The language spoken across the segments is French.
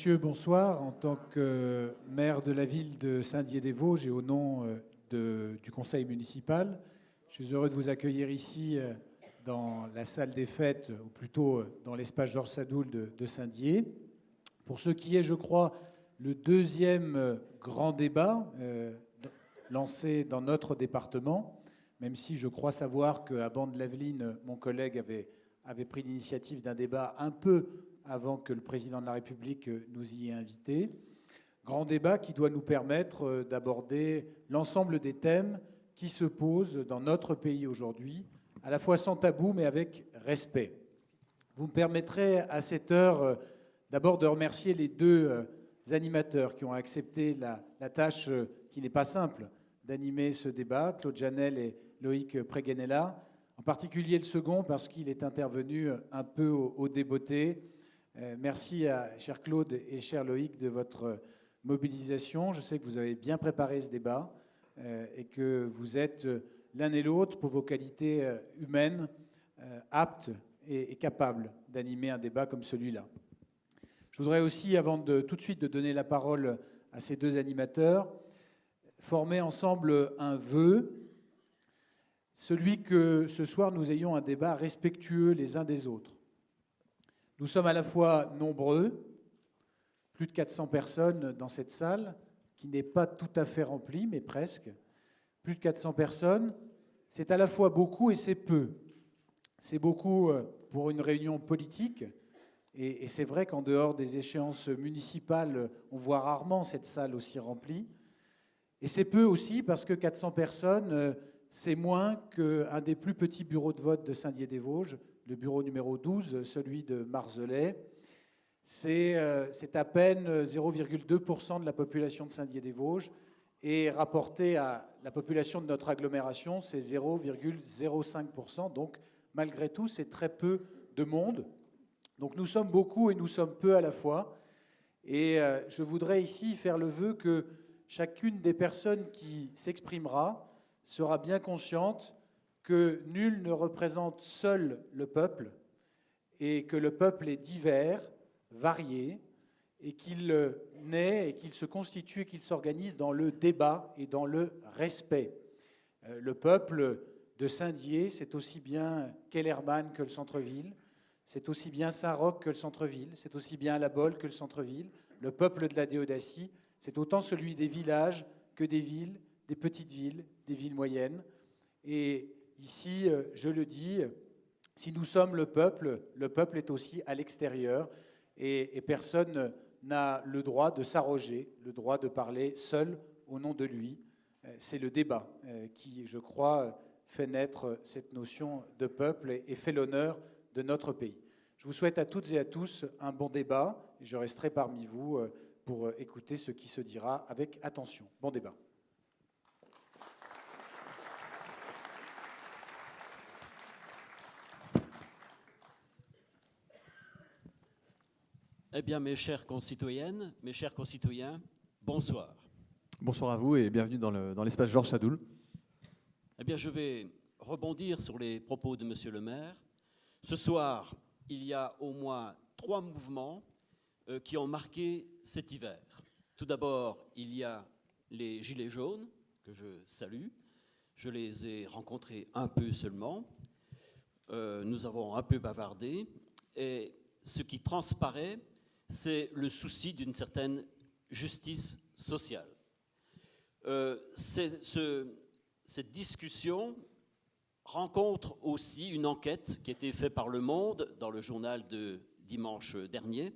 messieurs, bonsoir. En tant que maire de la ville de Saint-Dié-des-Vosges et au nom du conseil municipal, je suis heureux de vous accueillir ici dans la salle des fêtes, ou plutôt dans l'espace Georges Sadoul de Saint-Dié, pour ce qui est, je crois, le deuxième grand débat lancé dans notre département, même si je crois savoir qu'à Bande-Laveline, mon collègue avait pris l'initiative d'un débat un peu avant que le président de la République nous y ait invités. Grand débat qui doit nous permettre d'aborder l'ensemble des thèmes qui se posent dans notre pays aujourd'hui, à la fois sans tabou, mais avec respect. Vous me permettrez à cette heure d'abord de remercier les deux animateurs qui ont accepté la tâche qui n'est pas simple d'animer ce débat, Claude Janel et Loïc Préguenella, en particulier le second parce qu'il est intervenu un peu au débotté. Merci à cher Claude et cher Loïc de votre mobilisation. Je sais que vous avez bien préparé ce débat et que vous êtes l'un et l'autre, pour vos qualités humaines, aptes et capables d'animer un débat comme celui-là. Je voudrais aussi, avant tout de suite de donner la parole à ces deux animateurs, former ensemble un vœu, celui que ce soir nous ayons un débat respectueux les uns des autres. Nous sommes à la fois nombreux, plus de 400 personnes dans cette salle, qui n'est pas tout à fait remplie, mais presque. Plus de 400 personnes, c'est à la fois beaucoup et c'est peu. C'est beaucoup pour une réunion politique, et c'est vrai qu'en dehors des échéances municipales, on voit rarement cette salle aussi remplie. Et c'est peu aussi parce que 400 personnes, c'est moins qu'un des plus petits bureaux de vote de Saint-Dié-des-Vosges, le bureau numéro 12, celui de Marzelais. C'est à peine 0,2% de la population de Saint-Dié-des-Vosges. Et rapporté à la population de notre agglomération, c'est 0,05%. Donc, malgré tout, c'est très peu de monde. Donc, nous sommes beaucoup et nous sommes peu à la fois. Et je voudrais ici faire le vœu que chacune des personnes qui s'exprimera sera bien consciente que nul ne représente seul le peuple et que le peuple est divers, varié, et qu'il naît et qu'il se constitue et qu'il s'organise dans le débat et dans le respect. Le peuple de Saint-Dié, c'est aussi bien Kellermann que le centre-ville, c'est aussi bien Saint-Roch que le centre-ville, c'est aussi bien La Bolle que le centre-ville. Le peuple de la Déodacie, c'est autant celui des villages que des villes, des petites villes, des villes moyennes. Et ici, je le dis, si nous sommes le peuple est aussi à l'extérieur et personne n'a le droit de s'arroger, le droit de parler seul au nom de lui. C'est le débat qui, je crois, fait naître cette notion de peuple et fait l'honneur de notre pays. Je vous souhaite à toutes et à tous un bon débat et je resterai parmi vous pour écouter ce qui se dira avec attention. Bon débat. Eh bien, mes chères concitoyennes, mes chers concitoyens, bonsoir. Bonsoir à vous et bienvenue dans l'espace Georges Sadoul. Eh bien, je vais rebondir sur les propos de Monsieur le maire. Ce soir, il y a au moins 3 mouvements qui ont marqué cet hiver. Tout d'abord, il y a les Gilets jaunes, que je salue. Je les ai rencontrés un peu seulement. Nous avons un peu bavardé. Et ce qui transparaît, c'est le souci d'une certaine justice sociale. Cette discussion rencontre aussi une enquête qui a été faite par Le Monde dans le journal de dimanche dernier.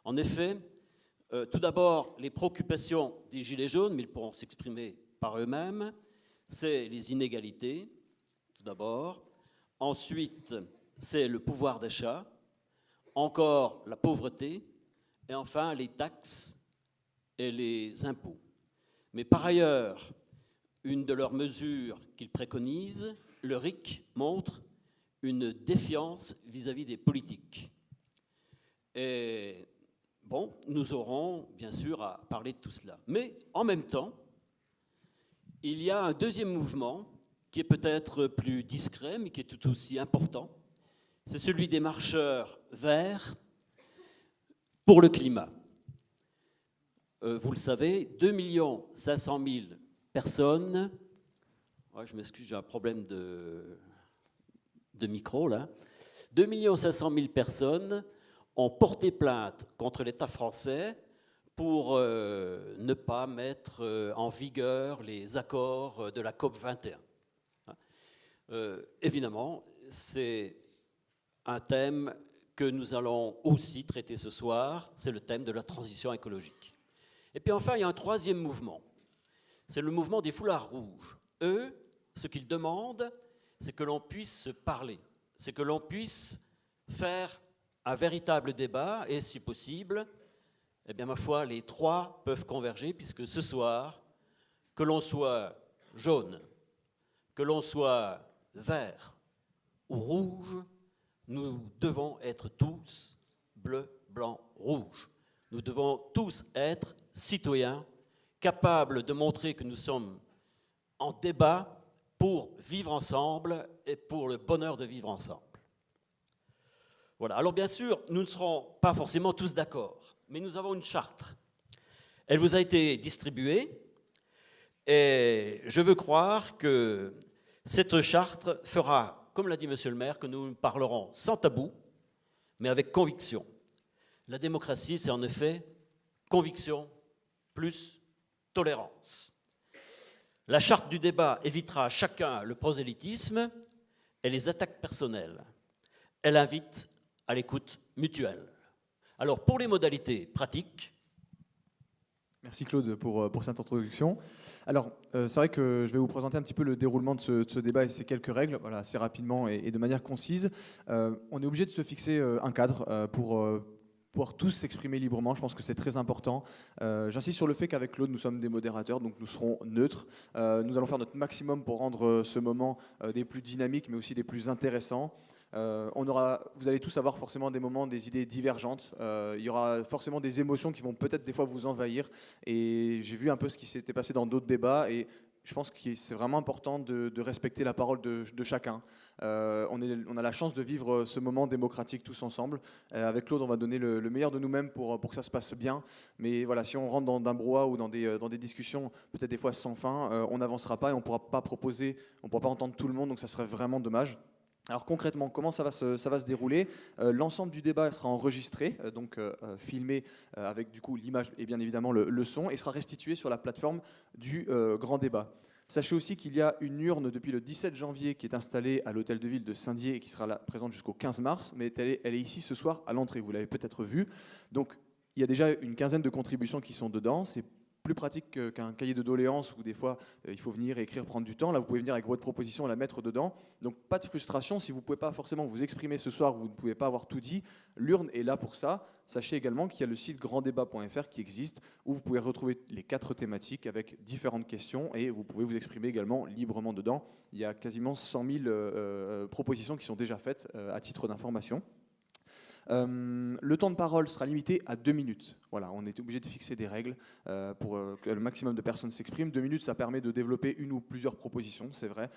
En effet, tout d'abord, les préoccupations des Gilets jaunes, mais ils pourront s'exprimer par eux-mêmes, c'est les inégalités, tout d'abord. Ensuite, c'est le pouvoir d'achat. Encore la pauvreté, et enfin les taxes et les impôts. Mais par ailleurs, une de leurs mesures qu'ils préconisent, le RIC, montre une défiance vis-à-vis des politiques. Et bon, nous aurons bien sûr à parler de tout cela. Mais en même temps, il y a un deuxième mouvement qui est peut-être plus discret, mais qui est tout aussi important. C'est celui des marcheurs verts pour le climat. vous le savez, 2 500 000 personnes, ouais, je m'excuse, j'ai un problème de micro là, 2 500 000 personnes ont porté plainte contre l'État français pour ne pas mettre en vigueur les accords de la COP 21. Évidemment, c'est un thème que nous allons aussi traiter ce soir, c'est le thème de la transition écologique. Et puis enfin, il y a un troisième mouvement, c'est le mouvement des foulards rouges. Eux, ce qu'ils demandent, c'est que l'on puisse se parler, c'est que l'on puisse faire un véritable débat, et si possible, eh bien, ma foi, les trois peuvent converger, puisque ce soir, que l'on soit jaune, que l'on soit vert ou rouge, nous devons être tous bleu, blanc, rouge. Nous devons tous être citoyens, capables de montrer que nous sommes en débat pour vivre ensemble et pour le bonheur de vivre ensemble. Voilà. Alors bien sûr, nous ne serons pas forcément tous d'accord, mais nous avons une charte. Elle vous a été distribuée et je veux croire que cette charte fera, comme l'a dit Monsieur le maire, que nous parlerons sans tabou, mais avec conviction. La démocratie, c'est en effet conviction plus tolérance. La charte du débat évitera à chacun le prosélytisme et les attaques personnelles. Elle invite à l'écoute mutuelle. Alors, pour les modalités pratiques... Merci Claude pour cette introduction. Alors, c'est vrai que je vais vous présenter un petit peu le déroulement de ce débat et ses quelques règles, voilà, assez rapidement et de manière concise. On est obligé de se fixer un cadre pour pouvoir tous s'exprimer librement. Je pense que c'est très important. J'insiste sur le fait qu'avec Claude, nous sommes des modérateurs, donc nous serons neutres. Nous allons faire notre maximum pour rendre ce moment des plus dynamiques, mais aussi des plus intéressants. Vous allez tous avoir forcément des moments, des idées divergentes. Il y aura forcément des émotions qui vont peut-être des fois vous envahir. Et j'ai vu un peu ce qui s'était passé dans d'autres débats. Et je pense que c'est vraiment important de respecter la parole de chacun. On a la chance de vivre ce moment démocratique tous ensemble. Avec Claude, on va donner le meilleur de nous-mêmes pour que ça se passe bien. Mais voilà, si on rentre dans un brouhaha ou dans des discussions peut-être des fois sans fin, on n'avancera pas et on ne pourra pas proposer, on ne pourra pas entendre tout le monde. Donc ça serait vraiment dommage. Alors concrètement, comment ça va se dérouler? L'ensemble du débat sera enregistré, donc filmé avec du coup l'image et bien évidemment le son, et sera restitué sur la plateforme du grand débat. Sachez aussi qu'il y a une urne depuis le 17 janvier qui est installée à l'hôtel de ville de Saint-Dié et qui sera là, présente jusqu'au 15 mars, mais elle est ici ce soir à l'entrée, vous l'avez peut-être vu. Donc il y a déjà une quinzaine de contributions qui sont dedans. C'est plus pratique qu'un cahier de doléances où des fois il faut venir écrire, prendre du temps. Là, vous pouvez venir avec votre proposition et la mettre dedans. Donc pas de frustration, si vous ne pouvez pas forcément vous exprimer ce soir, vous ne pouvez pas avoir tout dit, l'urne est là pour ça. Sachez également qu'il y a le site granddébat.fr qui existe, où vous pouvez retrouver les 4 thématiques avec différentes questions et vous pouvez vous exprimer également librement dedans. Il y a quasiment 100 000 propositions qui sont déjà faites à titre d'information. Le temps de parole sera limité à 2 minutes. Voilà, on est obligé de fixer des règles pour que le maximum de personnes s'expriment. 2 minutes, ça permet de développer une ou plusieurs propositions, c'est vrai.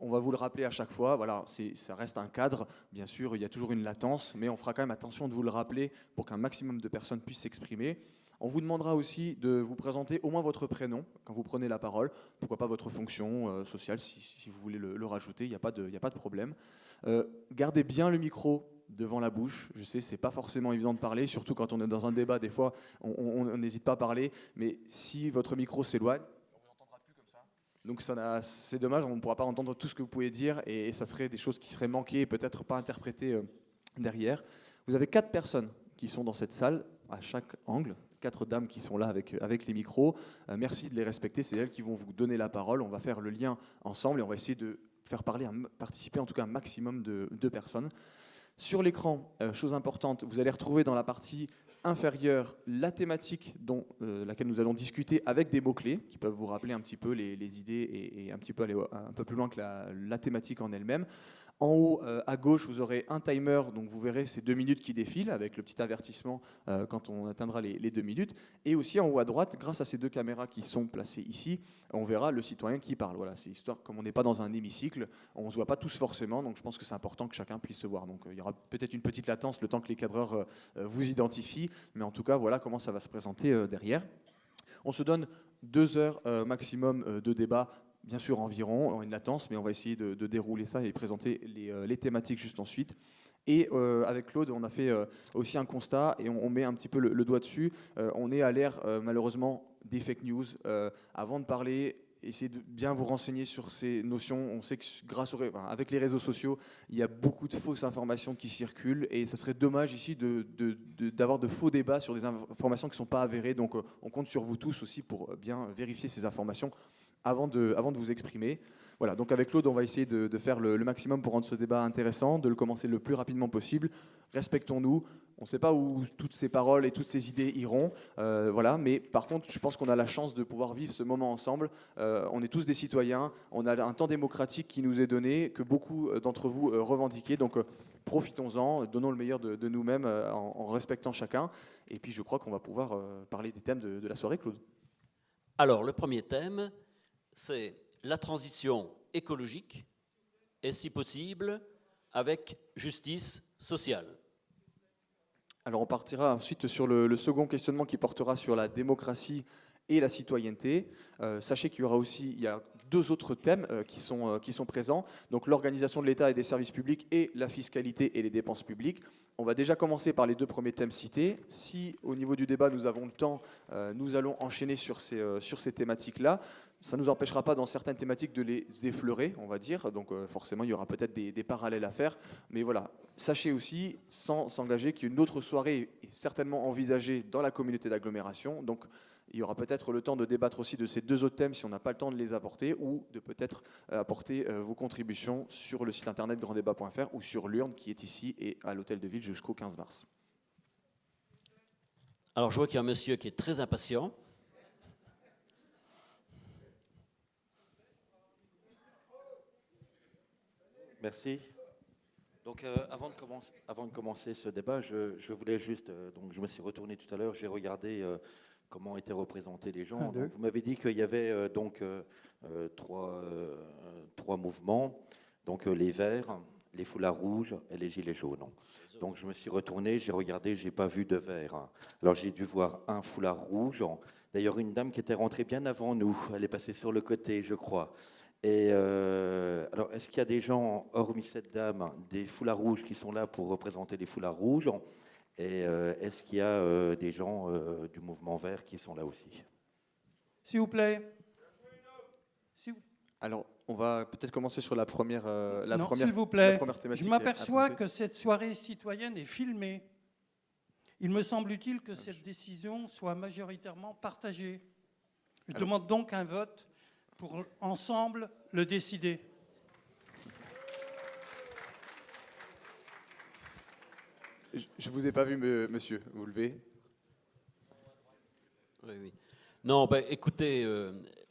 On va vous le rappeler à chaque fois. Voilà, ça reste un cadre. Bien sûr, il y a toujours une latence, mais on fera quand même attention de vous le rappeler pour qu'un maximum de personnes puissent s'exprimer. On vous demandera aussi de vous présenter au moins votre prénom quand vous prenez la parole. Pourquoi pas votre fonction sociale, si vous voulez le rajouter, il n'y a pas de problème. Gardez bien le micro devant la bouche. Je sais, c'est pas forcément évident de parler, surtout quand on est dans un débat. Des fois, on n'hésite pas à parler, mais si votre micro s'éloigne, on vous entendra plus comme ça. Donc c'est dommage, on ne pourra pas entendre tout ce que vous pouvez dire et ça serait des choses qui seraient manquées et peut-être pas interprétées derrière. Vous avez 4 personnes qui sont dans cette salle à chaque angle. 4 dames qui sont là avec les micros. Merci de les respecter, c'est elles qui vont vous donner la parole. On va faire le lien ensemble et on va essayer de faire participer en tout cas un maximum de personnes. Sur l'écran, chose importante, vous allez retrouver dans la partie inférieure la thématique dont laquelle nous allons discuter avec des mots-clés qui peuvent vous rappeler un petit peu les idées et un petit peu aller un peu plus loin que la thématique en elle-même. En haut, à gauche, vous aurez un timer, donc vous verrez ces 2 minutes qui défilent avec le petit avertissement quand on atteindra les 2 minutes. Et aussi en haut à droite, grâce à ces 2 caméras qui sont placées ici, on verra le citoyen qui parle. Voilà, c'est histoire, comme on n'est pas dans un hémicycle, on ne se voit pas tous forcément, donc je pense que c'est important que chacun puisse se voir. Donc il y aura peut-être une petite latence le temps que les cadreurs vous identifient, mais en tout cas, voilà comment ça va se présenter derrière. On se donne 2 heures maximum de débat, bien sûr environ, en une latence, mais on va essayer de dérouler ça et présenter les thématiques juste ensuite. Et avec Claude, on a fait aussi un constat et on met un petit peu le doigt dessus. On est à l'ère, malheureusement, des fake news. Avant de parler, essayez de bien vous renseigner sur ces notions. On sait que avec les réseaux sociaux, il y a beaucoup de fausses informations qui circulent et ça serait dommage ici d'avoir de faux débats sur des informations qui ne sont pas avérées. Donc on compte sur vous tous aussi pour bien vérifier ces informations avant de vous exprimer. Voilà, donc avec Claude, on va essayer de faire le maximum pour rendre ce débat intéressant, de le commencer le plus rapidement possible. Respectons-nous. On ne sait pas où toutes ces paroles et toutes ces idées iront, voilà. Mais par contre, je pense qu'on a la chance de pouvoir vivre ce moment ensemble. On est tous des citoyens. On a un temps démocratique qui nous est donné, que beaucoup d'entre vous revendiquez. Donc profitons-en, donnons le meilleur de nous-mêmes en respectant chacun. Et puis je crois qu'on va pouvoir parler des thèmes de la soirée, Claude. Alors, le premier thème, c'est la transition écologique et, si possible, avec justice sociale. Alors on partira ensuite sur le second questionnement qui portera sur la démocratie et la citoyenneté. Sachez qu'il y aura aussi 2 autres thèmes qui sont présents, donc l'organisation de l'État et des services publics et la fiscalité et les dépenses publiques. On va déjà commencer par les 2 premiers thèmes cités. Si au niveau du débat nous avons le temps, nous allons enchaîner sur ces thématiques-là. Ça ne nous empêchera pas dans certaines thématiques de les effleurer, on va dire. Donc forcément, il y aura peut-être des parallèles à faire. Mais voilà, sachez aussi, sans s'engager, qu'une autre soirée est certainement envisagée dans la communauté d'agglomération. Donc il y aura peut-être le temps de débattre aussi de ces 2 autres thèmes si on n'a pas le temps de les apporter, ou de peut-être apporter vos contributions sur le site internet granddébat.fr ou sur l'urne qui est ici et à l'hôtel de ville jusqu'au 15 mars. Alors je vois qu'il y a un monsieur qui est très impatient. Merci. Donc, avant de commencer ce débat, je voulais juste, donc je me suis retourné tout à l'heure, j'ai regardé comment étaient représentés les gens. Donc, vous m'avez dit qu'il y avait trois mouvements, donc les Verts, les foulards rouges et les gilets jaunes. Donc je me suis retourné, j'ai regardé, j'ai pas vu de Verts. Alors j'ai dû voir un foulard rouge. D'ailleurs, une dame qui était rentrée bien avant nous, elle est passée sur le côté, je crois. Et alors, est-ce qu'il y a des gens, hormis cette dame, des foulards rouges qui sont là pour représenter les foulards rouges? Et est-ce qu'il y a des gens du mouvement vert qui sont là aussi? S'il vous plaît. Alors, on va peut-être commencer sur la première S'il vous plaît. thématique. Je m'aperçois que cette soirée citoyenne est filmée. Il me semble utile que cette décision soit majoritairement partagée. Je demande donc un vote pour ensemble le décider. Je ne vous ai pas vu, monsieur. Vous levez. Oui. Non, écoutez,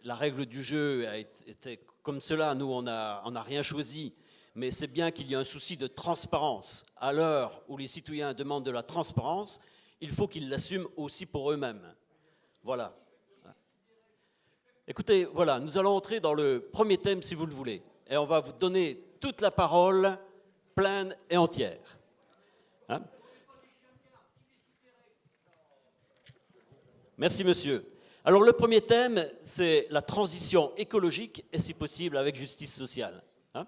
la règle du jeu était comme cela. Nous, on n'a rien choisi. Mais c'est bien qu'il y ait un souci de transparence. À l'heure où les citoyens demandent de la transparence, il faut qu'ils l'assument aussi pour eux-mêmes. Voilà. Écoutez, voilà, nous allons entrer dans le premier thème, si vous le voulez. Et on va vous donner toute la parole, pleine et entière. Hein? Merci, monsieur. Alors, le premier thème, c'est la transition écologique et, si possible, avec justice sociale. Hein?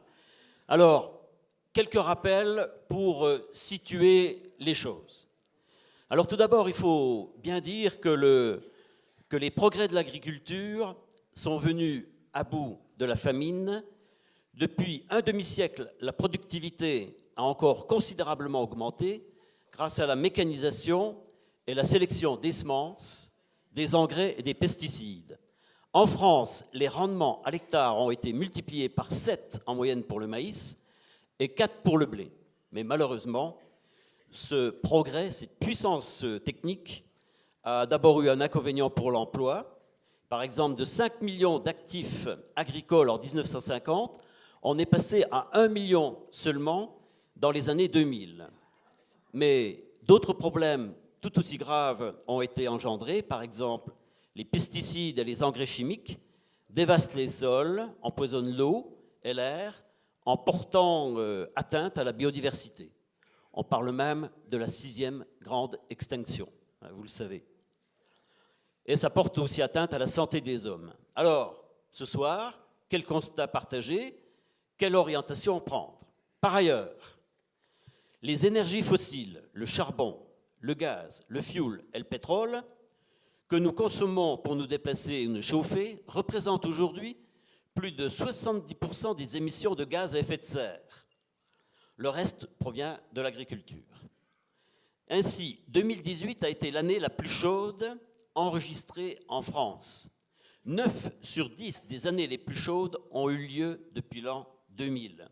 Alors, quelques rappels pour situer les choses. Alors, tout d'abord, il faut bien dire que les progrès de l'agriculture sont venus à bout de la famine. Depuis un demi-siècle, la productivité a encore considérablement augmenté grâce à la mécanisation et la sélection des semences, des engrais et des pesticides. En France, les rendements à l'hectare ont été multipliés par 7 en moyenne pour le maïs et 4 pour le blé. Mais malheureusement, ce progrès, cette puissance technique a d'abord eu un inconvénient pour l'emploi. Par exemple, de 5 millions d'actifs agricoles en 1950, on est passé à 1 million seulement dans les années 2000. Mais d'autres problèmes tout aussi graves ont été engendrés. Par exemple, les pesticides et les engrais chimiques dévastent les sols, empoisonnent l'eau et l'air en portant atteinte à la biodiversité. On parle même de la 6e grande extinction, vous le savez. et ça porte aussi atteinte à la santé des hommes. Alors, ce soir, quel constat partager? Quelle orientation prendre? Par ailleurs, les énergies fossiles, le charbon, le gaz, le fioul et le pétrole, que nous consommons pour nous déplacer et nous chauffer, représentent aujourd'hui plus de 70% des émissions de gaz à effet de serre. Le reste provient de l'agriculture. Ainsi, 2018 a été l'année la plus chaude enregistrée en France. 9 sur 10 des années les plus chaudes ont eu lieu depuis l'an 2000.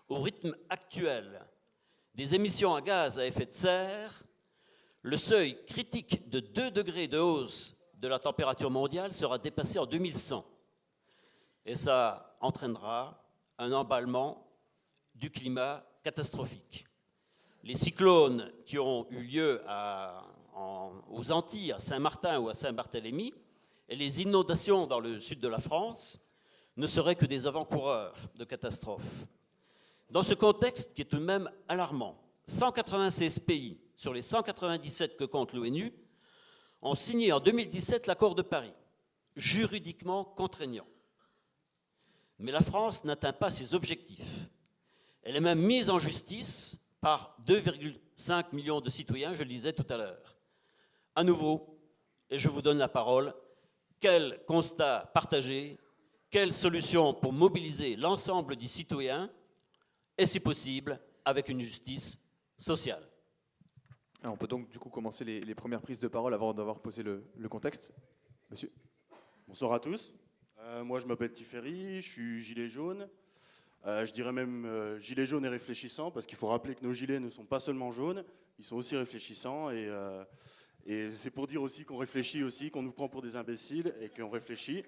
Au rythme actuel des émissions à gaz à effet de serre, le seuil critique de 2 degrés de hausse de la température mondiale sera dépassé en 2100. Et ça entraînera un emballement du climat catastrophique. Les cyclones qui ont eu lieu aux Antilles, à Saint-Martin ou à Saint-Barthélemy, et les inondations dans le sud de la France ne seraient que des avant-coureurs de catastrophes. Dans ce contexte qui est tout de même alarmant, 196 pays sur les 197 que compte l'ONU ont signé en 2017 l'accord de Paris, juridiquement contraignant. Mais la France n'atteint pas ses objectifs. Elle est même mise en justice par 2,5 millions de citoyens, je le disais tout à l'heure. À nouveau, et je vous donne la parole, quel constat partagé, quelle solution pour mobiliser l'ensemble des citoyens, et si possible, avec une justice sociale. Alors, on peut donc du coup commencer les premières prises de parole avant d'avoir posé le contexte. Monsieur. Bonsoir à tous. Moi, je m'appelle Tiferi, je suis gilet jaune. Je dirais même gilet jaune et réfléchissant, parce qu'il faut rappeler que nos gilets ne sont pas seulement jaunes, ils sont aussi réfléchissants. Et c'est pour dire aussi qu'on réfléchit aussi, qu'on nous prend pour des imbéciles et qu'on réfléchit.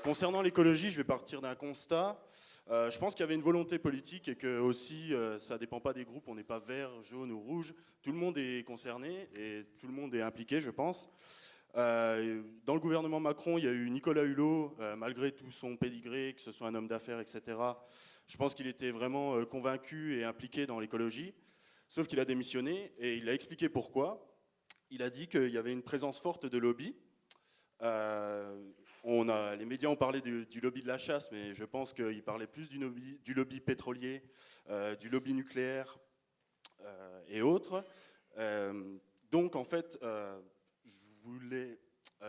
Concernant l'écologie, je vais partir d'un constat. Je pense qu'il y avait une volonté politique et que aussi, ça ne dépend pas des groupes, on n'est pas vert, jaune ou rouge. Tout le monde est concerné et tout le monde est impliqué, je pense. Dans le gouvernement Macron, il y a eu Nicolas Hulot, malgré tout son pédigré, que ce soit un homme d'affaires, etc. Je pense qu'il était vraiment convaincu et impliqué dans l'écologie, sauf qu'il a démissionné et il a expliqué pourquoi. Il a dit qu'il y avait une présence forte de lobby. Les médias ont parlé du lobby de la chasse, mais je pense qu'ils parlaient plus du lobby pétrolier, du lobby nucléaire et autres. Donc en fait, je voulais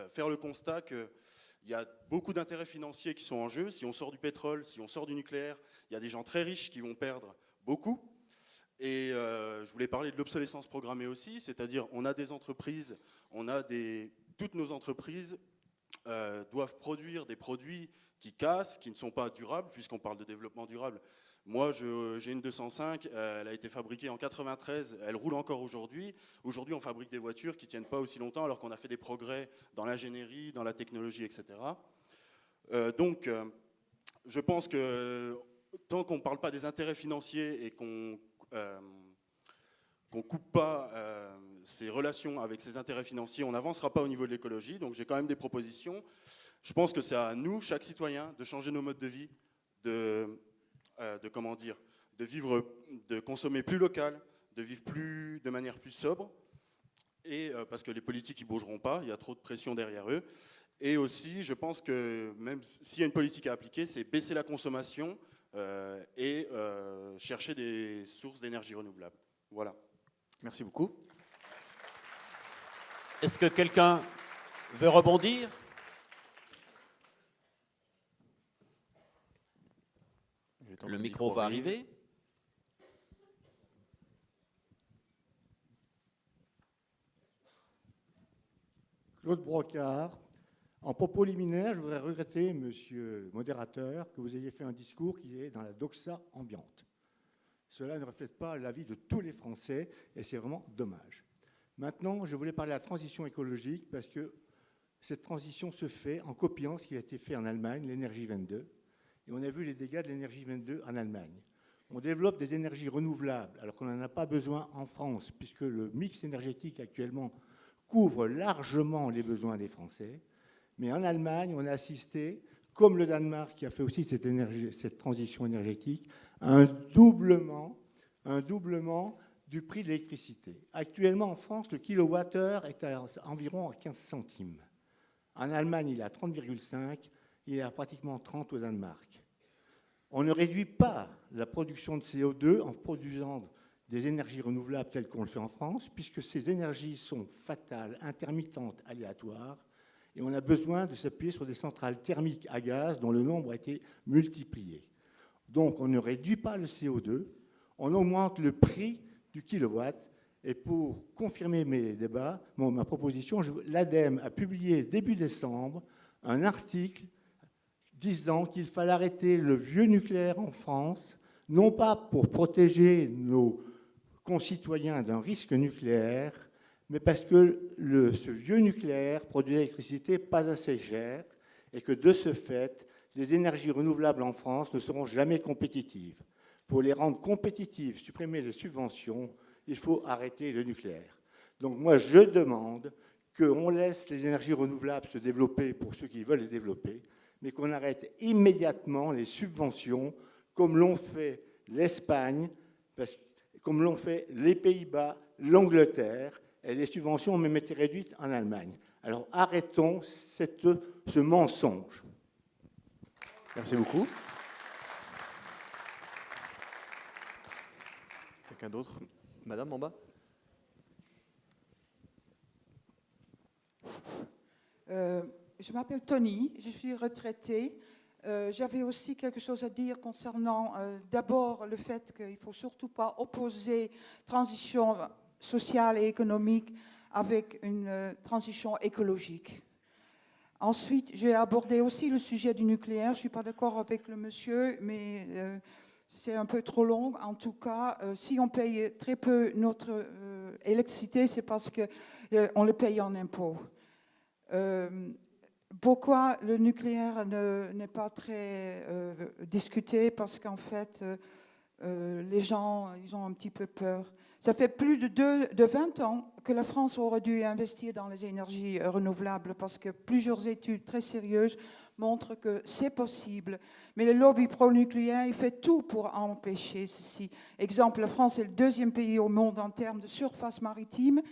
faire le constat qu'il y a beaucoup d'intérêts financiers qui sont en jeu. Si on sort du pétrole, si on sort du nucléaire, il y a des gens très riches qui vont perdre beaucoup. Et je voulais parler de l'obsolescence programmée aussi, c'est-à-dire on a des entreprises, toutes nos entreprises doivent produire des produits qui cassent, qui ne sont pas durables, puisqu'on parle de développement durable. Moi, j'ai une 205, elle a été fabriquée en 93, elle roule encore aujourd'hui. Aujourd'hui, on fabrique des voitures qui ne tiennent pas aussi longtemps, alors qu'on a fait des progrès dans l'ingénierie, dans la technologie, etc. Donc, je pense que tant qu'on ne parle pas des intérêts financiers et qu'on ne coupe pas ces relations avec ces intérêts financiers, on n'avancera pas au niveau de l'écologie. Donc j'ai quand même des propositions. Je pense que c'est à nous, chaque citoyen, de changer nos modes de vie, de vivre, de consommer plus local, de vivre de manière plus sobre, et parce que les politiques ne bougeront pas, il y a trop de pression derrière eux. Et aussi, je pense que même s'il y a une politique à appliquer, c'est baisser la consommation et chercher des sources d'énergie renouvelable. Voilà. Merci beaucoup. Est-ce que quelqu'un veut rebondir? Le micro va arriver. Claude Brocard. En propos liminaire, je voudrais regretter, monsieur le modérateur, que vous ayez fait un discours qui est dans la doxa ambiante. Cela ne reflète pas l'avis de tous les Français et c'est vraiment dommage. Maintenant, je voulais parler de la transition écologique parce que cette transition se fait en copiant ce qui a été fait en Allemagne, l'énergie 22. Et on a vu les dégâts de l'énergie 22 en Allemagne. On développe des énergies renouvelables alors qu'on n'en a pas besoin en France puisque le mix énergétique actuellement couvre largement les besoins des Français. Mais en Allemagne, on a assisté, comme le Danemark qui a fait aussi cette transition énergétique, à un doublement du prix de l'électricité. Actuellement, en France, le kilowattheure est à environ 15 centimes. En Allemagne, il est à 30,5, il est à pratiquement 30 au Danemark. On ne réduit pas la production de CO2 en produisant des énergies renouvelables telles qu'on le fait en France, puisque ces énergies sont fatales, intermittentes, aléatoires, et on a besoin de s'appuyer sur des centrales thermiques à gaz dont le nombre a été multiplié. Donc on ne réduit pas le CO2, on augmente le prix du kilowatt. Et pour confirmer mes débats, ma proposition, l'ADEME a publié début décembre un article disant qu'il fallait arrêter le vieux nucléaire en France, non pas pour protéger nos concitoyens d'un risque nucléaire, mais parce que ce vieux nucléaire produit de l'électricité pas assez chère et que de ce fait, les énergies renouvelables en France ne seront jamais compétitives. Pour les rendre compétitives, supprimer les subventions, il faut arrêter le nucléaire. Donc moi, je demande qu'on laisse les énergies renouvelables se développer pour ceux qui veulent les développer, mais qu'on arrête immédiatement les subventions, comme l'ont fait l'Espagne, comme l'ont fait les Pays-Bas, l'Angleterre, et les subventions ont même été réduites en Allemagne. Alors arrêtons ce mensonge. Merci beaucoup. Quelqu'un d'autre? Madame, en bas. Je m'appelle Tony, je suis retraitée. J'avais aussi quelque chose à dire concernant d'abord le fait qu'il ne faut surtout pas opposer transition sociale et économique avec une transition écologique. Ensuite, j'ai abordé aussi le sujet du nucléaire. Je ne suis pas d'accord avec le monsieur, mais c'est un peu trop long. En tout cas, si on paye très peu notre électricité, c'est parce qu'on le paye en impôts. Pourquoi le nucléaire n'est pas très discuté? Parce qu'en fait, les gens ils ont un petit peu peur. Ça fait plus de 20 ans que la France aurait dû investir dans les énergies renouvelables parce que plusieurs études très sérieuses montrent que c'est possible. Mais le lobby pro-nucléaire, il fait tout pour empêcher ceci. Exemple, la France est le deuxième pays au monde en termes de surface maritime.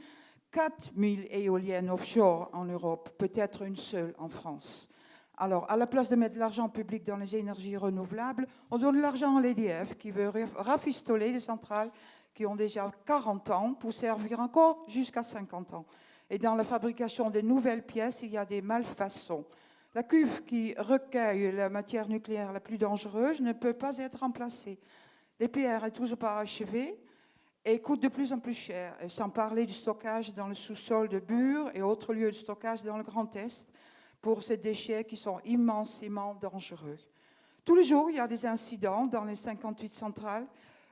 4000 éoliennes offshore en Europe, peut-être une seule en France. Alors, à la place de mettre de l'argent public dans les énergies renouvelables, on donne de l'argent à l'EDF qui veut rafistoler les centrales qui ont déjà 40 ans pour servir encore jusqu'à 50 ans. Et dans la fabrication des nouvelles pièces, il y a des malfaçons. La cuve qui recueille la matière nucléaire la plus dangereuse ne peut pas être remplacée. L'EPR n'est toujours pas achevé et coûte de plus en plus cher. Et sans parler du stockage dans le sous-sol de Bure et autres lieux de stockage dans le Grand Est pour ces déchets qui sont immensément dangereux. Tous les jours, il y a des incidents dans les 58 centrales.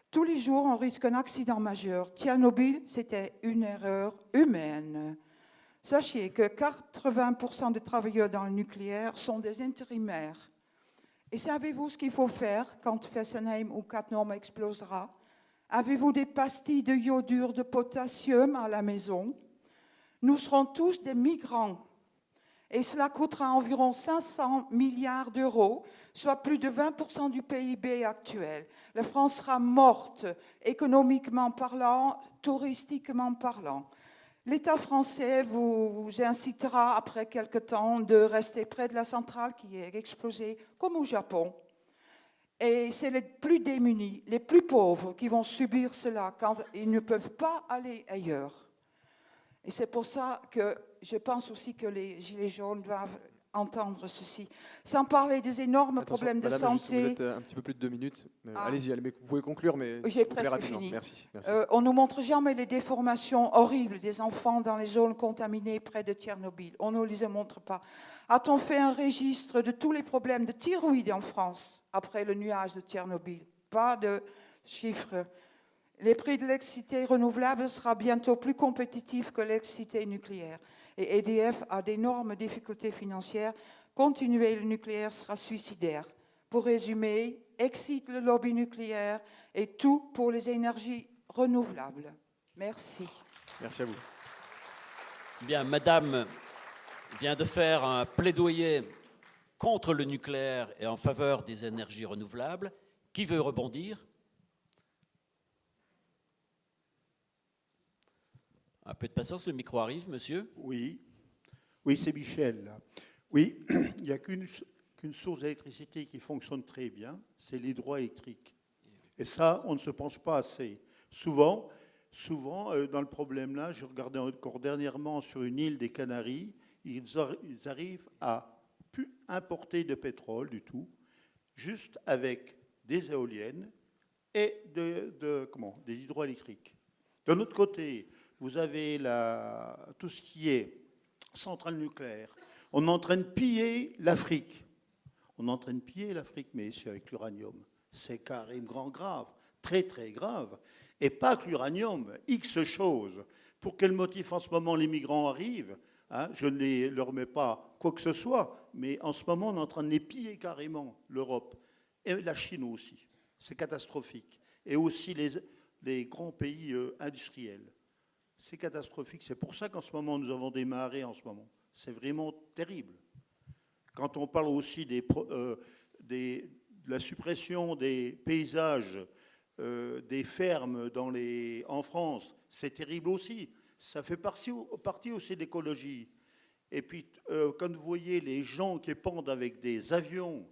Tous les jours, on risque un accident majeur. Tchernobyl, c'était une erreur humaine. Sachez que 80% des travailleurs dans le nucléaire sont des intérimaires. Et savez-vous ce qu'il faut faire quand Fessenheim ou Cattenom explosera? Avez-vous des pastilles de iodure de potassium à la maison? Nous serons tous des migrants. Et cela coûtera environ 500 milliards d'euros, soit plus de 20% du PIB actuel. La France sera morte, économiquement parlant, touristiquement parlant. L'État français vous incitera, après quelque temps, de rester près de la centrale qui est explosée, comme au Japon. Et c'est les plus démunis, les plus pauvres qui vont subir cela quand ils ne peuvent pas aller ailleurs. Et c'est pour ça que je pense aussi que les Gilets jaunes doivent entendre ceci. Sans parler des énormes problèmes de santé. Vous êtes un petit peu plus de 2 minutes. Allez-y, vous pouvez conclure, mais j'ai presque fini. Merci. On ne nous montre jamais les déformations horribles des enfants dans les zones contaminées près de Tchernobyl. On ne les montre pas. A-t-on fait un registre de tous les problèmes de thyroïde en France après le nuage de Tchernobyl? Pas de chiffres. Les prix de l'électricité renouvelable sera bientôt plus compétitifs que l'électricité nucléaire. Et EDF a d'énormes difficultés financières. Continuer le nucléaire sera suicidaire. Pour résumer, excite le lobby nucléaire et tout pour les énergies renouvelables. Merci. Merci à vous. Bien, Madame vient de faire un plaidoyer contre le nucléaire et en faveur des énergies renouvelables. Qui veut rebondir? Un peu de patience, le micro arrive, monsieur. Oui, oui, c'est Michel. Là. Oui, il n'y a qu'une source d'électricité qui fonctionne très bien, c'est l'hydroélectrique. Et ça, on ne se pense pas assez. Souvent, dans le problème là, je regardais encore dernièrement sur une île des Canaries, ils arrivent à plus importer de pétrole du tout, juste avec des éoliennes et des hydroélectriques. De l'autre côté, vous avez tout ce qui est centrale nucléaire. On est en train de piller l'Afrique. On est en train de piller l'Afrique, messieurs, avec l'uranium. C'est carrément grave, très très grave. Et pas que l'uranium, X choses. Pour quel motif en ce moment les migrants arrivent, hein, je ne leur mets pas quoi que ce soit, mais en ce moment on est en train de les piller carrément, l'Europe. Et la Chine aussi. C'est catastrophique. Et aussi les grands pays industriels. C'est catastrophique. C'est pour ça qu'en ce moment, nous avons des marées en ce moment. C'est vraiment terrible. Quand on parle aussi de la suppression des paysages, des fermes en France, c'est terrible aussi. Ça fait partie aussi de l'écologie. Et puis, quand vous voyez les gens qui pendent avec des avions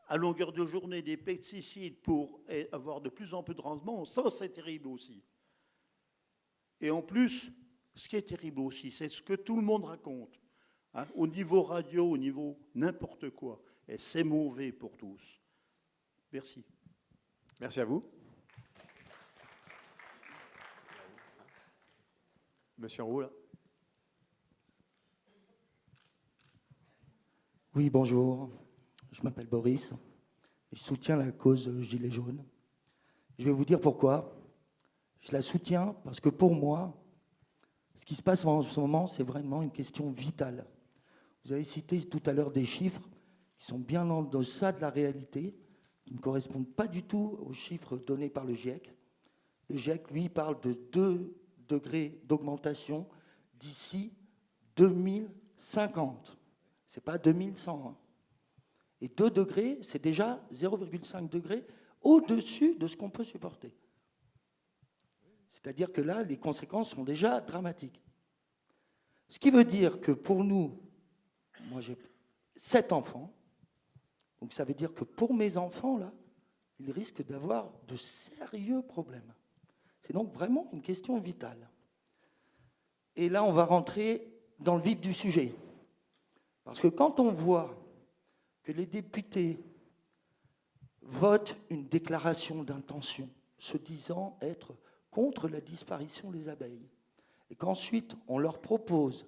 à longueur de journée, des pesticides pour avoir de plus en plus de rendement, ça, c'est terrible aussi. Et en plus, ce qui est terrible aussi, c'est ce que tout le monde raconte, hein, au niveau radio, au niveau n'importe quoi. Et c'est mauvais pour tous. Merci. Merci à vous. Monsieur en haut, là. Oui, bonjour. Je m'appelle Boris. Je soutiens la cause Gilets jaunes. Je vais vous dire pourquoi. Je la soutiens parce que pour moi, ce qui se passe en ce moment, c'est vraiment une question vitale. Vous avez cité tout à l'heure des chiffres qui sont bien en deçà de la réalité, qui ne correspondent pas du tout aux chiffres donnés par le GIEC. Le GIEC, lui, parle de 2 degrés d'augmentation d'ici 2050. Ce n'est pas 2100. Et 2 degrés, c'est déjà 0,5 degrés au-dessus de ce qu'on peut supporter. C'est-à-dire que là, les conséquences sont déjà dramatiques. Ce qui veut dire que pour nous, moi j'ai 7 enfants, donc ça veut dire que pour mes enfants, là, ils risquent d'avoir de sérieux problèmes. C'est donc vraiment une question vitale. Et là, on va rentrer dans le vif du sujet. Parce que quand on voit que les députés votent une déclaration d'intention se disant être contre la disparition des abeilles, et qu'ensuite on leur propose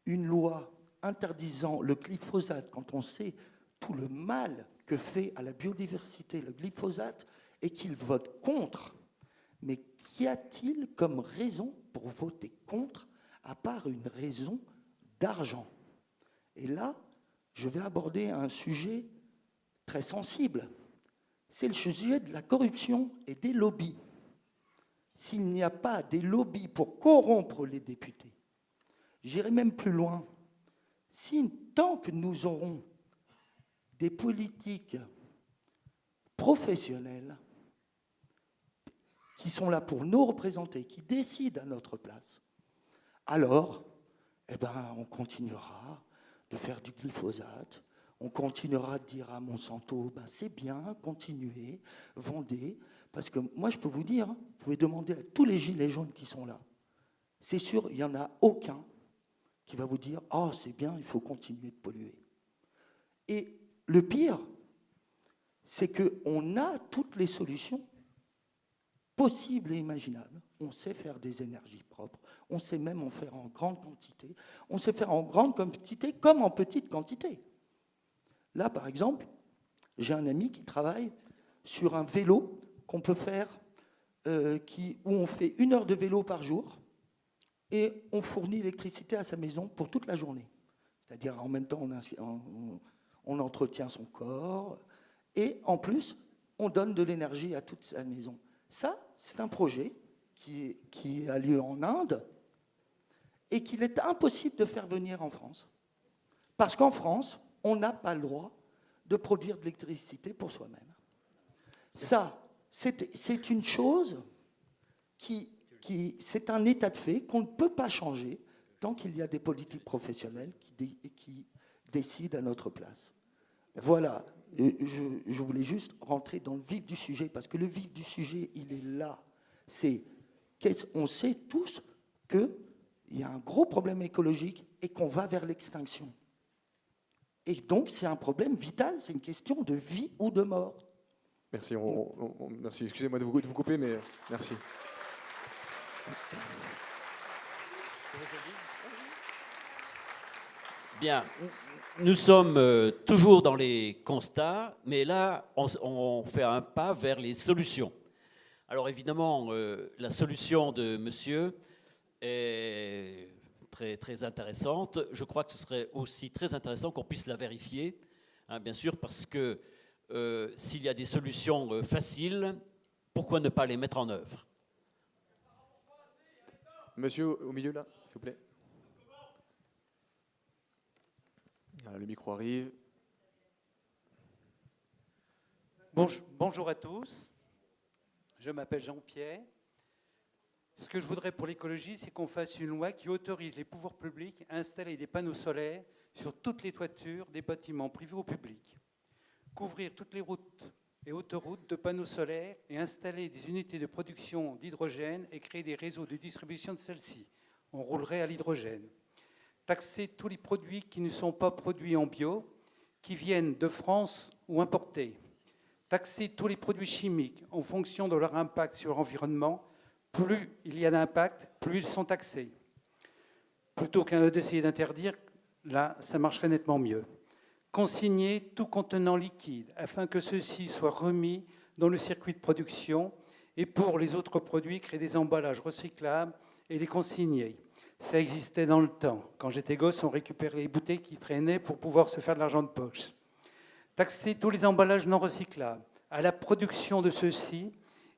une loi interdisant le glyphosate, quand on sait tout le mal que fait à la biodiversité le glyphosate, et qu'ils votent contre, mais qu'y a-t-il comme raison pour voter contre, à part une raison d'argent? Et là, je vais aborder un sujet très sensible. C'est le sujet de la corruption et des lobbies. S'il n'y a pas des lobbies pour corrompre les députés, j'irai même plus loin. Tant que nous aurons des politiques professionnels qui sont là pour nous représenter, qui décident à notre place, alors on continuera de faire du glyphosate, on continuera de dire à Monsanto, c'est bien, continuez, vendez. Parce que moi, je peux vous dire, vous pouvez demander à tous les gilets jaunes qui sont là. C'est sûr, il n'y en a aucun qui va vous dire « Oh, c'est bien, il faut continuer de polluer ». Et le pire, c'est qu'on a toutes les solutions possibles et imaginables. On sait faire des énergies propres, on sait même en faire en grande quantité, on sait faire en grande quantité comme en petite quantité. Là, par exemple, j'ai un ami qui travaille sur un vélo qu'on peut faire, où on fait 1 heure de vélo par jour et on fournit l'électricité à sa maison pour toute la journée. C'est-à-dire en même temps, on entretient son corps et en plus, on donne de l'énergie à toute sa maison. Ça, c'est un projet qui a lieu en Inde et qu'il est impossible de faire venir en France. Parce qu'en France, on n'a pas le droit de produire de l'électricité pour soi-même. Ça, c'est une chose qui c'est un état de fait qu'on ne peut pas changer tant qu'il y a des politiques professionnelles qui décident à notre place. Merci. Voilà, je voulais juste rentrer dans le vif du sujet, parce que le vif du sujet, il est là. On sait tous qu'il y a un gros problème écologique et qu'on va vers l'extinction. Et donc, c'est un problème vital, c'est une question de vie ou de mort. Merci, merci. Excusez-moi de vous couper, mais merci. Bien, nous sommes toujours dans les constats, mais là, on fait un pas vers les solutions. Alors évidemment, la solution de monsieur est très, très intéressante. Je crois que ce serait aussi très intéressant qu'on puisse la vérifier, hein, bien sûr, parce que s'il y a des solutions faciles, pourquoi ne pas les mettre en œuvre? Monsieur au milieu, là, s'il vous plaît. Voilà, le micro arrive. Bonjour à tous. Je m'appelle Jean-Pierre. Ce que je voudrais pour l'écologie, c'est qu'on fasse une loi qui autorise les pouvoirs publics à installer des panneaux solaires sur toutes les toitures des bâtiments privés ou publics. Couvrir toutes les routes et autoroutes de panneaux solaires et installer des unités de production d'hydrogène et créer des réseaux de distribution de celles-ci. On roulerait à l'hydrogène. Taxer tous les produits qui ne sont pas produits en bio, qui viennent de France ou importés. Taxer tous les produits chimiques en fonction de leur impact sur l'environnement. Plus il y a d'impact, plus ils sont taxés. Plutôt qu'un d'essayer d'interdire, là, ça marcherait nettement mieux. Consigner tout contenant liquide afin que ceux-ci soient remis dans le circuit de production et pour les autres produits, créer des emballages recyclables et les consigner. Ça existait dans le temps. Quand j'étais gosse, on récupérait les bouteilles qui traînaient pour pouvoir se faire de l'argent de poche. Taxer tous les emballages non recyclables à la production de ceux-ci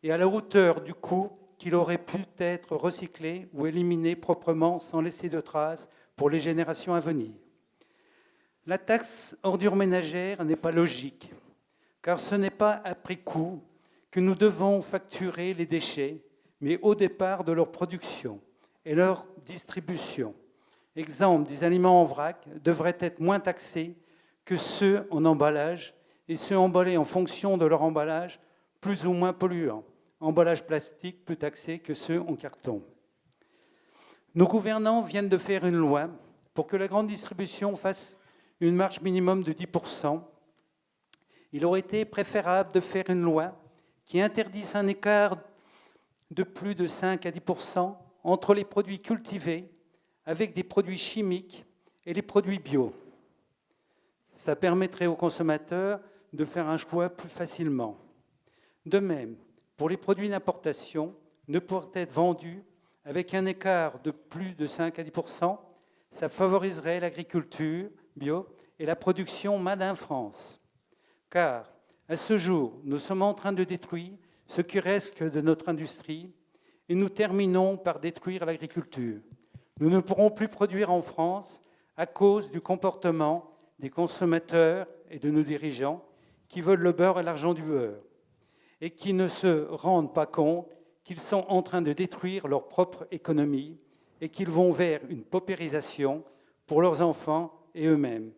et à la hauteur du coût qu'il aurait pu être recyclé ou éliminé proprement sans laisser de traces pour les générations à venir. La taxe ordures ménagères n'est pas logique, car ce n'est pas après coup que nous devons facturer les déchets, mais au départ de leur production et leur distribution. Exemple, des aliments en vrac devraient être moins taxés que ceux en emballage et ceux emballés en fonction de leur emballage plus ou moins polluants. Emballage plastique plus taxés que ceux en carton. Nos gouvernants viennent de faire une loi pour que la grande distribution fasse une marge minimum de 10%. Il aurait été préférable de faire une loi qui interdise un écart de plus de 5 à 10% entre les produits cultivés avec des produits chimiques et les produits bio. Ça permettrait aux consommateurs de faire un choix plus facilement. De même, pour les produits d'importation, ne pourraient être vendus avec un écart de plus de 5 à 10%, ça favoriserait l'agriculture bio et la production Made in France. Car, à ce jour, nous sommes en train de détruire ce qui reste de notre industrie et nous terminons par détruire l'agriculture. Nous ne pourrons plus produire en France à cause du comportement des consommateurs et de nos dirigeants qui veulent le beurre et l'argent du beurre et qui ne se rendent pas compte qu'ils sont en train de détruire leur propre économie et qu'ils vont vers une paupérisation pour leurs enfants et eux-mêmes.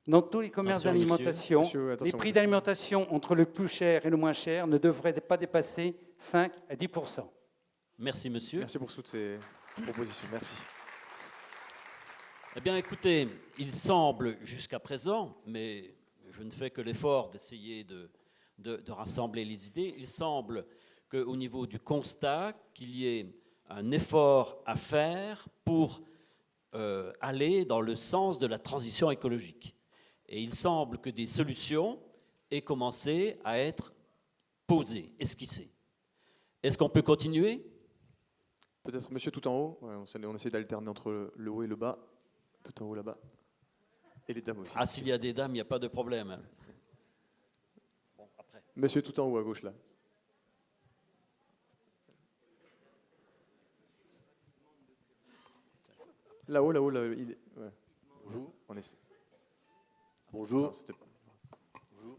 Dans tous les commerces d'alimentation, les prix d'alimentation entre le plus cher et le moins cher ne devraient pas dépasser 5 à 10%. Merci, monsieur. Merci pour toutes ces propositions. Merci. Eh bien, écoutez, il semble jusqu'à présent, mais je ne fais que l'effort d'essayer de rassembler les idées, il semble qu'au niveau du constat, qu'il y ait un effort à faire pour aller dans le sens de la transition écologique. Et il semble que des solutions aient commencé à être posées, esquissées. Est-ce qu'on peut continuer? Peut-être monsieur tout en haut. Ouais, on essaie d'alterner entre le haut et le bas. Tout en haut là-bas. Et les dames aussi. Ah, s'il y a des dames, il n'y a pas de problème. Bon, après. Monsieur tout en haut à gauche là. Là-haut, là-haut, là. Ouais. Bonjour. On est... Bonjour. Non, Bonjour.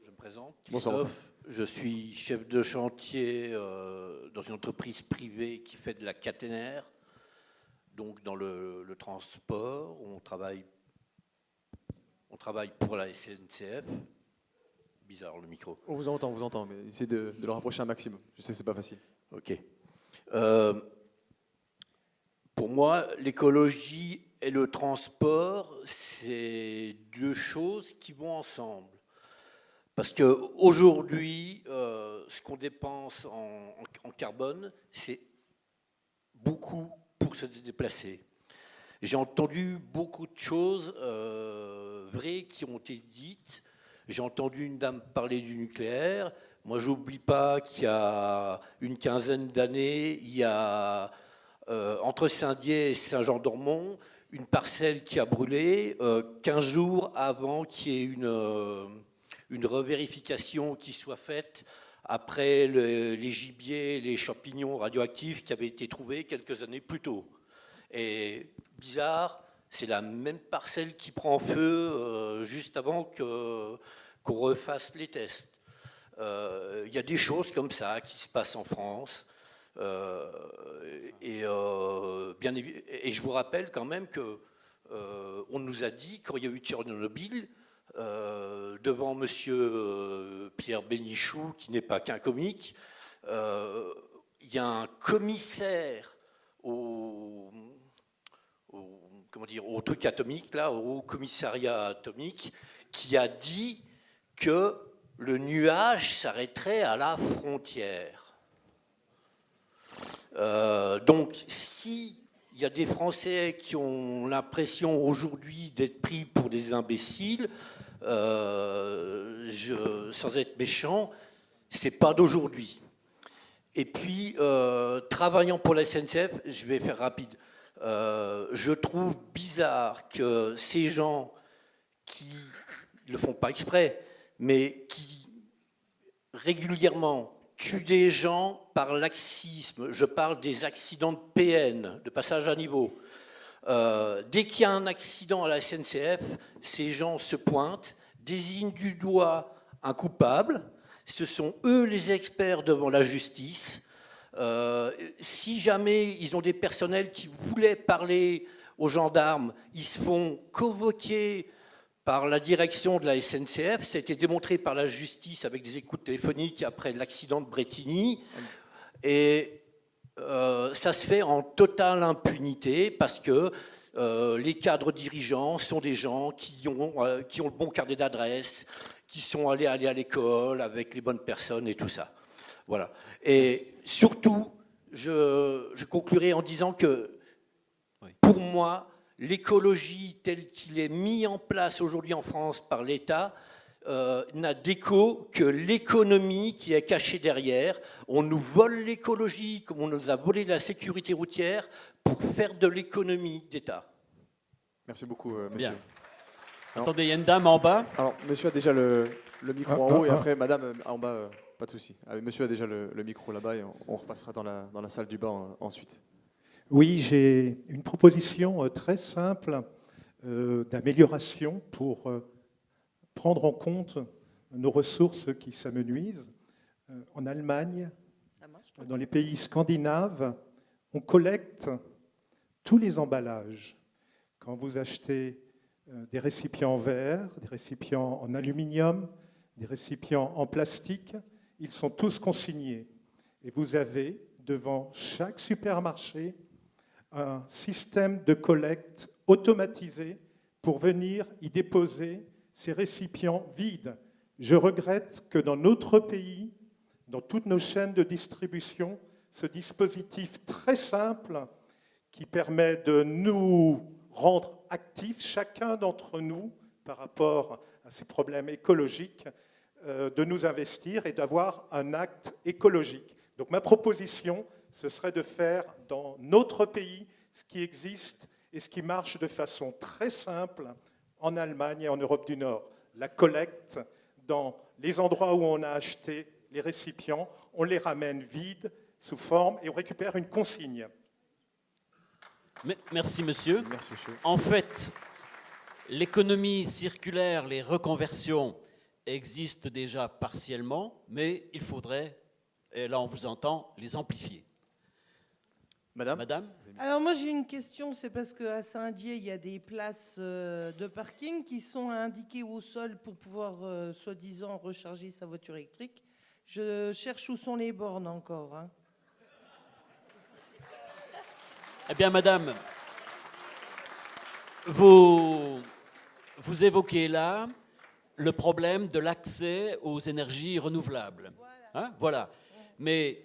Je me présente. Bonsoir. Christophe. Je suis chef de chantier dans une entreprise privée qui fait de la caténaire, donc dans le transport. On travaille pour la SNCF. Bizarre le micro. On vous entend, mais essayez de le rapprocher un maximum. Je sais que c'est pas facile. Ok. Pour moi, l'écologie et le transport, c'est deux choses qui vont ensemble. Parce qu'aujourd'hui, ce qu'on dépense en carbone, c'est beaucoup pour se déplacer. J'ai entendu beaucoup de choses vraies qui ont été dites. J'ai entendu une dame parler du nucléaire. Moi, je n'oublie pas qu'il y a une quinzaine d'années, il y a entre Saint-Dié et Saint-Jean-d'Ormont une parcelle qui a brûlé 15 jours avant qu'il y ait une revérification qui soit faite après les gibiers, les champignons radioactifs qui avaient été trouvés quelques années plus tôt. Et bizarre, c'est la même parcelle qui prend feu juste avant qu'on refasse les tests. Il y a des choses comme ça qui se passent en France. Et je vous rappelle quand même qu'on nous a dit, quand il y a eu Tchernobyl, devant monsieur Pierre Bénichou, qui n'est pas qu'un comique, il y a un commissaire au truc atomique, là, au commissariat atomique, qui a dit que le nuage s'arrêterait à la frontière. Donc, s'il y a des Français qui ont l'impression aujourd'hui d'être pris pour des imbéciles, sans être méchant, c'est pas d'aujourd'hui. Et puis, travaillant pour la SNCF, je vais faire rapide, je trouve bizarre que ces gens qui ne le font pas exprès, mais qui régulièrement tuent des gens par laxisme, je parle des accidents de PN, de passage à niveau. Dès qu'il y a un accident à la SNCF, ces gens se pointent, désignent du doigt un coupable, ce sont eux les experts devant la justice. Si jamais ils ont des personnels qui voulaient parler aux gendarmes, ils se font convoquer par la direction de la SNCF. Ça a été démontré par la justice avec des écoutes téléphoniques après l'accident de Bretigny. Et ça se fait en totale impunité parce que les cadres dirigeants sont des gens qui ont le bon carnet d'adresse, qui sont allés à l'école avec les bonnes personnes et tout ça. Voilà. Et surtout, je conclurai en disant que, pour moi, l'écologie telle qu'il est mis en place aujourd'hui en France par l'État n'a d'écho que l'économie qui est cachée derrière. On nous vole l'écologie comme on nous a volé la sécurité routière pour faire de l'économie d'État. Merci beaucoup, monsieur. Bien. Attendez, il y a une dame en bas. Alors, monsieur a déjà le micro en haut et après, madame en bas, pas de souci. Monsieur a déjà le micro là-bas et on repassera dans la salle du bas ensuite. Oui, j'ai une proposition très simple d'amélioration pour prendre en compte nos ressources qui s'amenuisent. En Allemagne, dans les pays scandinaves, on collecte tous les emballages. Quand vous achetez des récipients en verre, des récipients en aluminium, des récipients en plastique, ils sont tous consignés. Et vous avez devant chaque supermarché un système de collecte automatisé pour venir y déposer ces récipients vides. Je regrette que dans notre pays, dans toutes nos chaînes de distribution, ce dispositif très simple qui permet de nous rendre actifs, chacun d'entre nous, par rapport à ces problèmes écologiques, de nous investir et d'avoir un acte écologique. Donc ma proposition, ce serait de faire dans notre pays ce qui existe et ce qui marche de façon très simple en Allemagne et en Europe du Nord. La collecte dans les endroits où on a acheté les récipients, on les ramène vides, sous forme, et on récupère une consigne. Merci, monsieur. En fait, l'économie circulaire, les reconversions, existent déjà partiellement, mais il faudrait, et là on vous entend, les amplifier. Madame. Alors moi j'ai une question, c'est parce qu'à Saint-Dié, il y a des places de parking qui sont indiquées au sol pour pouvoir, soi-disant, recharger sa voiture électrique. Je cherche où sont les bornes encore. Hein. Eh bien, madame, vous évoquez là le problème de l'accès aux énergies renouvelables. Voilà. Mais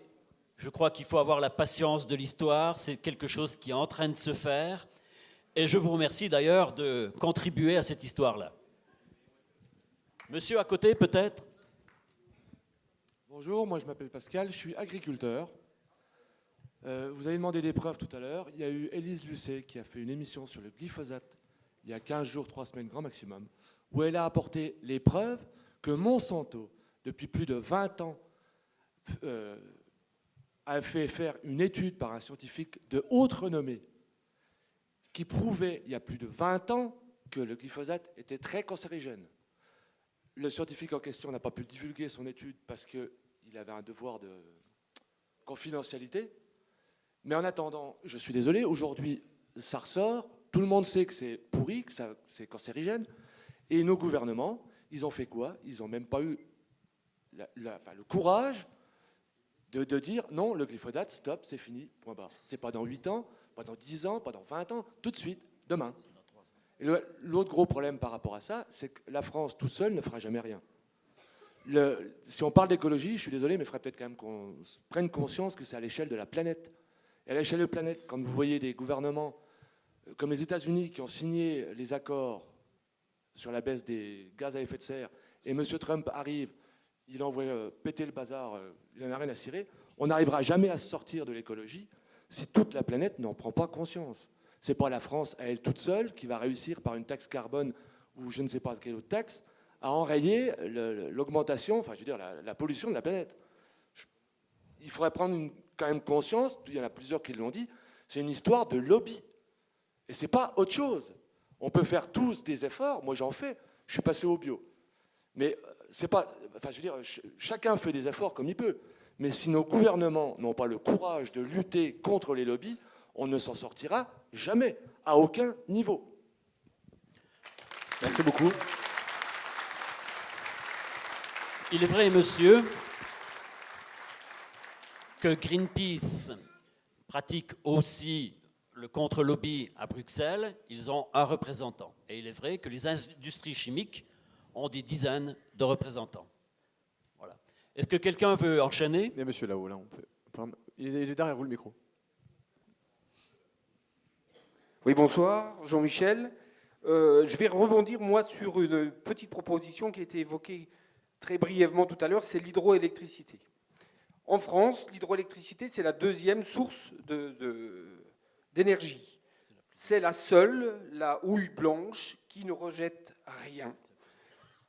je crois qu'il faut avoir la patience de l'histoire. C'est quelque chose qui est en train de se faire. Et je vous remercie d'ailleurs de contribuer à cette histoire-là. Monsieur à côté, peut-être ? Bonjour, moi je m'appelle Pascal, je suis agriculteur. Vous avez demandé des preuves tout à l'heure. Il y a eu Élise Lucet qui a fait une émission sur le glyphosate il y a 15 jours, 3 semaines grand maximum, où elle a apporté les preuves que Monsanto, depuis plus de 20 ans, a fait faire une étude par un scientifique de haute renommée qui prouvait, il y a plus de 20 ans, que le glyphosate était très cancérigène. Le scientifique en question n'a pas pu divulguer son étude parce qu'il avait un devoir de confidentialité. Mais en attendant, je suis désolé, aujourd'hui, ça ressort, tout le monde sait que c'est pourri, que c'est cancérigène, et nos gouvernements, ils ont fait quoi? Ils n'ont même pas eu le courage de dire non, le glyphosate, stop, c'est fini, point barre. C'est pas dans 8 ans, pas dans 10 ans, pas dans 20 ans, tout de suite, demain. Et l'autre gros problème par rapport à ça, c'est que la France, tout seul, ne fera jamais rien. Si on parle d'écologie, je suis désolé, mais il faudrait peut-être quand même qu'on prenne conscience que c'est à l'échelle de la planète. Et à l'échelle de la planète, quand vous voyez des gouvernements comme les États-Unis qui ont signé les accords sur la baisse des gaz à effet de serre, et M. Trump arrive, il envoie péter le bazar, il n'en a rien à cirer, on n'arrivera jamais à sortir de l'écologie si toute la planète n'en prend pas conscience. Ce n'est pas la France à elle toute seule qui va réussir par une taxe carbone ou je ne sais pas quelle autre taxe à enrayer l'augmentation, enfin je veux dire la pollution de la planète. Il faudrait prendre quand même conscience, il y en a plusieurs qui l'ont dit, c'est une histoire de lobby. Et ce n'est pas autre chose. On peut faire tous des efforts, moi j'en fais, je suis passé au bio. Mais c'est pas, enfin je veux dire, chacun fait des efforts comme il peut. Mais si nos gouvernements n'ont pas le courage de lutter contre les lobbies, on ne s'en sortira jamais, à aucun niveau. Merci beaucoup. Il est vrai, monsieur, que Greenpeace pratique aussi le contre-lobby à Bruxelles. Ils ont un représentant. Et il est vrai que les industries chimiques ont des dizaines de représentants. Voilà. Est-ce que quelqu'un veut enchaîner? Bien, monsieur là-haut, là, on peut prendre. Il est derrière vous, le micro. Oui, bonsoir, Jean-Michel. Je vais rebondir, moi, sur une petite proposition qui a été évoquée très brièvement tout à l'heure, c'est l'hydroélectricité. En France, l'hydroélectricité, c'est la deuxième source d'énergie. C'est la seule, la houille blanche, qui ne rejette rien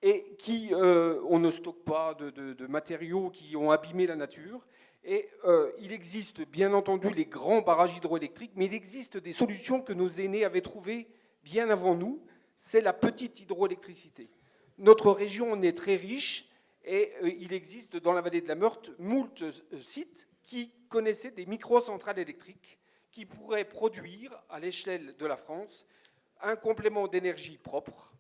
et qui, on ne stocke pas de matériaux qui ont abîmé la nature. Et il existe bien entendu les grands barrages hydroélectriques, mais il existe des solutions que nos aînés avaient trouvées bien avant nous. C'est la petite hydroélectricité. Notre région en est très riche et il existe dans la vallée de la Meurthe moult sites qui connaissaient des micro-centrales électriques qui pourraient produire à l'échelle de la France un complément d'énergie propre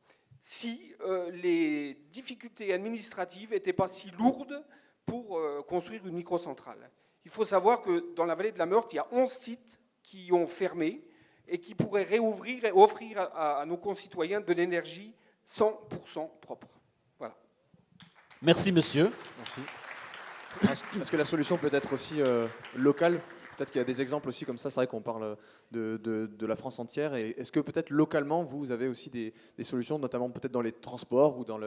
si les difficultés administratives n'étaient pas si lourdes pour construire une microcentrale. Il faut savoir que dans la vallée de la Meurthe, il y a 11 sites qui ont fermé et qui pourraient réouvrir et offrir à nos concitoyens de l'énergie 100% propre. Voilà. Merci, monsieur. Merci. Est-ce que la solution peut être aussi locale? Peut-être qu'il y a des exemples aussi comme ça. C'est vrai qu'on parle de la France entière. Et est-ce que peut-être localement, vous avez aussi des solutions, notamment peut-être dans les transports ou dans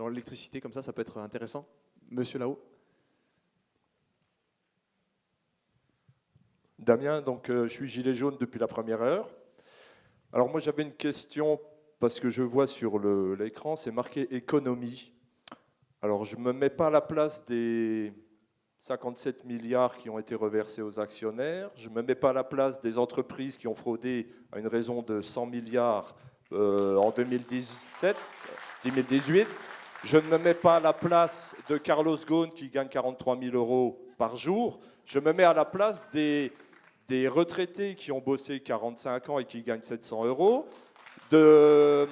l'électricité, comme ça peut être intéressant? Monsieur là-haut. Damien, donc je suis gilet jaune depuis la première heure. Alors moi j'avais une question parce que je vois sur l'écran, c'est marqué économie. Alors je ne me mets pas à la place des 57 milliards qui ont été reversés aux actionnaires. Je ne me mets pas à la place des entreprises qui ont fraudé à une raison de 100 milliards en 2018. Je ne me mets pas à la place de Carlos Ghosn qui gagne 43 000 euros par jour. Je me mets à la place des retraités qui ont bossé 45 ans et qui gagnent 700 euros, des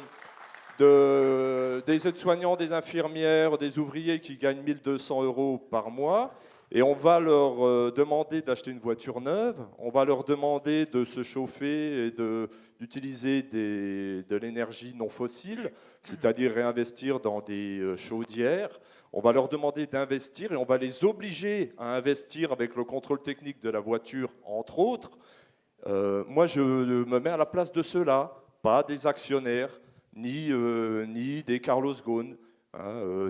aides-soignants, des infirmières, des ouvriers qui gagnent 1200 euros par mois. Et on va leur demander d'acheter une voiture neuve, on va leur demander de se chauffer et d'utiliser de l'énergie non fossile, c'est-à-dire réinvestir dans des chaudières. On va leur demander d'investir et on va les obliger à investir avec le contrôle technique de la voiture, entre autres. Moi, je me mets à la place de ceux-là, pas des actionnaires, ni des Carlos Ghosn.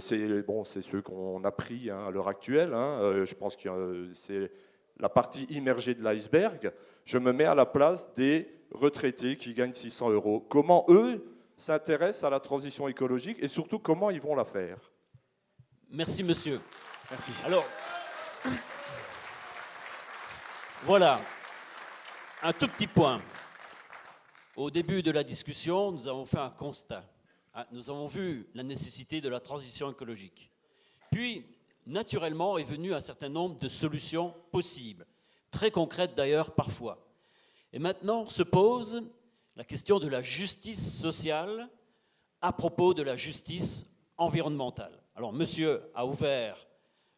C'est ceux qu'on a pris à l'heure actuelle. Je pense que c'est la partie immergée de l'iceberg. Je me mets à la place des retraités qui gagnent 600 euros. Comment eux s'intéressent à la transition écologique et surtout comment ils vont la faire? Merci, monsieur. Merci. Alors, voilà, un tout petit point. Au début de la discussion, nous avons fait un constat. Nous avons vu la nécessité de la transition écologique. Puis, naturellement, est venu un certain nombre de solutions possibles, très concrètes d'ailleurs parfois. Et maintenant se pose la question de la justice sociale à propos de la justice environnementale. Alors, monsieur a ouvert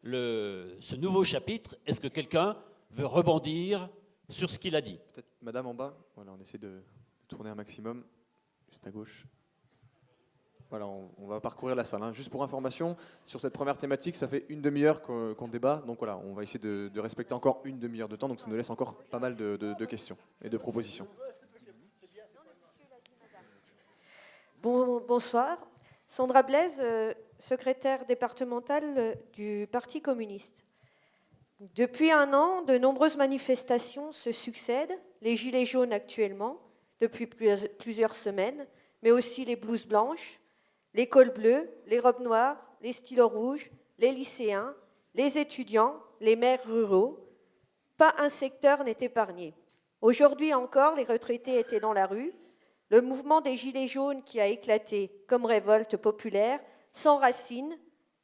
ce nouveau chapitre. Est-ce que quelqu'un veut rebondir sur ce qu'il a dit? Peut-être madame en bas. Voilà, on essaie de tourner un maximum. Juste à gauche. Voilà, on va parcourir la salle. Juste pour information, sur cette première thématique, ça fait une demi-heure qu'on débat. Donc voilà, on va essayer de respecter encore une demi-heure de temps. Donc ça nous laisse encore pas mal de questions et de propositions. Bonsoir. Sandra Blaise, secrétaire départementale du Parti communiste. Depuis un an, de nombreuses manifestations se succèdent, les gilets jaunes actuellement, depuis plusieurs semaines, mais aussi les blouses blanches, les cols bleus, les robes noires, les stylos rouges, les lycéens, les étudiants, les maires ruraux. Pas un secteur n'est épargné. Aujourd'hui encore, les retraités étaient dans la rue. Le mouvement des Gilets jaunes qui a éclaté comme révolte populaire s'enracine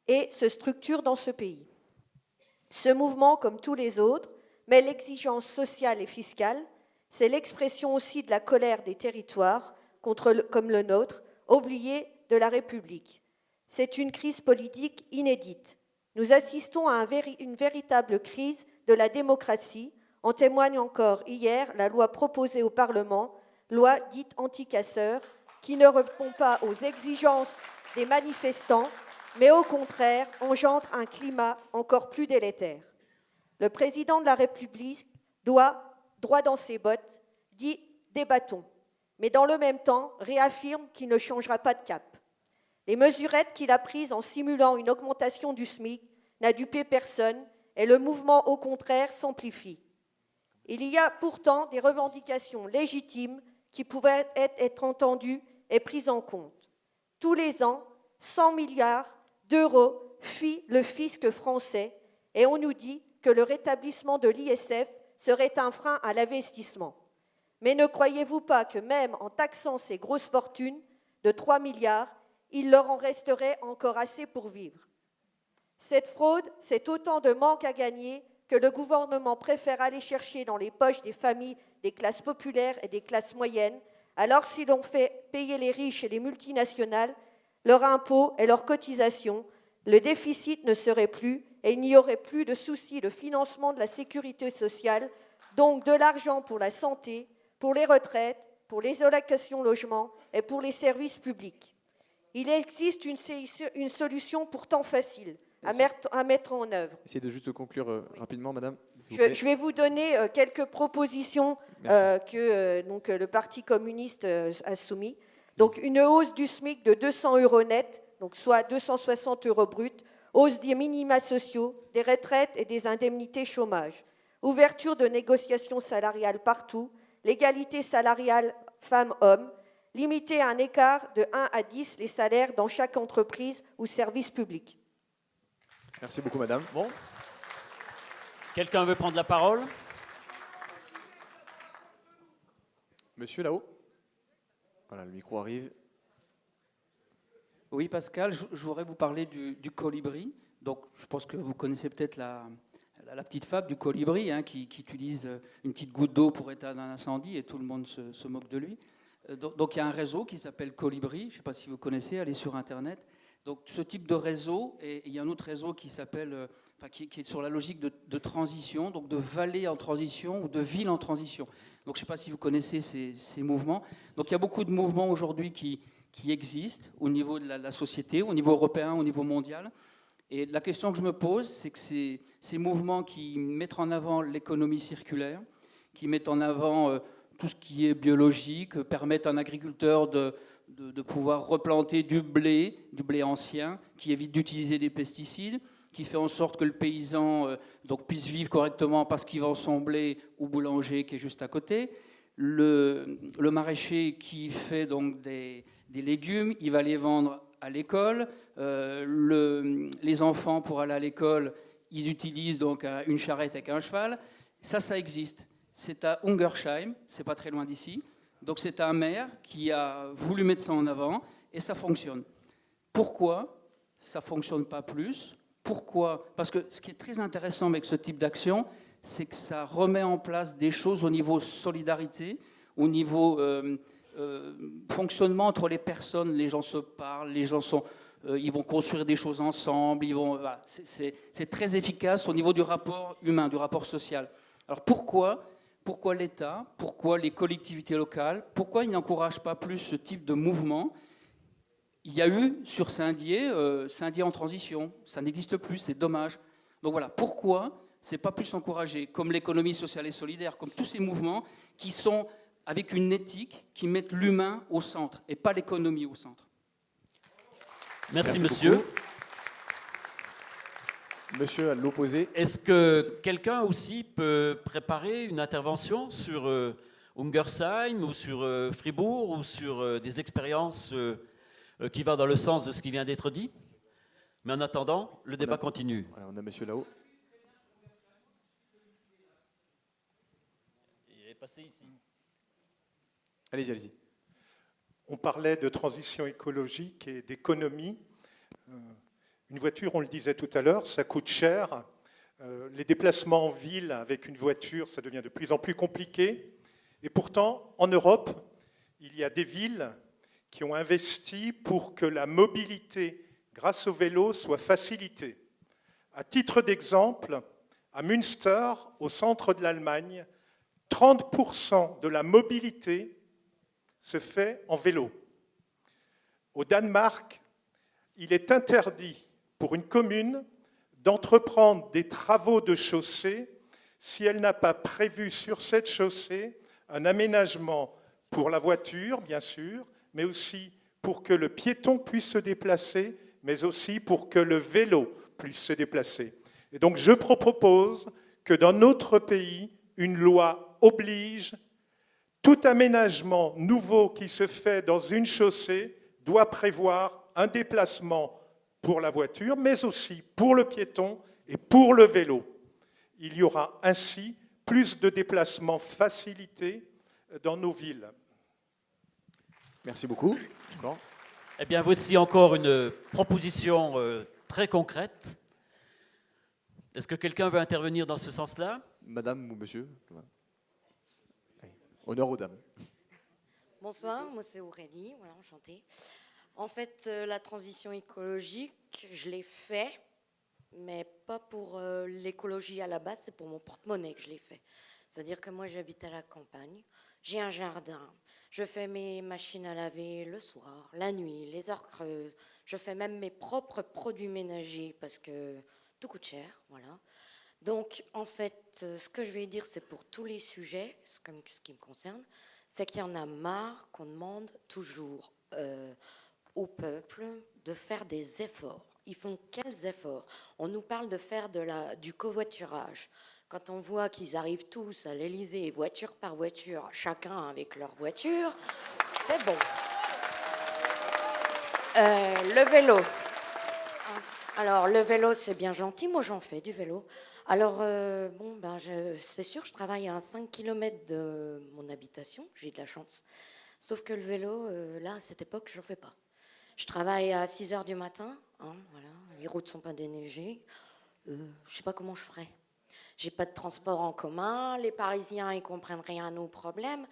et se structure dans ce pays. Ce mouvement, comme tous les autres, met l'exigence sociale et fiscale. C'est l'expression aussi de la colère des territoires, comme le nôtre, oubliés de la République. C'est une crise politique inédite. Nous assistons à une véritable crise de la démocratie. En témoigne encore hier la loi proposée au Parlement, loi dite anti-casseurs, qui ne répond pas aux exigences des manifestants, mais au contraire engendre un climat encore plus délétère. Le président de la République doit, droit dans ses bottes, dit « débattons », mais dans le même temps réaffirme qu'il ne changera pas de cap. Les mesurettes qu'il a prises en simulant une augmentation du SMIC n'a dupé personne et le mouvement, au contraire, s'amplifie. Il y a pourtant des revendications légitimes qui pourraient être entendues et prises en compte. Tous les ans, 100 milliards d'euros fuient le fisc français et on nous dit que le rétablissement de l'ISF serait un frein à l'investissement. Mais ne croyez-vous pas que même en taxant ces grosses fortunes de 3 milliards, il leur en resterait encore assez pour vivre? Cette fraude, c'est autant de manque à gagner que le gouvernement préfère aller chercher dans les poches des familles des classes populaires et des classes moyennes, alors si l'on fait payer les riches et les multinationales, leurs impôts et leurs cotisations, le déficit ne serait plus et il n'y aurait plus de souci de financement de la sécurité sociale, donc de l'argent pour la santé, pour les retraites, pour les allocations logement et pour les services publics. Il existe une solution pourtant facile à mettre en œuvre. Essayez de juste conclure rapidement, madame. Je vais vous donner quelques propositions que le Parti communiste a soumises. Donc, une hausse du SMIC de 200 euros net, donc soit 260 euros bruts, hausse des minima sociaux, des retraites et des indemnités chômage, ouverture de négociations salariales partout, l'égalité salariale femmes-hommes, limiter à un écart de 1 à 10 les salaires dans chaque entreprise ou service public. Merci beaucoup, madame. Bon. Quelqu'un veut prendre la parole? Monsieur là-haut. Voilà, le micro arrive. Oui, Pascal, je voudrais vous parler du colibri. Donc, je pense que vous connaissez peut-être la petite fable du colibri, hein, qui utilise une petite goutte d'eau pour éteindre un incendie et tout le monde se moque de lui. Donc, il y a un réseau qui s'appelle Colibri. Je ne sais pas si vous connaissez, allez sur Internet. Donc, ce type de réseau, et il y a un autre réseau qui s'appelle, qui est sur la logique de transition, donc de vallée en transition ou de ville en transition. Donc, je ne sais pas si vous connaissez ces mouvements. Donc, il y a beaucoup de mouvements aujourd'hui qui existent au niveau de la société, au niveau européen, au niveau mondial. Et la question que je me pose, c'est que ces mouvements qui mettent en avant l'économie circulaire, qui mettent en avant tout ce qui est biologique, permettent à un agriculteur de pouvoir replanter du blé ancien, qui évite d'utiliser des pesticides, qui fait en sorte que le paysan puisse vivre correctement parce qu'il vend son blé au boulanger qui est juste à côté. Le maraîcher qui fait donc des légumes, il va les vendre à l'école. Les enfants, pour aller à l'école, ils utilisent donc une charrette avec un cheval. Ça existe. C'est à Ungersheim, c'est pas très loin d'ici. Donc c'est un maire qui a voulu mettre ça en avant et ça fonctionne. Pourquoi ça fonctionne pas plus? Pourquoi? Parce que ce qui est très intéressant avec ce type d'action, c'est que ça remet en place des choses au niveau solidarité, au niveau fonctionnement entre les personnes. Les gens se parlent, les gens ils vont construire des choses ensemble. Voilà. C'est très efficace au niveau du rapport humain, du rapport social. Alors pourquoi l'État, pourquoi les collectivités locales, pourquoi ils n'encouragent pas plus ce type de mouvement? Il y a eu sur Saint-Dié en transition, ça n'existe plus, c'est dommage. Donc voilà, pourquoi c'est pas plus encouragé, comme l'économie sociale et solidaire, comme tous ces mouvements qui sont avec une éthique, qui mettent l'humain au centre et pas l'économie au centre. Merci monsieur. Beaucoup. Monsieur à l'opposé. Est-ce que quelqu'un aussi peut préparer une intervention sur Ungersheim ou sur Fribourg ou sur des expériences qui vont dans le sens de ce qui vient d'être dit? Mais en attendant, le débat continue. Voilà, on a monsieur là-haut. Il est passé ici. Allez-y, allez-y. On parlait de transition écologique et d'économie. Une voiture, on le disait tout à l'heure, ça coûte cher. Les déplacements en ville avec une voiture, ça devient de plus en plus compliqué. Et pourtant, en Europe, il y a des villes qui ont investi pour que la mobilité grâce au vélo soit facilitée. À titre d'exemple, à Münster, au centre de l'Allemagne, 30% de la mobilité se fait en vélo. Au Danemark, il est interdit pour une commune d'entreprendre des travaux de chaussée si elle n'a pas prévu sur cette chaussée un aménagement pour la voiture, bien sûr, mais aussi pour que le piéton puisse se déplacer, mais aussi pour que le vélo puisse se déplacer. Et donc je propose que dans notre pays, une loi oblige tout aménagement nouveau qui se fait dans une chaussée doit prévoir un déplacement pour la voiture, mais aussi pour le piéton et pour le vélo. Il y aura ainsi plus de déplacements facilités dans nos villes. Merci beaucoup. Encore. Eh bien, voici encore une proposition très concrète. Est-ce que quelqu'un veut intervenir dans ce sens-là? Madame ou monsieur? Allez. Honneur aux dames. Bonsoir, moi c'est Aurélie, voilà, enchantée. En fait, la transition écologique, je l'ai fait, mais pas pour l'écologie à la base, c'est pour mon porte-monnaie que je l'ai fait. C'est-à-dire que moi, j'habite à la campagne, j'ai un jardin, je fais mes machines à laver le soir, la nuit, les heures creuses, je fais même mes propres produits ménagers parce que tout coûte cher, voilà. Donc, en fait, ce que je vais dire, c'est pour tous les sujets, c'est comme ce qui me concerne, c'est qu'il y en a marre qu'on demande toujours au peuple de faire des efforts. Ils font quels efforts? On nous parle de faire du covoiturage. Quand on voit qu'ils arrivent tous à l'Élysée, voiture par voiture, chacun avec leur voiture, c'est bon. Le vélo. Alors, le vélo, c'est bien gentil. Moi, j'en fais du vélo. Alors, c'est sûr, je travaille à 5 km de mon habitation. J'ai de la chance. Sauf que le vélo, là, à cette époque, je n'en fais pas. Je travaille à 6 h du matin, hein, voilà. Les routes ne sont pas déneigées. Je ne sais pas comment je ferai. J'ai pas de transport en commun. Les Parisiens, ils comprennent rien à nos problèmes.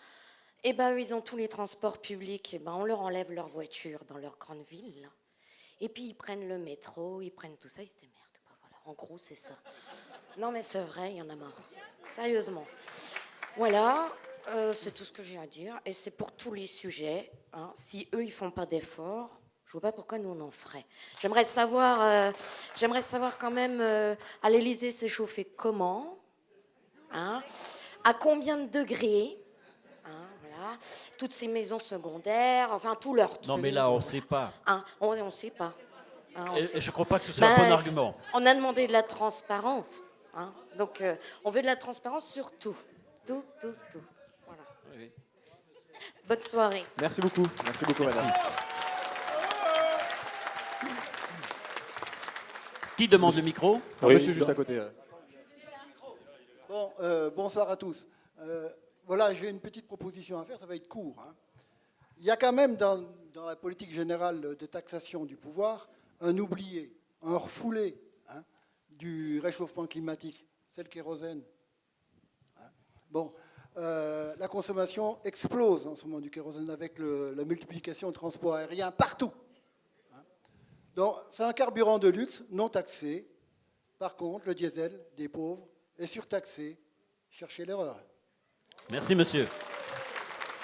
Eh ben, eux, ils ont tous les transports publics. Eh ben, on leur enlève leur voiture dans leur grande ville. Là. Et puis, ils prennent le métro, ils prennent tout ça, ils se démerdent. Ben, voilà. En gros, c'est ça. Non, mais c'est vrai, il y en a marre. Sérieusement. Voilà, c'est tout ce que j'ai à dire. Et c'est pour tous les sujets. Hein. Si eux, ils font pas d'efforts, je vois pas pourquoi nous, on en ferait. J'aimerais savoir quand même, à l'Élysée, c'est chauffé comment, hein, à combien de degrés, hein, voilà, toutes ces maisons secondaires, enfin, tout leur truc. Non, mais là, on ne sait pas. Hein, on ne sait pas. Hein, Et je ne crois pas que ce soit un bon argument. On a demandé de la transparence. Hein, donc, on veut de la transparence sur tout. Tout. Voilà. Oui. Bonne soirée. Merci beaucoup. Merci beaucoup, madame. Qui demande le micro? Monsieur juste à côté. Bon, bonsoir à tous. Voilà, j'ai une petite proposition à faire, ça va être court. Hein. Il y a quand même dans la politique générale de taxation du pouvoir un oublié, un refoulé hein, du réchauffement climatique, c'est le kérosène. Hein. Bon, la consommation explose en ce moment du kérosène avec la multiplication de transports aériens partout. Donc, c'est un carburant de luxe non taxé. Par contre, le diesel des pauvres est surtaxé. Cherchez l'erreur. Merci, monsieur.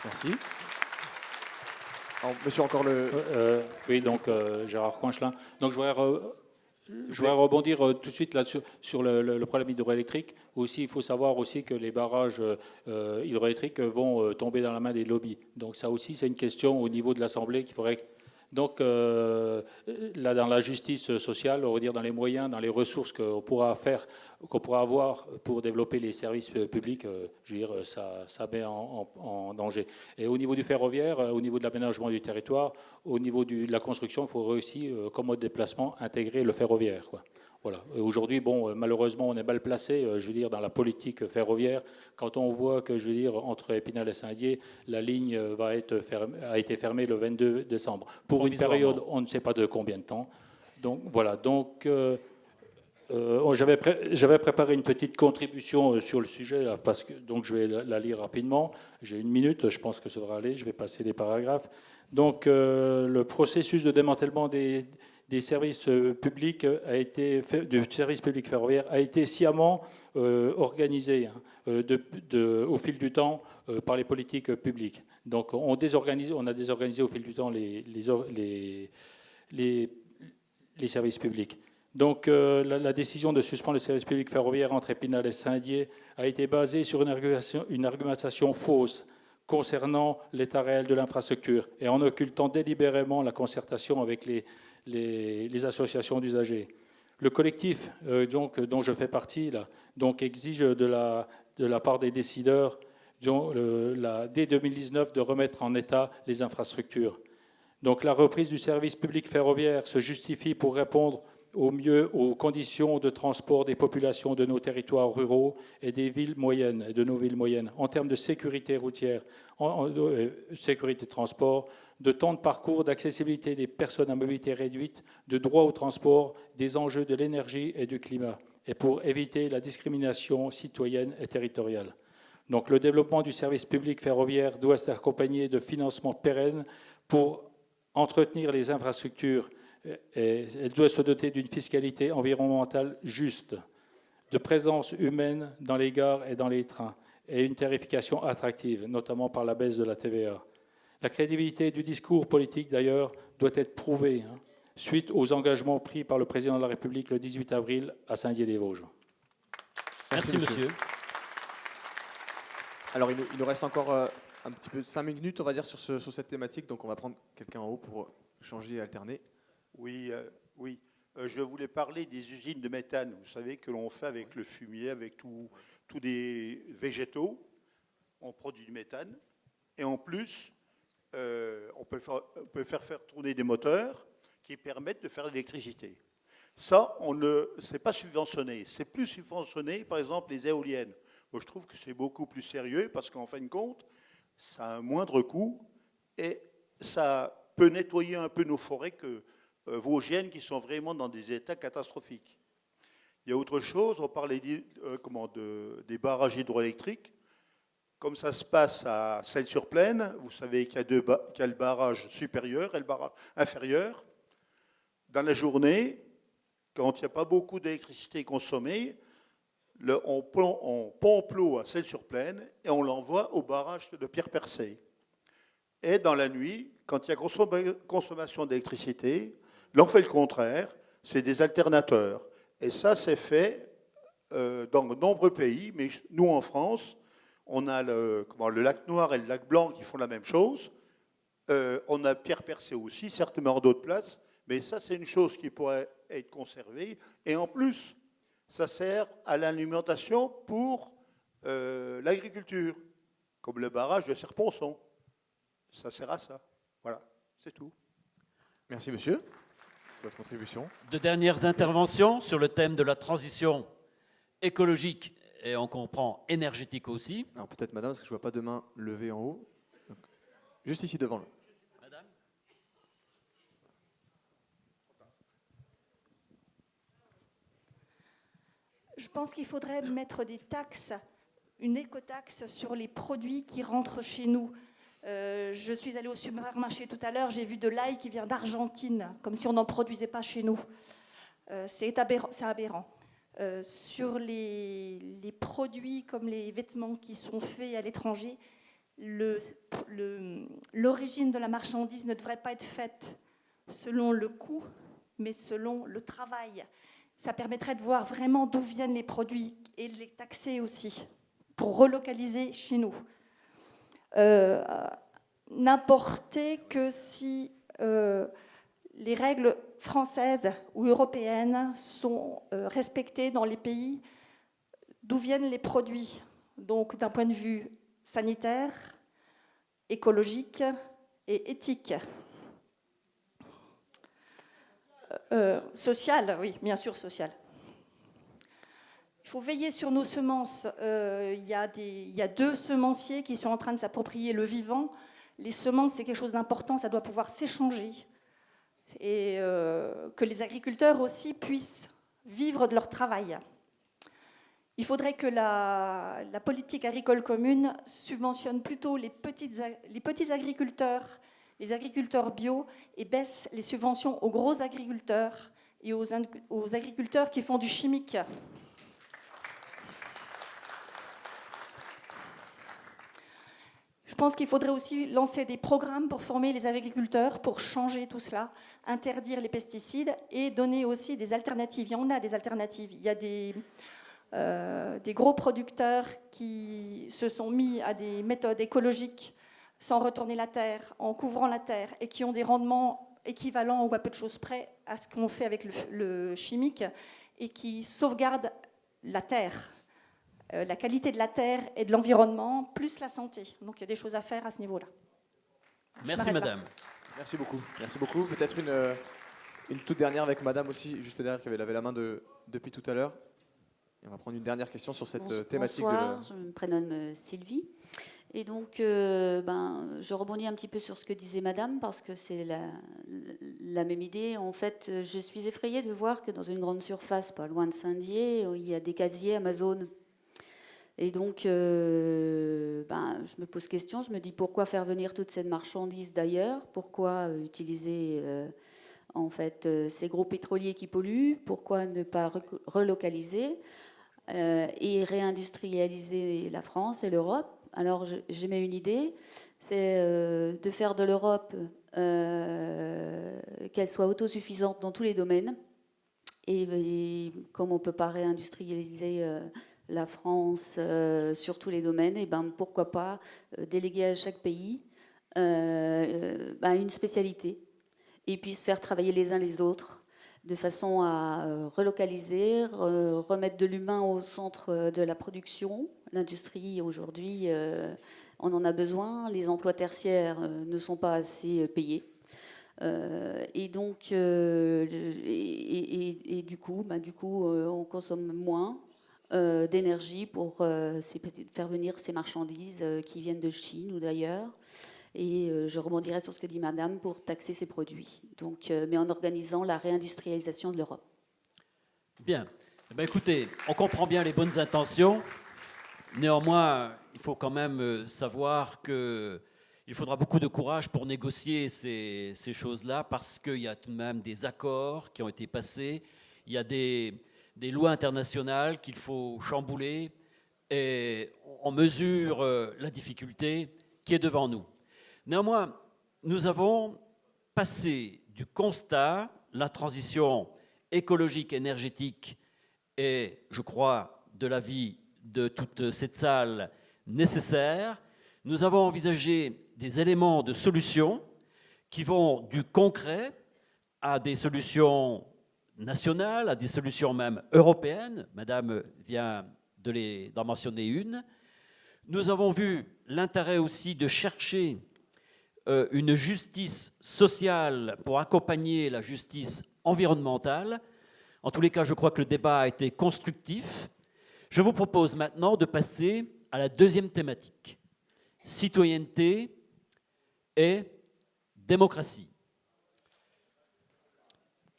Merci. Alors, monsieur, encore le... oui, donc Gérard Coinchelin. Donc, je voudrais rebondir tout de suite là sur le problème hydroélectrique. Aussi, il faut savoir aussi que les barrages hydroélectriques vont tomber dans la main des lobbies. Donc, ça aussi, c'est une question au niveau de l'Assemblée qu'il faudrait... Donc, là, dans la justice sociale, on va dire dans les moyens, dans les ressources qu'on pourra avoir pour développer les services publics, je veux dire, ça met en danger. Et au niveau du ferroviaire, au niveau de l'aménagement du territoire, au niveau de la construction, il faut aussi, comme mode de déplacement, intégrer le ferroviaire, quoi. Voilà. Aujourd'hui, bon, malheureusement, on est mal placé, je veux dire, dans la politique ferroviaire. Quand on voit que, je veux dire, entre Épinal et Saint-Dié, la ligne a été fermée le 22 décembre. Pour une période, on ne sait pas de combien de temps. Donc, voilà. Donc, j'avais préparé une petite contribution sur le sujet, là, parce que, donc je vais la lire rapidement. J'ai 1 minute, je pense que ça devrait aller. Je vais passer les paragraphes. Donc, le processus de démantèlement des services publics du service public ferroviaire a été sciemment organisé au fil du temps par les politiques publiques. Donc on a désorganisé au fil du temps les services publics. Donc la décision de suspendre le service public ferroviaire entre Épinal et Saint-Dié a été basée sur une argumentation fausse concernant l'état réel de l'infrastructure et en occultant délibérément la concertation avec les associations d'usagers. Le collectif dont je fais partie là, donc, exige de la part des décideurs dès 2019 de remettre en état les infrastructures. Donc la reprise du service public ferroviaire se justifie pour répondre au mieux aux conditions de transport des populations de nos territoires ruraux et des villes moyennes, et de nos villes moyennes, en termes de sécurité routière, sécurité de transport, de temps de parcours, d'accessibilité des personnes à mobilité réduite, de droit au transport, des enjeux de l'énergie et du climat, et pour éviter la discrimination citoyenne et territoriale. Donc le développement du service public ferroviaire doit s'accompagner de financements pérennes pour entretenir les infrastructures. Et elle doit se doter d'une fiscalité environnementale juste, de présence humaine dans les gares et dans les trains, et une tarification attractive, notamment par la baisse de la TVA. La crédibilité du discours politique, d'ailleurs, doit être prouvée, suite aux engagements pris par le président de la République le 18 avril à Saint-Dié-des-Vosges. Merci, monsieur. Alors, il nous reste encore un petit peu 5 minutes, on va dire, sur cette thématique. Donc, on va prendre quelqu'un en haut pour changer et alterner. Oui, je voulais parler des usines de méthane, vous savez, que l'on fait avec le fumier, avec tous des végétaux. On produit du méthane. Et en plus, on peut faire tourner des moteurs qui permettent de faire de l'électricité. Ça, c'est pas subventionné. C'est plus subventionné, par exemple, les éoliennes. Moi, je trouve que c'est beaucoup plus sérieux parce qu'en fin de compte, ça a un moindre coût et ça peut nettoyer un peu nos forêts vosgiennes qui sont vraiment dans des états catastrophiques. Il y a autre chose, on parlait des barrages hydroélectriques. Comme ça se passe à Celles-sur-Plaine, vous savez qu'il y a le barrage supérieur et le barrage inférieur. Dans la journée, quand il n'y a pas beaucoup d'électricité consommée, on pompe l'eau à Celles-sur-Plaine et on l'envoie au barrage de Pierre-Percé. Et dans la nuit, quand il y a consommation d'électricité, l'on fait le contraire, c'est des alternateurs. Et ça, c'est fait dans de nombreux pays, mais nous, en France, on a le lac Noir et le lac Blanc qui font la même chose. On a Pierre-Percé aussi, certainement d'autres places, mais ça, c'est une chose qui pourrait être conservée. Et en plus, ça sert à l'alimentation pour l'agriculture, comme le barrage de Serponçon. Ça sert à ça. Voilà, c'est tout. Merci, monsieur. Votre contribution. De dernières interventions sur le thème de la transition écologique et on comprend énergétique aussi. Alors peut-être madame, parce que je ne vois pas de main levée en haut. Donc, juste ici devant. Madame. Je pense qu'il faudrait mettre des taxes, une écotaxe sur les produits qui rentrent chez nous. Je suis allée au supermarché tout à l'heure, j'ai vu de l'ail qui vient d'Argentine, comme si on n'en produisait pas chez nous. C'est aberrant. Sur les produits comme les vêtements qui sont faits à l'étranger, l'origine de la marchandise ne devrait pas être faite selon le coût, mais selon le travail. Ça permettrait de voir vraiment d'où viennent les produits et de les taxer aussi, pour relocaliser chez nous. N'importer que si les règles françaises ou européennes sont respectées dans les pays d'où viennent les produits, donc d'un point de vue sanitaire, écologique et éthique. Social, oui, bien sûr social. Il faut veiller sur nos semences. Il y a 2 semenciers qui sont en train de s'approprier le vivant. Les semences, c'est quelque chose d'important, ça doit pouvoir s'échanger. Et que les agriculteurs aussi puissent vivre de leur travail. Il faudrait que la politique agricole commune subventionne plutôt les petits agriculteurs, les agriculteurs bio, et baisse les subventions aux gros agriculteurs et aux agriculteurs qui font du chimique. Je pense qu'il faudrait aussi lancer des programmes pour former les agriculteurs, pour changer tout cela, interdire les pesticides et donner aussi des alternatives. Il y en a des alternatives. Il y a des gros producteurs qui se sont mis à des méthodes écologiques sans retourner la terre, en couvrant la terre, et qui ont des rendements équivalents ou à peu de choses près à ce qu'on fait avec le chimique, et qui sauvegardent la terre. La qualité de la terre et de l'environnement, plus la santé. Donc il y a des choses à faire à ce niveau-là. Merci madame. Merci beaucoup. Merci beaucoup. Peut-être une toute dernière avec madame aussi, juste derrière, qui avait levé la main depuis tout à l'heure. Et on va prendre une dernière question sur cette thématique. Bonsoir, je me prénomme Sylvie. Et donc, je rebondis un petit peu sur ce que disait madame, parce que c'est la même idée. En fait, je suis effrayée de voir que dans une grande surface, pas loin de Saint-Dié, il y a des casiers Amazon. Et donc, je me pose question, je me dis pourquoi faire venir toute cette marchandise d'ailleurs? Pourquoi utiliser ces gros pétroliers qui polluent? Pourquoi ne pas relocaliser et réindustrialiser la France et l'Europe? Alors, j'émets une idée, c'est de faire de l'Europe qu'elle soit autosuffisante dans tous les domaines. Et comme on ne peut pas réindustrialiser la France sur tous les domaines, et pourquoi pas déléguer à chaque pays une spécialité et puis se faire travailler les uns les autres de façon à relocaliser, remettre de l'humain au centre de la production. L'industrie aujourd'hui, on en a besoin, les emplois tertiaires ne sont pas assez payés. Et donc, du coup, on consomme moins d'énergie pour faire venir ces marchandises qui viennent de Chine ou d'ailleurs. Et je rebondirai sur ce que dit Madame pour taxer ces produits, donc, mais en organisant la réindustrialisation de l'Europe. Bien. Eh bien, écoutez, on comprend bien les bonnes intentions. Néanmoins, il faut quand même savoir qu'il faudra beaucoup de courage pour négocier ces choses-là, parce qu'il y a tout de même des accords qui ont été passés, il y a des lois internationales qu'il faut chambouler, et on mesure la difficulté qui est devant nous. Néanmoins, nous avons passé du constat, la transition écologique, énergétique, et je crois de l'avis de toute cette salle nécessaire. Nous avons envisagé des éléments de solution qui vont du concret à des solutions nationales, à des solutions même européennes. Madame vient d'en mentionner une. Nous avons vu l'intérêt aussi de chercher une justice sociale pour accompagner la justice environnementale. En tous les cas, je crois que le débat a été constructif. Je vous propose maintenant de passer à la deuxième thématique, citoyenneté et démocratie.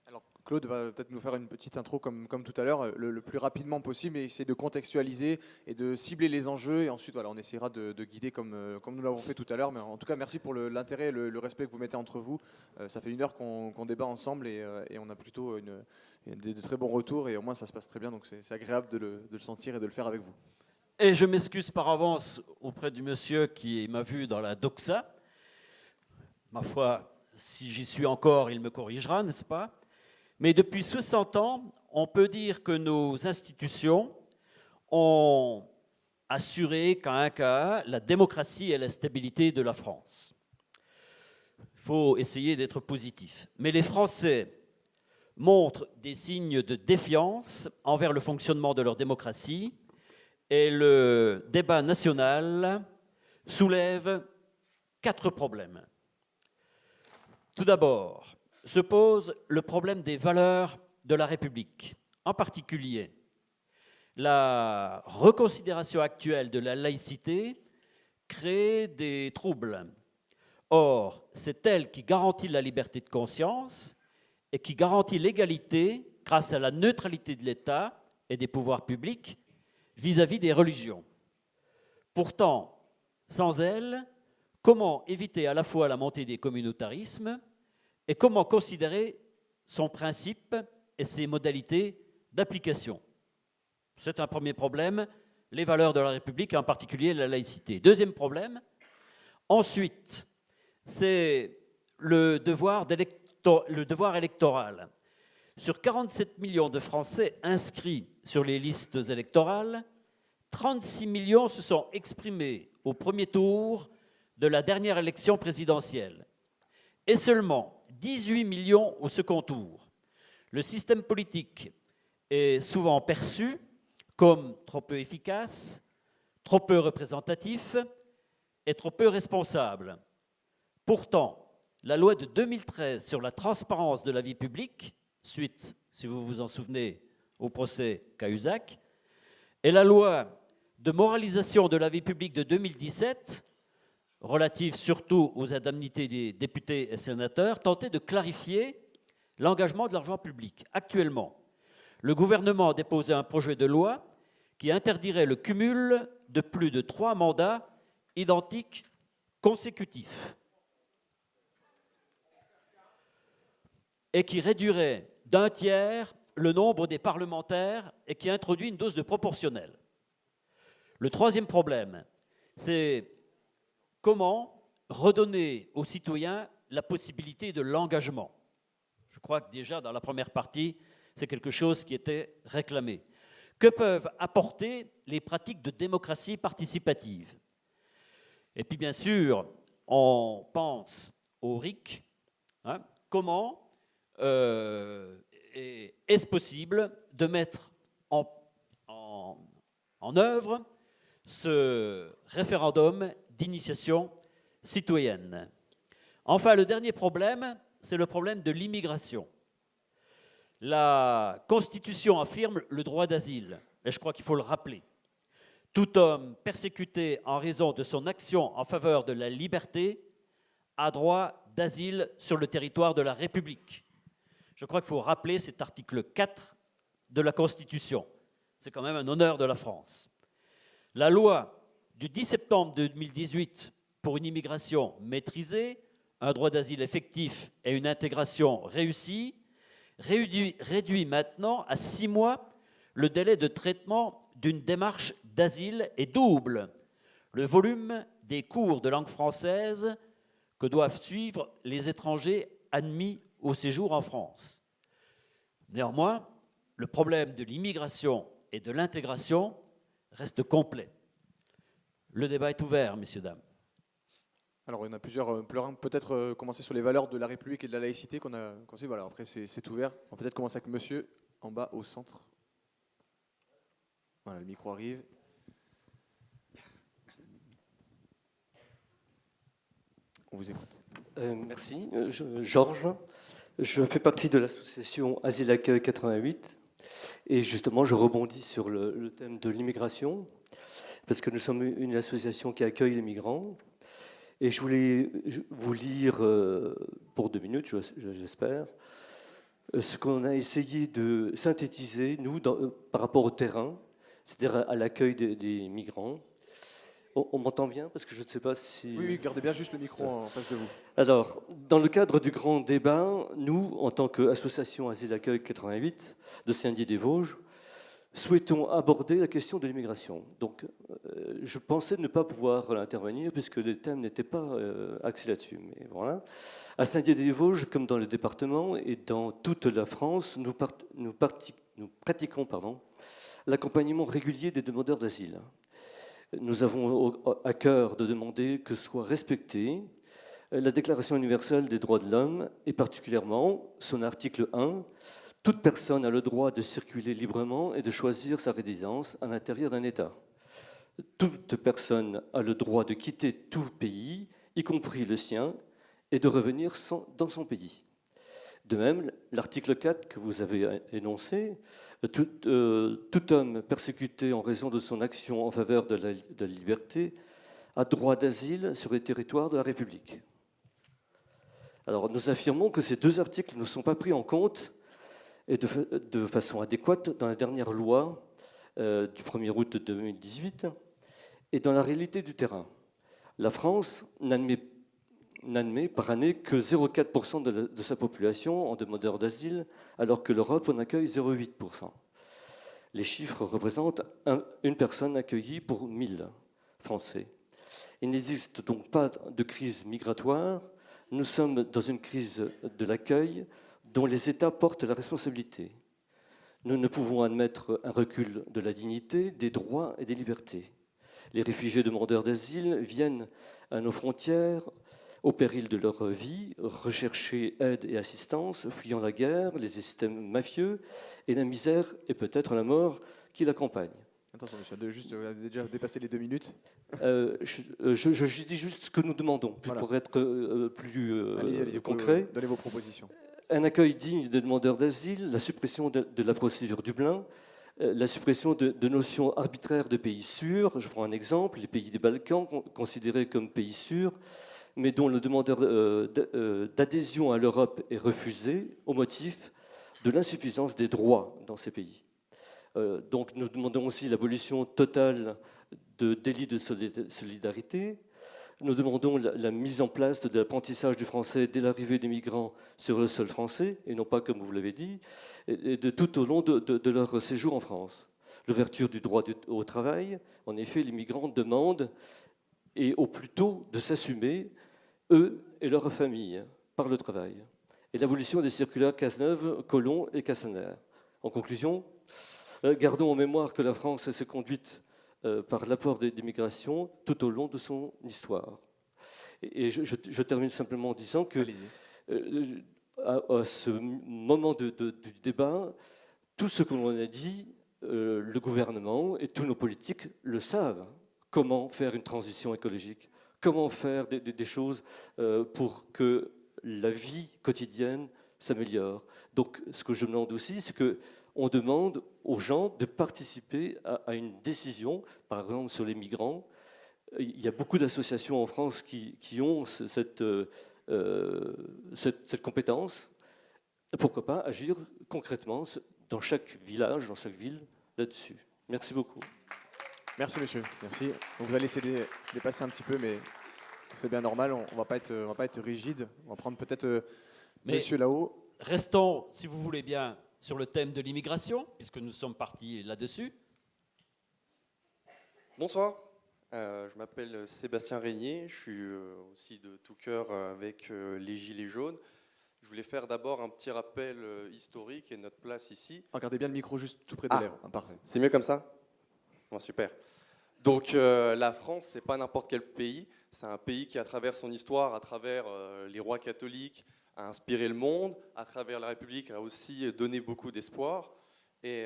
Alors, Claude va peut-être nous faire une petite intro comme tout à l'heure, le plus rapidement possible, et essayer de contextualiser et de cibler les enjeux. Et ensuite, voilà, on essaiera de guider comme nous l'avons fait tout à l'heure. Mais en tout cas, merci pour l'intérêt et le respect que vous mettez entre vous. Ça fait 1 heure qu'on débat ensemble, et on a plutôt de très bons retours, et au moins ça se passe très bien. Donc c'est agréable de le sentir et de le faire avec vous. Et je m'excuse par avance auprès du monsieur qui m'a vu dans la doxa. Ma foi, si j'y suis encore, il me corrigera, n'est-ce pas? Mais depuis 60 ans, on peut dire que nos institutions ont assuré qu'à un cas la démocratie et la stabilité de la France. Il faut essayer d'être positif. Mais les Français montrent des signes de défiance envers le fonctionnement de leur démocratie, et le débat national soulève 4 problèmes. Tout d'abord, se pose le problème des valeurs de la République, en particulier la reconsidération actuelle de la laïcité crée des troubles. Or, c'est elle qui garantit la liberté de conscience et qui garantit l'égalité grâce à la neutralité de l'État et des pouvoirs publics vis-à-vis des religions. Pourtant, sans elle, comment éviter à la fois la montée des communautarismes et comment considérer son principe et ses modalités d'application? C'est un premier problème, les valeurs de la République, en particulier la laïcité. Deuxième problème, ensuite, c'est le devoir électoral. Sur 47 millions de Français inscrits sur les listes électorales, 36 millions se sont exprimés au premier tour de la dernière élection présidentielle et seulement 18 millions au second tour. Le système politique est souvent perçu comme trop peu efficace, trop peu représentatif et trop peu responsable. Pourtant, la loi de 2013 sur la transparence de la vie publique, suite, si vous vous en souvenez, au procès Cahuzac, et la loi de moralisation de la vie publique de 2017, relative surtout aux indemnités des députés et sénateurs, tentaient de clarifier l'engagement de l'argent public. Actuellement, le gouvernement a déposé un projet de loi qui interdirait le cumul de plus de 3 mandats identiques consécutifs et qui réduirait d'1 tiers le nombre des parlementaires et qui introduit une dose de proportionnel. Le troisième problème, c'est comment redonner aux citoyens la possibilité de l'engagement. Je crois que déjà dans la première partie, c'est quelque chose qui était réclamé. Que peuvent apporter les pratiques de démocratie participative? Et puis bien sûr, on pense au RIC. Comment est-ce possible de mettre en œuvre ce référendum d'initiation citoyenne? Enfin, le dernier problème, c'est le problème de l'immigration. La Constitution affirme le droit d'asile, et je crois qu'il faut le rappeler. Tout homme persécuté en raison de son action en faveur de la liberté a droit d'asile sur le territoire de la République. Je crois qu'il faut rappeler cet article 4 de la Constitution. C'est quand même un honneur de la France. La loi du 10 septembre 2018 pour une immigration maîtrisée, un droit d'asile effectif et une intégration réussie réduit maintenant à 6 mois le délai de traitement d'une démarche d'asile et double le volume des cours de langue française que doivent suivre les étrangers admis au séjour en France. Néanmoins, le problème de l'immigration et de l'intégration reste complet. Le débat est ouvert, messieurs, dames. Alors, il y en a plusieurs. Peut-être commencer sur les valeurs de la République et de la laïcité qu'on a. Voilà, après, c'est ouvert. On va peut-être commencer avec monsieur en bas au centre. Voilà, le micro arrive. On vous écoute. Merci. Georges, je fais partie de l'association Asile Accueil 88. Et justement, je rebondis sur le thème de l'immigration, parce que nous sommes une association qui accueille les migrants. Et je voulais vous lire, pour 2 minutes, j'espère, ce qu'on a essayé de synthétiser, nous, par rapport au terrain, c'est-à-dire à l'accueil des migrants. On m'entend bien? Parce que je ne sais pas si... Oui, gardez bien juste le micro en face de vous. Alors, dans le cadre du grand débat, nous, en tant qu'association Asile Accueil 88 de Saint-Dié-des-Vosges, souhaitons aborder la question de l'immigration. Donc, je pensais ne pas pouvoir intervenir puisque le thème n'était pas axé là-dessus. Mais voilà. À Saint-Dié-des-Vosges, comme dans le département et dans toute la France, nous pratiquons l'accompagnement régulier des demandeurs d'asile. Nous avons à cœur de demander que soit respectée la Déclaration universelle des droits de l'homme et particulièrement son article 1. Toute personne a le droit de circuler librement et de choisir sa résidence à l'intérieur d'un État. Toute personne a le droit de quitter tout pays, y compris le sien, et de revenir dans son pays. De même, l'article 4 que vous avez énoncé, tout homme persécuté en raison de son action en faveur de la liberté a droit d'asile sur le territoire de la République. Alors, nous affirmons que ces 2 articles ne sont pas pris en compte et de façon adéquate dans la dernière loi du 1er août 2018 et dans la réalité du terrain. La France n'admet par année que 0,4% de sa population en demandeurs d'asile, alors que l'Europe en accueille 0,8%. Les chiffres représentent une personne accueillie pour 1000 Français. Il n'existe donc pas de crise migratoire. Nous sommes dans une crise de l'accueil dont les États portent la responsabilité. Nous ne pouvons admettre un recul de la dignité, des droits et des libertés. Les réfugiés demandeurs d'asile viennent à nos frontières au péril de leur vie, rechercher aide et assistance, fuyant la guerre, les systèmes mafieux et la misère et peut-être la mort qui l'accompagnent. Attention, monsieur, vous avez déjà dépassé les 2 minutes. Je dis juste ce que nous demandons, pour être plus allez-y, concret. Donnez vos propositions. Un accueil digne des demandeurs d'asile, la suppression de la procédure Dublin, la suppression de notions arbitraires de pays sûrs. Je prends un exemple, les pays des Balkans considérés comme pays sûrs, mais dont le demandeur d'adhésion à l'Europe est refusé au motif de l'insuffisance des droits dans ces pays. Donc nous demandons aussi l'abolition totale de délits de solidarité. Nous demandons la mise en place de l'apprentissage du français dès l'arrivée des migrants sur le sol français, et non pas, comme vous l'avez dit, et de tout au long de leur séjour en France. L'ouverture du droit au travail. En effet, les migrants demandent, et au plus tôt, de s'assumer, eux et leurs familles, par le travail. Et l'abolition des circulaires Cazeneuve, Collomb et Castaner. En conclusion, gardons en mémoire que la France s'est conduite par l'apport des migrations tout au long de son histoire. Et je termine simplement en disant que à ce moment du débat, tout ce que l'on a dit, le gouvernement et tous nos politiques le savent. Comment faire une transition écologique? Comment faire des choses pour que la vie quotidienne s'améliore? Donc, ce que je demande aussi, c'est qu'on demande aux gens de participer à une décision, par exemple sur les migrants. Il y a beaucoup d'associations en France qui ont cette compétence, pourquoi pas agir concrètement dans chaque village, dans chaque ville, là-dessus. Merci beaucoup. Merci monsieur, merci. On vous a laissé dépasser un petit peu, mais c'est bien normal, on va pas être rigide. On va prendre peut-être monsieur là-haut. Restons, si vous voulez bien, sur le thème de l'immigration, puisque nous sommes partis là-dessus. Bonsoir, je m'appelle Sébastien Régnier, je suis aussi de tout cœur avec les Gilets jaunes. Je voulais faire d'abord un petit rappel historique et notre place ici. Regardez bien le micro juste tout près de l'air, parfait. C'est mieux comme ça? Bon, super. Donc la France, c'est pas n'importe quel pays, c'est un pays qui, à travers son histoire, à travers les rois catholiques, a inspiré le monde, à travers la République, a aussi donné beaucoup d'espoir. Et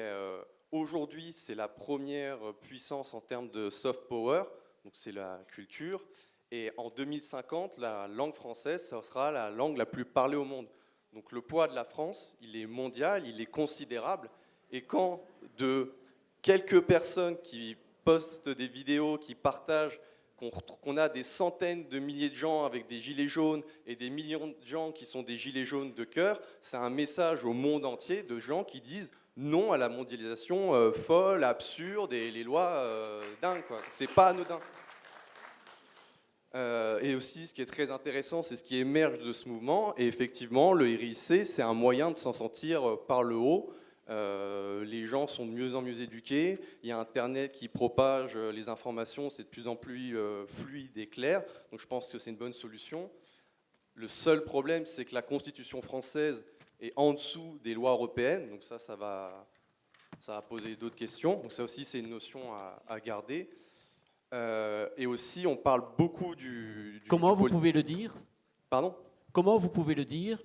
aujourd'hui, c'est la première puissance en termes de soft power, donc c'est la culture. Et en 2050, la langue française, ça sera la langue la plus parlée au monde. Donc le poids de la France, il est mondial, il est considérable. Et quand de quelques personnes qui postent des vidéos, qui partagent, qu'on a des centaines de milliers de gens avec des gilets jaunes et des millions de gens qui sont des gilets jaunes de cœur, c'est un message au monde entier de gens qui disent non à la mondialisation folle, absurde et les lois dingues. C'est pas anodin. Et aussi, ce qui est très intéressant, c'est ce qui émerge de ce mouvement. Et effectivement, le RIC, c'est un moyen de s'en sortir par le haut. Les gens sont de mieux en mieux éduqués. Il y a Internet qui propage les informations. C'est de plus en plus fluide et clair. Donc je pense que c'est une bonne solution. Le seul problème, c'est que la Constitution française est en dessous des lois européennes. Donc ça va poser d'autres questions. Donc ça aussi, c'est une notion à garder. Et aussi, on parle beaucoup du Comment vous pouvez le dire? Pardon? Comment vous pouvez le dire?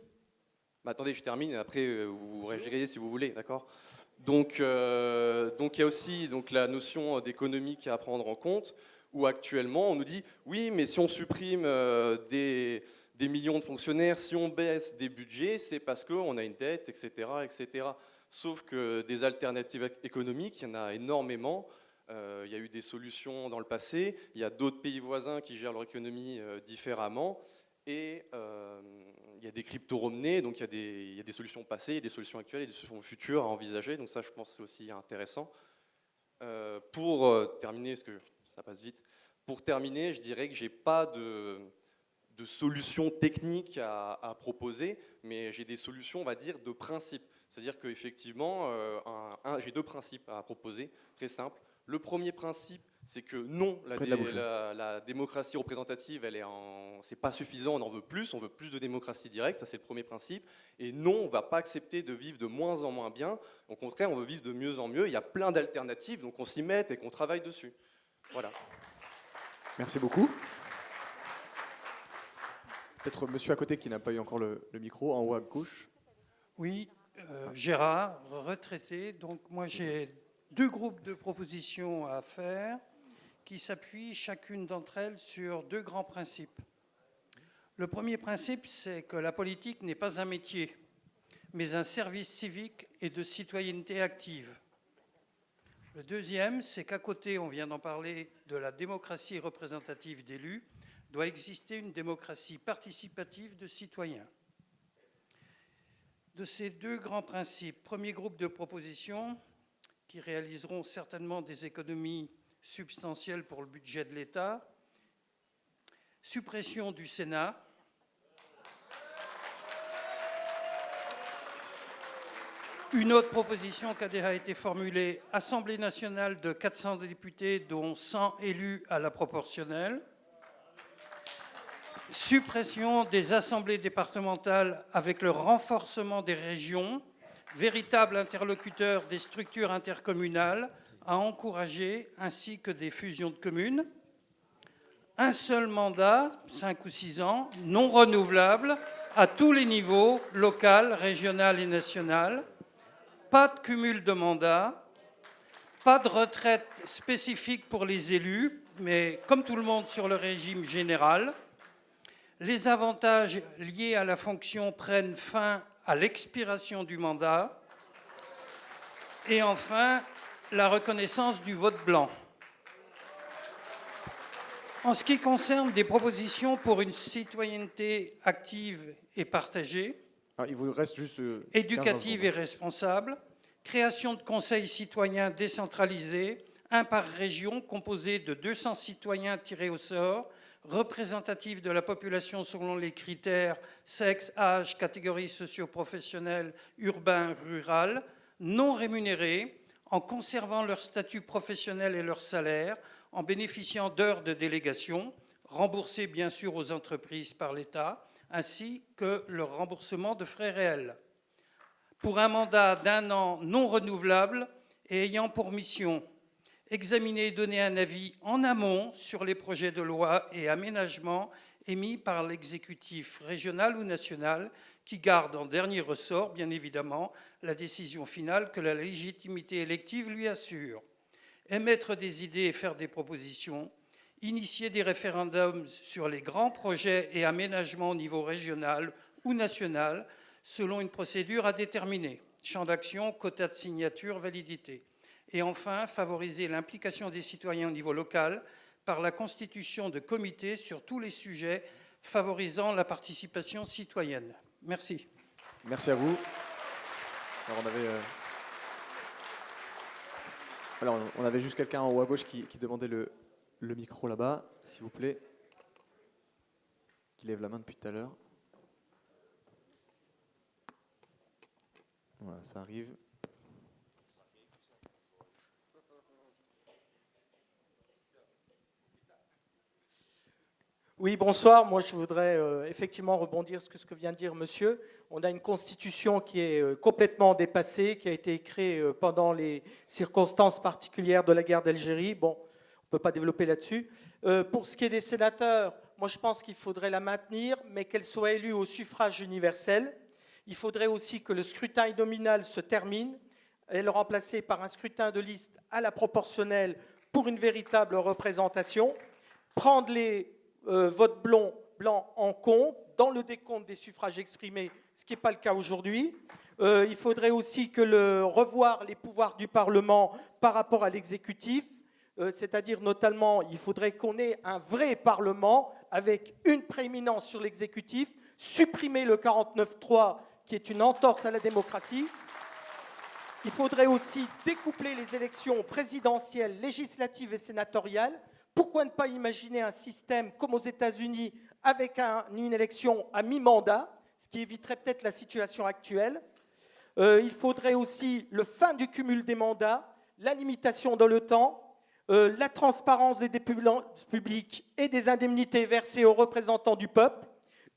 Attendez, je termine, après vous réagirez si vous voulez, d'accord? Donc il y a aussi la notion d'économie à prendre en compte, où actuellement on nous dit, oui, mais si on supprime des millions de fonctionnaires, si on baisse des budgets, c'est parce qu'on a une dette, etc., etc. Sauf que des alternatives économiques, il y en a énormément. Il y a eu des solutions dans le passé, il y a d'autres pays voisins qui gèrent leur économie différemment, et il y a des crypto-monnaies, donc il y a des solutions passées, il y a des solutions actuelles et des solutions futures à envisager, donc ça je pense que c'est aussi intéressant. Pour terminer, parce que ça passe vite, pour terminer, je dirais que je n'ai pas de solution technique à proposer, mais j'ai des solutions, on va dire, de principe. C'est-à-dire qu'effectivement, j'ai deux principes à proposer, très simples. Le premier principe, c'est que non, la démocratie représentative, c'est pas suffisant, on en veut plus de démocratie directe, ça c'est le premier principe. Et non, on ne va pas accepter de vivre de moins en moins bien, au contraire, on veut vivre de mieux en mieux. Il y a plein d'alternatives, donc on s'y mette et qu'on travaille dessus. Voilà. Merci beaucoup. Peut-être monsieur à côté qui n'a pas eu encore le micro, en haut à gauche. Oui, Gérard, retraité, donc moi j'ai deux groupes de propositions à faire qui s'appuient chacune d'entre elles sur deux grands principes. Le premier principe, c'est que la politique n'est pas un métier, mais un service civique et de citoyenneté active. Le deuxième, c'est qu'à côté, on vient d'en parler, de la démocratie représentative d'élus, doit exister une démocratie participative de citoyens. De ces deux grands principes, premier groupe de propositions, qui réaliseront certainement des économies substantielles pour le budget de l'État. Suppression du Sénat. Une autre proposition qui a déjà été formulée, Assemblée nationale de 400 députés, dont 100 élus à la proportionnelle. Suppression des assemblées départementales avec le renforcement des régions, véritable interlocuteur des structures intercommunales à encourager, ainsi que des fusions de communes. Un seul mandat, 5 ou 6 ans, non renouvelable, à tous les niveaux, local, régional et national. Pas de cumul de mandats, pas de retraite spécifique pour les élus, mais comme tout le monde sur le régime général. Les avantages liés à la fonction prennent fin à l'expiration du mandat. Et enfin, la reconnaissance du vote blanc. En ce qui concerne des propositions pour une citoyenneté active et partagée, il vous reste juste éducative et responsable, création de conseils citoyens décentralisés, un par région, composé de 200 citoyens tirés au sort, représentatifs de la population selon les critères sexe, âge, catégorie socio-professionnelle, urbain, rural, non rémunérés, en conservant leur statut professionnel et leur salaire, en bénéficiant d'heures de délégation, remboursées bien sûr aux entreprises par l'État, ainsi que le remboursement de frais réels. Pour un mandat d'1 an non renouvelable et ayant pour mission examiner et donner un avis en amont sur les projets de loi et aménagements émis par l'exécutif régional ou national, qui garde en dernier ressort, bien évidemment, la décision finale que la légitimité élective lui assure. Émettre des idées et faire des propositions, initier des référendums sur les grands projets et aménagements au niveau régional ou national, selon une procédure à déterminer. Champ d'action, quota de signature, validité. Et enfin, favoriser l'implication des citoyens au niveau local par la constitution de comités sur tous les sujets favorisant la participation citoyenne. Merci. Merci à vous. Alors, on avait juste quelqu'un en haut à gauche qui demandait le micro là-bas, s'il vous plaît. Qui lève la main depuis tout à l'heure. Voilà, ça arrive. Oui, bonsoir. Moi, je voudrais effectivement rebondir sur ce que vient de dire monsieur. On a une constitution qui est complètement dépassée, qui a été créée pendant les circonstances particulières de la guerre d'Algérie. Bon, on ne peut pas développer là-dessus. Pour ce qui est des sénateurs, moi, je pense qu'il faudrait la maintenir, mais qu'elle soit élue au suffrage universel. Il faudrait aussi que le scrutin nominal se termine et le remplacer par un scrutin de liste à la proportionnelle pour une véritable représentation. Prendre les vote blanc en compte dans le décompte des suffrages exprimés, ce qui n'est pas le cas aujourd'hui. Il faudrait aussi revoir les pouvoirs du Parlement par rapport à l'exécutif, c'est-à-dire notamment, il faudrait qu'on ait un vrai Parlement avec une prééminence sur l'exécutif, supprimer le 49.3 qui est une entorse à la démocratie. Il faudrait aussi découpler les élections présidentielles, législatives et sénatoriales. Pourquoi ne pas imaginer un système comme aux États-Unis avec une élection à mi-mandat, ce qui éviterait peut-être la situation actuelle. Il faudrait aussi le fin du cumul des mandats, la limitation dans le temps, la transparence des dépenses publiques et des indemnités versées aux représentants du peuple,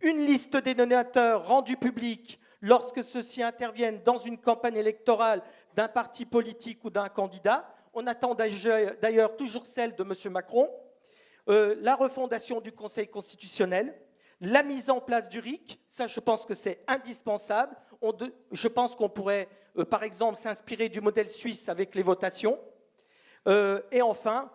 une liste des donateurs rendue publique lorsque ceux-ci interviennent dans une campagne électorale d'un parti politique ou d'un candidat. On attend d'ailleurs toujours celle de M. Macron, la refondation du Conseil constitutionnel, la mise en place du RIC, ça je pense que c'est indispensable. Je pense qu'on pourrait par exemple s'inspirer du modèle suisse avec les votations. Et enfin,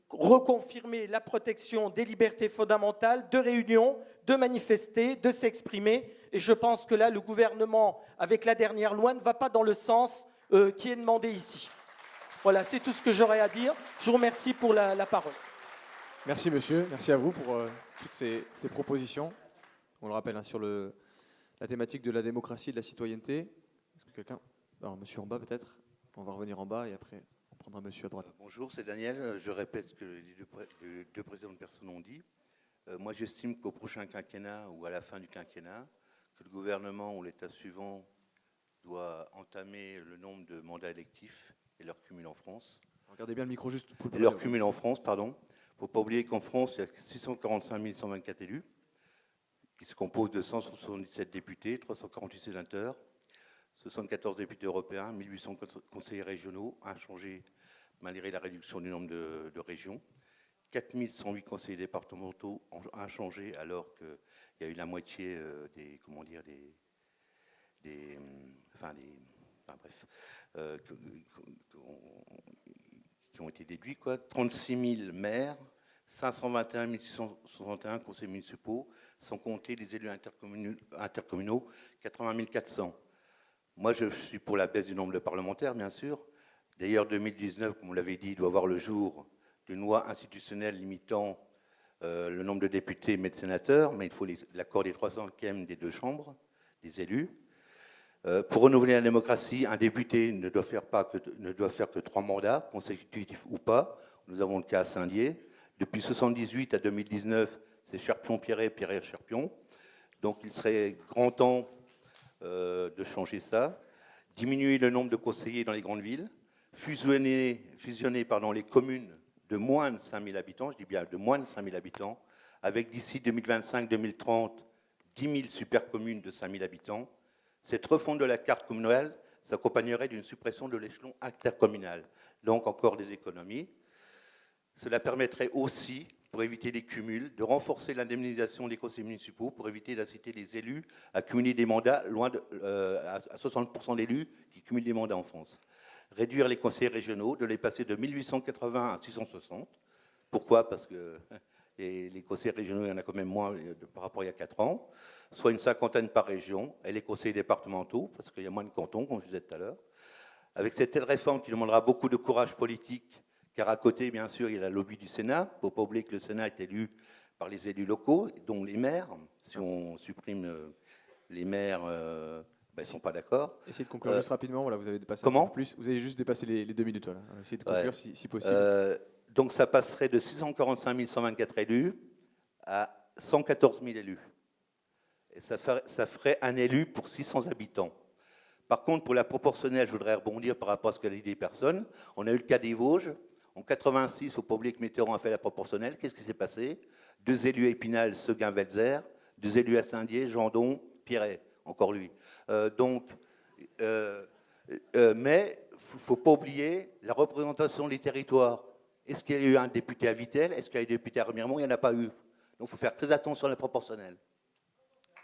reconfirmer la protection des libertés fondamentales de réunion, de manifester, de s'exprimer. Et je pense que là, le gouvernement, avec la dernière loi, ne va pas dans le sens qui est demandé ici. Voilà, c'est tout ce que j'aurais à dire. Je vous remercie pour la parole. Merci monsieur, merci à vous pour toutes ces propositions. On le rappelle sur la thématique de la démocratie et de la citoyenneté. Est-ce que quelqu'un... Alors monsieur en bas peut-être. On va revenir en bas et après on prendra monsieur à droite. Bonjour, c'est Daniel. Je répète ce que les deux précédentes personnes ont dit. Moi j'estime qu'au prochain quinquennat ou à la fin du quinquennat, que le gouvernement ou l'État suivant doit entamer le nombre de mandats électifs et leur cumul en France. Regardez bien le micro juste. Et leur cumul en France, pardon. Il ne faut pas oublier qu'en France, il y a 645 124 élus, qui se composent de 177 députés, 348 sénateurs, 74 députés européens, 1800 conseillers régionaux, inchangés malgré la réduction du nombre de régions, 4108 conseillers départementaux inchangés alors qu'il y a eu la moitié qui ont été déduits, 36 000 maires, 521 661 conseillers municipaux, sans compter les élus intercommunaux, 80 400. Moi, je suis pour la baisse du nombre de parlementaires, bien sûr. D'ailleurs, 2019, comme on l'avait dit, doit voir le jour d'une loi institutionnelle limitant le nombre de députés mais de sénateurs, mais il faut l'accord des 3/5 des deux chambres, des élus. Pour renouveler la démocratie, un député ne doit faire que 3 mandats, consécutifs ou pas. Nous avons le cas à Saint-Dié. Depuis 1978 à 2019, c'est Cherpion-Pierret, Pierret-Cherpion. Donc il serait grand temps de changer ça. Diminuer le nombre de conseillers dans les grandes villes. Fusionner les communes de moins de 5 000 habitants, je dis bien de moins de 5 000 habitants, avec d'ici 2025-2030, 10 000 super-communes de 5 000 habitants. Cette refonte de la carte communale s'accompagnerait d'une suppression de l'échelon intercommunal, donc encore des économies. Cela permettrait aussi, pour éviter les cumuls, de renforcer l'indemnisation des conseils municipaux pour éviter d'inciter les élus à cumuler des mandats, à 60% d'élus qui cumulent des mandats en France. Réduire les conseils régionaux, de les passer de 1880 à 660. Pourquoi? Parce que les conseils régionaux, il y en a quand même moins par rapport à il y a 4 ans, soit une 50aine par région, et les conseils départementaux, parce qu'il y a moins de cantons, comme je disais tout à l'heure. Avec cette telle réforme qui demandera beaucoup de courage politique, car à côté, bien sûr, il y a la lobby du Sénat. Il ne faut pas oublier que le Sénat est élu par les élus locaux, dont les maires. Si on supprime les maires, ils ne sont pas d'accord. Essayez de conclure juste rapidement, voilà, vous avez dépassé Comment un peu plus. Vous avez juste dépassé les 2 minutes. Voilà. Essayez de conclure si possible. Donc ça passerait de 645 124 élus à 114 000 élus. Et ça ferait un élu pour 600 habitants. Par contre, pour la proportionnelle, je voudrais rebondir par rapport à ce qu'a dit des personnes. On a eu le cas des Vosges. En 86, il ne faut pas oublier que Mitterrand a fait la proportionnelle. Qu'est-ce qui s'est passé? 2 élus à Épinal, Seguin-Welzer. 2 élus à Saint-Dié, Gendon, Pierret. Encore lui. Mais il ne faut pas oublier la représentation des territoires. Est-ce qu'il y a eu un député à Vittel? Est-ce qu'il y a eu un député à Remiremont? Il n'y en a pas eu. Donc il faut faire très attention à la proportionnelle.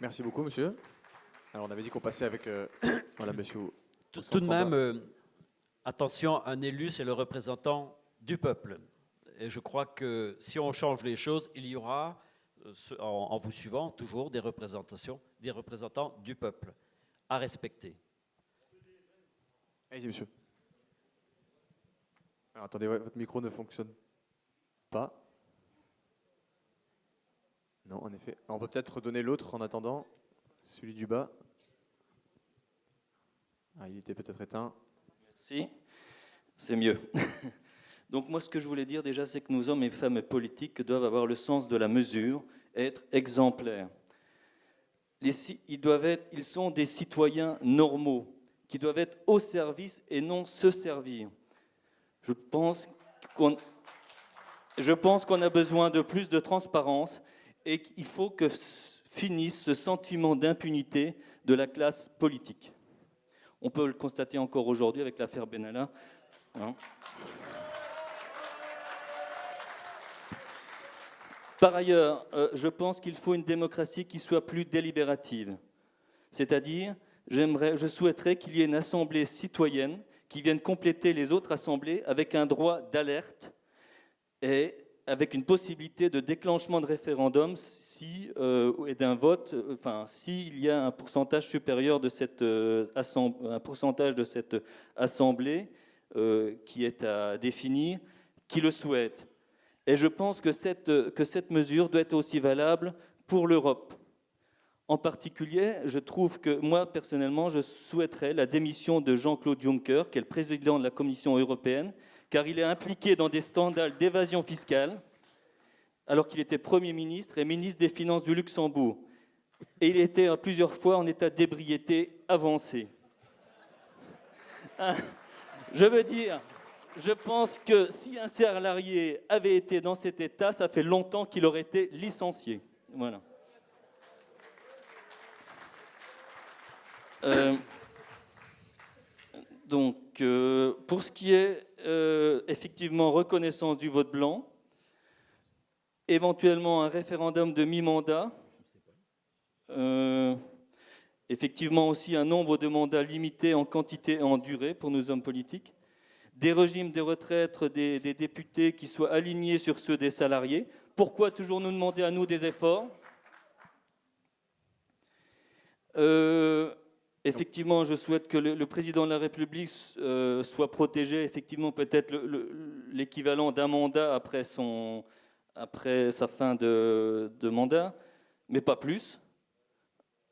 Merci beaucoup, monsieur. Alors on avait dit qu'on passait avec voilà, monsieur. Tout de même, attention, un élu, c'est le représentant du peuple. Et je crois que si on change les choses, il y aura, en vous suivant, toujours des représentants du peuple à respecter. Allez-y, monsieur. Alors, attendez, votre micro ne fonctionne pas. Non, en effet. Alors, on peut peut-être redonner l'autre en attendant, celui du bas. Ah, il était peut-être éteint. Merci, c'est mieux. Donc moi, ce que je voulais dire déjà, c'est que nos hommes et femmes politiques doivent avoir le sens de la mesure, être exemplaires. Ils sont des citoyens normaux, qui doivent être au service et non se servir. Je pense qu'on a besoin de plus de transparence et qu'il faut que finisse ce sentiment d'impunité de la classe politique. On peut le constater encore aujourd'hui avec l'affaire Benalla. Hein. Par ailleurs, je pense qu'il faut une démocratie qui soit plus délibérative. C'est-à-dire, je souhaiterais qu'il y ait une assemblée citoyenne qui vienne compléter les autres assemblées avec un droit d'alerte et avec une possibilité de déclenchement de référendum et d'un vote, s'il y a un pourcentage supérieur de cette assemblée qui est à définir, qui le souhaite. Et je pense que cette mesure doit être aussi valable pour l'Europe. En particulier, je trouve que moi, personnellement, je souhaiterais la démission de Jean-Claude Juncker, qui est le président de la Commission européenne, car il est impliqué dans des scandales d'évasion fiscale, alors qu'il était Premier ministre et ministre des Finances du Luxembourg. Et il était plusieurs fois en état d'ébriété avancé. Je veux dire, je pense que si un salarié avait été dans cet état, ça fait longtemps qu'il aurait été licencié. Voilà. Pour ce qui est effectivement reconnaissance du vote blanc, éventuellement un référendum de mi-mandat, effectivement aussi un nombre de mandats limité en quantité et en durée pour nos hommes politiques, des régimes de retraite des députés qui soient alignés sur ceux des salariés. Pourquoi toujours nous demander à nous des efforts? Effectivement, je souhaite que le président de la République soit protégé, effectivement peut-être l'équivalent d'un mandat après après sa fin de mandat, mais pas plus.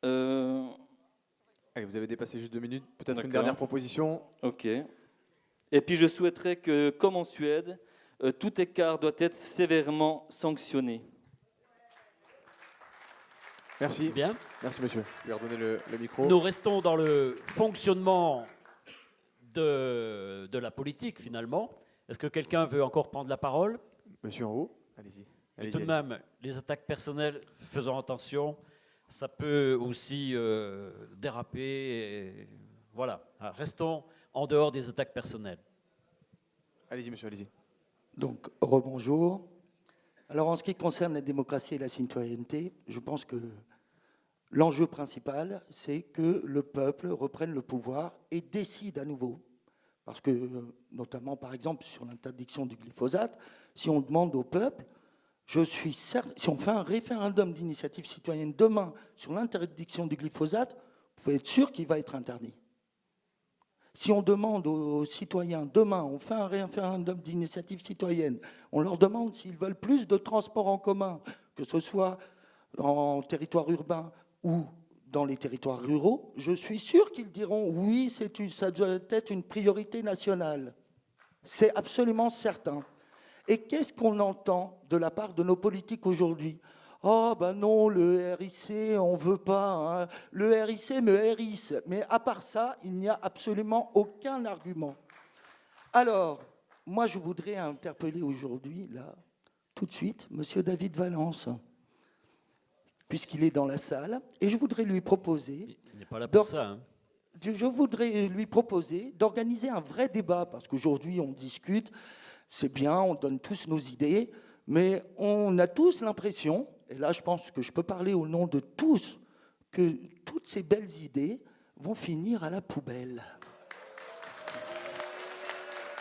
Allez, vous avez dépassé juste 2 minutes. Peut-être une D'accord. dernière proposition. Ok. Et puis je souhaiterais que, comme en Suède, tout écart doit être sévèrement sanctionné. Merci. Bien. Merci, monsieur. Je vais redonner le micro. Nous restons dans le fonctionnement de la politique, finalement. Est-ce que quelqu'un veut encore prendre la parole? Monsieur en haut, allez-y. Et tout de même, les attaques personnelles, faisons attention, ça peut aussi déraper. Et voilà, restons en dehors des attaques personnelles. Allez-y, monsieur, allez-y. Donc, rebonjour. Alors, en ce qui concerne la démocratie et la citoyenneté, je pense que l'enjeu principal, c'est que le peuple reprenne le pouvoir et décide à nouveau. Parce que, notamment, par exemple, sur l'interdiction du glyphosate, si on demande au peuple, je suis certain, si on fait un référendum d'initiative citoyenne demain sur l'interdiction du glyphosate, vous pouvez être sûr qu'il va être interdit. Si on demande aux citoyens, demain, on fait un référendum d'initiative citoyenne, on leur demande s'ils veulent plus de transports en commun, que ce soit en territoire urbain ou dans les territoires ruraux, je suis sûr qu'ils diront oui, ça doit être une priorité nationale. C'est absolument certain. Et qu'est-ce qu'on entend de la part de nos politiques aujourd'hui? Oh, ben non, le RIC, on ne veut pas. Hein. Le RIC me hérisse. Mais à part ça, il n'y a absolument aucun argument. Alors, moi, je voudrais interpeller aujourd'hui, là, tout de suite, M. David Valence, puisqu'il est dans la salle, et je voudrais lui proposer... Il n'est pas là pour ça, hein. Je voudrais lui proposer d'organiser un vrai débat, parce qu'aujourd'hui, on discute, c'est bien, on donne tous nos idées, mais on a tous l'impression, et là, je pense que je peux parler au nom de tous, que toutes ces belles idées vont finir à la poubelle.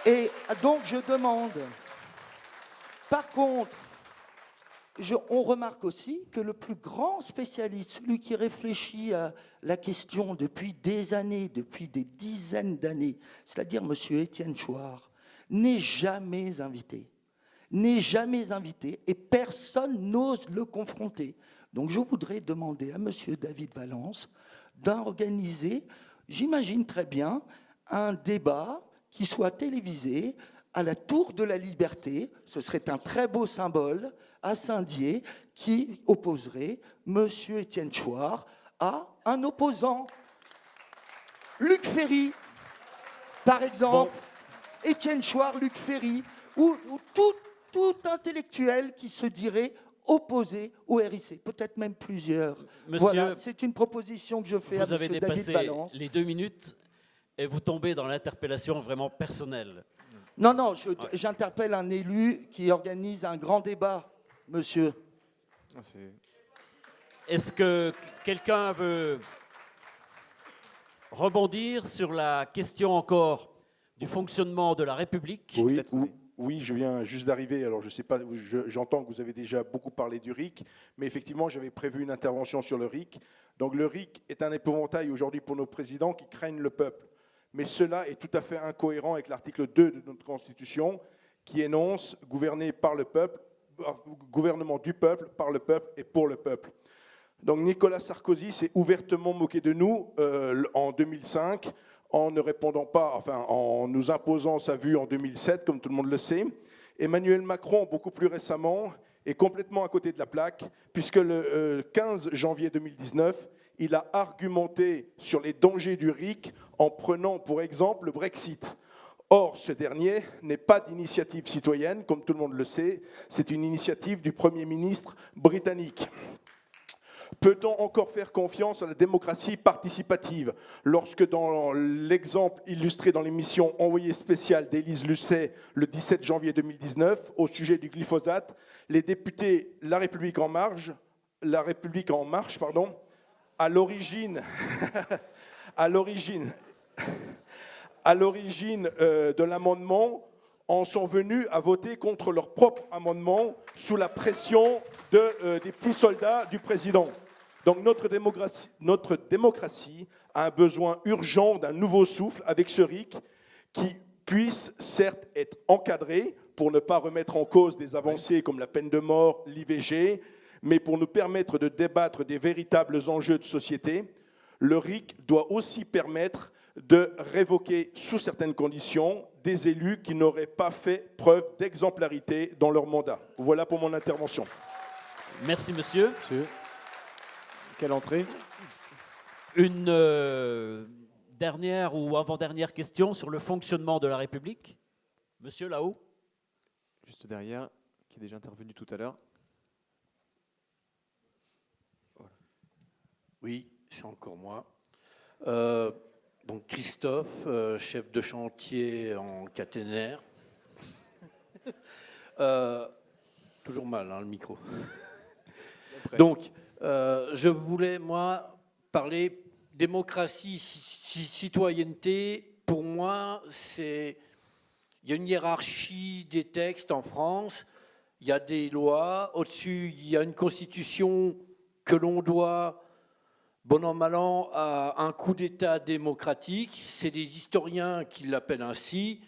Et donc, je demande, par contre, on remarque aussi que le plus grand spécialiste, celui qui réfléchit à la question depuis des années, depuis des dizaines d'années, c'est-à-dire M. Étienne Chouard, n'est jamais invité. N'est jamais invité et personne n'ose le confronter. Donc je voudrais demander à M. David Valence d'organiser, j'imagine très bien, un débat qui soit télévisé à la Tour de la Liberté. Ce serait un très beau symbole à Saint-Dié qui opposerait M. Étienne Chouard à un opposant. Luc Ferry, par exemple. Bon. Étienne Chouard, Luc Ferry, ou tout intellectuel qui se dirait opposé au RIC, peut-être même plusieurs. Monsieur, voilà, c'est une proposition que je fais à M. Vous avez dépassé David Valence. les 2 minutes et vous tombez dans l'interpellation vraiment personnelle. Non, non, j'interpelle un élu qui organise un grand débat, monsieur. Est-ce que quelqu'un veut rebondir sur la question encore du fonctionnement de la République? Oui, je viens juste d'arriver, alors je sais pas, j'entends que vous avez déjà beaucoup parlé du RIC, mais effectivement, j'avais prévu une intervention sur le RIC. Donc le RIC est un épouvantail aujourd'hui pour nos présidents qui craignent le peuple. Mais cela est tout à fait incohérent avec l'article 2 de notre Constitution qui énonce « gouverner par le peuple, gouvernement du peuple, par le peuple et pour le peuple ». Donc Nicolas Sarkozy s'est ouvertement moqué de nous en 2005 en ne répondant pas, enfin en nous imposant sa vue en 2007, comme tout le monde le sait. Emmanuel Macron, beaucoup plus récemment, est complètement à côté de la plaque, puisque le 15 janvier 2019, il a argumenté sur les dangers du RIC en prenant pour exemple le Brexit. Or, ce dernier n'est pas d'initiative citoyenne, comme tout le monde le sait, c'est une initiative du Premier ministre britannique. Peut-on encore faire confiance à la démocratie participative lorsque, dans l'exemple illustré dans l'émission Envoyé spécial d'Élise Lucet le 17 janvier 2019, au sujet du glyphosate, les députés La République en Marche, à l'origine de l'amendement, en sont venus à voter contre leur propre amendement sous la pression des petits soldats du président. Donc notre démocratie a un besoin urgent d'un nouveau souffle avec ce RIC qui puisse certes être encadré pour ne pas remettre en cause des avancées comme la peine de mort, l'IVG, mais pour nous permettre de débattre des véritables enjeux de société. Le RIC doit aussi permettre de révoquer, sous certaines conditions, des élus qui n'auraient pas fait preuve d'exemplarité dans leur mandat. Voilà pour mon intervention. Merci, monsieur. Quelle entrée. Une dernière ou avant-dernière question sur le fonctionnement de la République. Monsieur, là-haut. Juste derrière, qui est déjà intervenu tout à l'heure. Oui, c'est encore moi. Donc Christophe, chef de chantier en caténaire. Toujours mal, hein, le micro. Donc, je voulais, moi, parler démocratie, citoyenneté. Pour moi, il y a une hiérarchie des textes en France. Il y a des lois. Au-dessus, il y a une constitution que l'on doit, bon an, mal an, à un coup d'État démocratique. C'est des historiens qui l'appellent ainsi.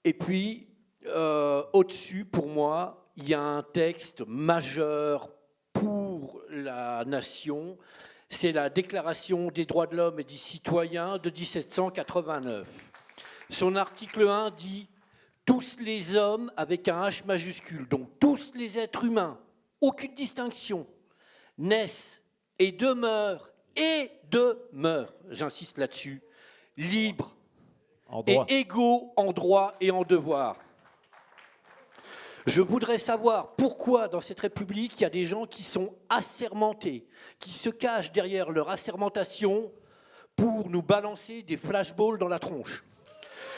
Et puis, au-dessus, pour moi, il y a un texte majeur pour la nation. C'est la Déclaration des droits de l'homme et des citoyens de 1789. Son article 1 dit « Tous les hommes » avec un H majuscule, donc tous les êtres humains, aucune distinction, naissent et demeurent, j'insiste là-dessus, libres et égaux en droit et en devoir. Je voudrais savoir pourquoi dans cette République, il y a des gens qui sont assermentés, qui se cachent derrière leur assermentation pour nous balancer des flashballs dans la tronche.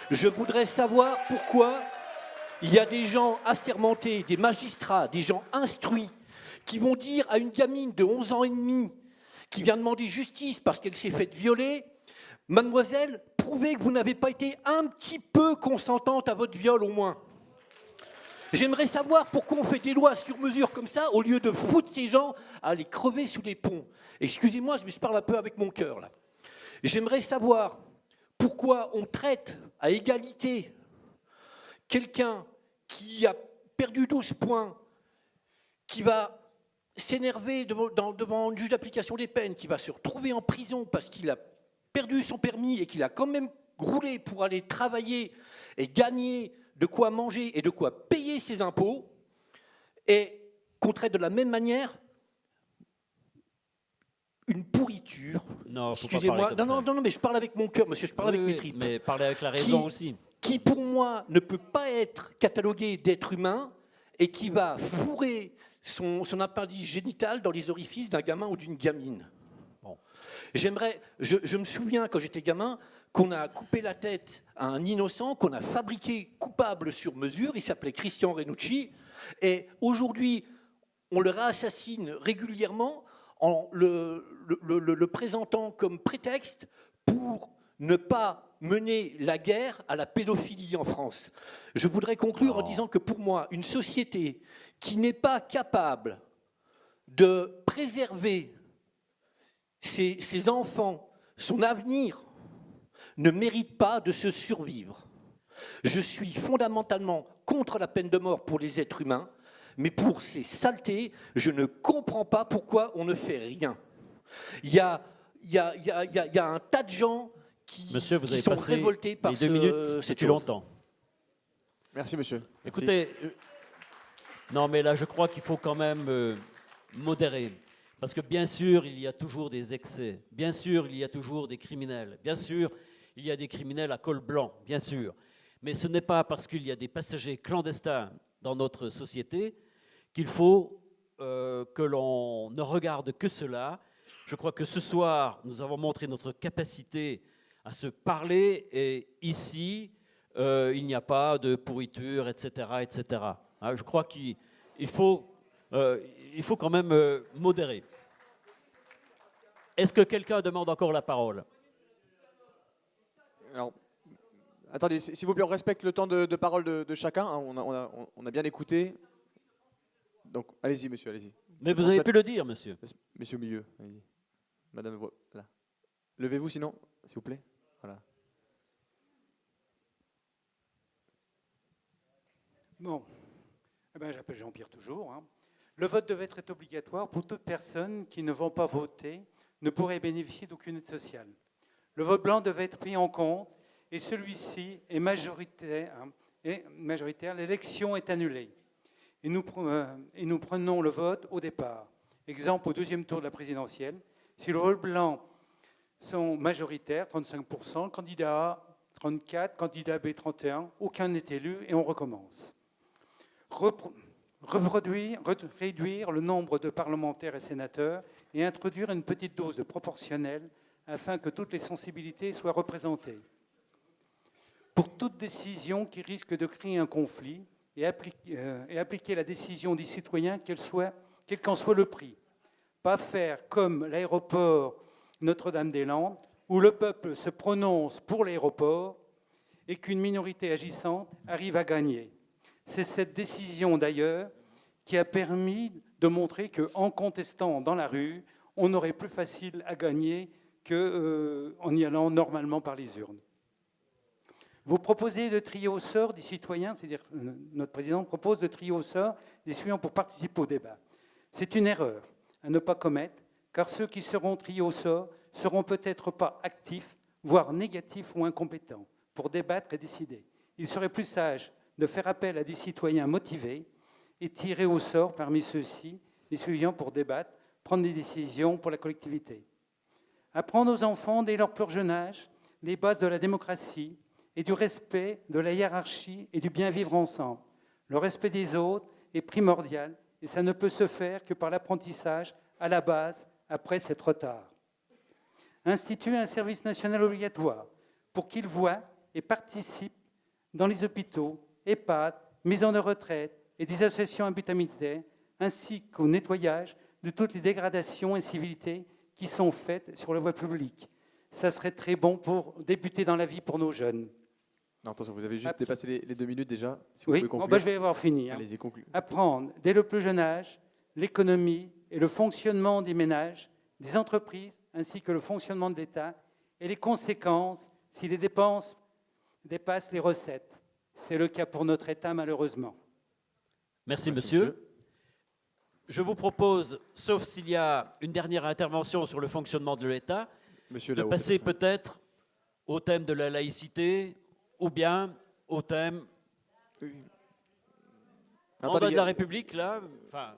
Je voudrais savoir pourquoi il y a des gens assermentés, des magistrats, des gens instruits, qui vont dire à une gamine de 11 ans et demi qui vient demander justice parce qu'elle s'est faite violer, « Mademoiselle, prouvez que vous n'avez pas été un petit peu consentante à votre viol au moins ». J'aimerais savoir pourquoi on fait des lois sur mesure comme ça au lieu de foutre ces gens à les crever sous des ponts. Excusez-moi, je parle un peu avec mon cœur là. J'aimerais savoir pourquoi on traite à égalité quelqu'un qui a perdu 12 points, qui va s'énerver devant un juge d'application des peines, qui va se retrouver en prison parce qu'il a perdu son permis et qu'il a quand même roulé pour aller travailler et gagner de quoi manger et de quoi payer ses impôts, et qu'on traite de la même manière une pourriture. Non, excusez-moi. Non, mais je parle avec mon cœur, monsieur, je parle avec mes tripes. Mais parlez avec la raison aussi. Qui, pour moi, ne peut pas être catalogué d'être humain et qui va fourrer son appendice génital dans les orifices d'un gamin ou d'une gamine. Bon. Je me souviens, quand j'étais gamin, qu'on a coupé la tête à un innocent, qu'on a fabriqué coupable sur mesure, il s'appelait Christian Renucci, et aujourd'hui, on le réassassine régulièrement en le présentant comme prétexte pour ne pas mener la guerre à la pédophilie en France. Je voudrais conclure en disant que pour moi, une société qui n'est pas capable de préserver ses enfants, son avenir, ne mérite pas de se survivre. Je suis fondamentalement contre la peine de mort pour les êtres humains, mais pour ces saletés, je ne comprends pas pourquoi on ne fait rien. Il y a un tas de gens qui sont révoltés par les 2 minutes cette depuis longtemps. Merci, monsieur. Écoutez, non, mais là, je crois qu'il faut quand même modérer. Parce que bien sûr, il y a toujours des excès. Bien sûr, il y a toujours des criminels. Bien sûr, il y a des criminels à col blanc, bien sûr. Mais ce n'est pas parce qu'il y a des passagers clandestins dans notre société qu'il faut que l'on ne regarde que cela. Je crois que ce soir, nous avons montré notre capacité à se parler et ici, il n'y a pas de pourriture, etc. etc. Hein, je crois qu'il faut quand même modérer. Est-ce que quelqu'un demande encore la parole ? Alors, attendez, s'il vous plaît, on respecte le temps de parole de chacun. Hein, on a bien écouté. Donc, allez-y, monsieur, allez-y. Mais vous avez pu le dire, monsieur. Monsieur au milieu, allez-y. Madame, là. Levez-vous sinon, s'il vous plaît. Voilà. Bon, eh ben, j'appelle Jean-Pierre toujours. Hein. Le vote devait être obligatoire pour toute personne qui ne vont pas voter ne pourrait bénéficier d'aucune aide sociale. Le vote blanc devait être pris en compte et celui-ci est majoritaire. L'élection est annulée. Et nous prenons le vote au départ. Exemple, au deuxième tour de la présidentielle, si le vote blanc sont majoritaires, 35%, candidat A 34, candidat B 31, aucun n'est élu et on recommence. Réduire le nombre de parlementaires et sénateurs et introduire une petite dose de proportionnel afin que toutes les sensibilités soient représentées. Pour toute décision qui risque de créer un conflit et appliquer la décision des citoyens, quel qu'en soit le prix. Pas faire comme l'aéroport Notre-Dame-des-Landes, où le peuple se prononce pour l'aéroport et qu'une minorité agissante arrive à gagner. C'est cette décision, d'ailleurs, qui a permis de montrer qu'en contestant dans la rue, on aurait plus facile à gagner qu'en y allant normalement par les urnes. Vous proposez de trier au sort des citoyens, c'est-à-dire notre président propose de trier au sort des citoyens pour participer au débat. C'est une erreur à ne pas commettre, car ceux qui seront triés au sort seront peut-être pas actifs, voire négatifs ou incompétents, pour débattre et décider. Il serait plus sage de faire appel à des citoyens motivés et tirer au sort parmi ceux-ci les citoyens pour débattre, prendre des décisions pour la collectivité. Apprendre aux enfants, dès leur plus jeune âge, les bases de la démocratie et du respect de la hiérarchie et du bien vivre ensemble. Le respect des autres est primordial et ça ne peut se faire que par l'apprentissage à la base, après c'est trop tard. Instituer un service national obligatoire pour qu'ils voient et participent dans les hôpitaux, EHPAD, maisons de retraite et des associations à but humanitaire, ainsi qu'au nettoyage de toutes les dégradations et incivilités qui sont faites sur la voie publique. Ça serait très bon pour débuter dans la vie pour nos jeunes. Non, attention, vous avez juste dépassé les 2 minutes déjà. Si Oui, vous pouvez je vais avoir fini. Allez-y, concluez. Apprendre dès le plus jeune âge l'économie et le fonctionnement des ménages, des entreprises, ainsi que le fonctionnement de l'État et les conséquences si les dépenses dépassent les recettes. C'est le cas pour notre État, malheureusement. Merci, monsieur. Je vous propose, sauf s'il y a une dernière intervention sur le fonctionnement de l'État, de passer peut-être au thème de la laïcité ou bien au thème mandat de la République, là. Enfin,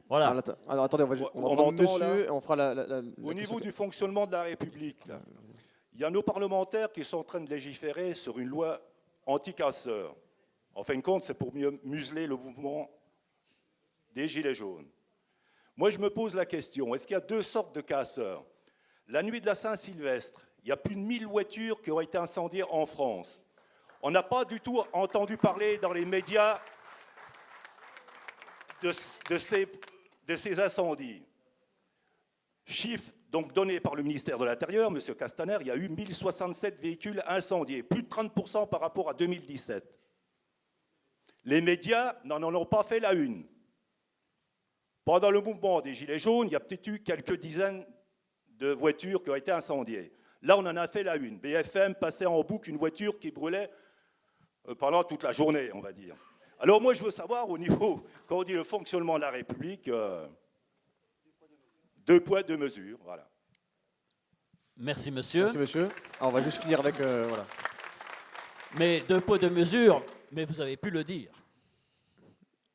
voilà. Alors attendez, on va prendre monsieur et on fera la au niveau du fonctionnement de la République, là, il y a nos parlementaires qui sont en train de légiférer sur une loi anti-casseurs. En fin de compte, c'est pour mieux museler le mouvement des Gilets jaunes. Moi, je me pose la question, est-ce qu'il y a 2 sortes de casseurs? La nuit de la Saint-Sylvestre, il y a plus de 1000 voitures qui ont été incendiées en France. On n'a pas du tout entendu parler dans les médias de ces incendies. Chiffre donc donné par le ministère de l'Intérieur, M. Castaner, il y a eu 1067 véhicules incendiés, plus de 30% par rapport à 2017. Les médias n'en ont pas fait la une. Pendant le mouvement des Gilets jaunes, il y a peut-être eu quelques dizaines de voitures qui ont été incendiées. Là, on en a fait la une. BFM passait en boucle une voiture qui brûlait pendant toute la journée, on va dire. Alors moi, je veux savoir, au niveau, quand on dit le fonctionnement de la République, 2 poids, 2 mesures, voilà. Merci, monsieur. Merci, monsieur. Alors, on va juste finir avec... voilà. Mais 2 poids, 2 mesures, mais vous avez pu le dire.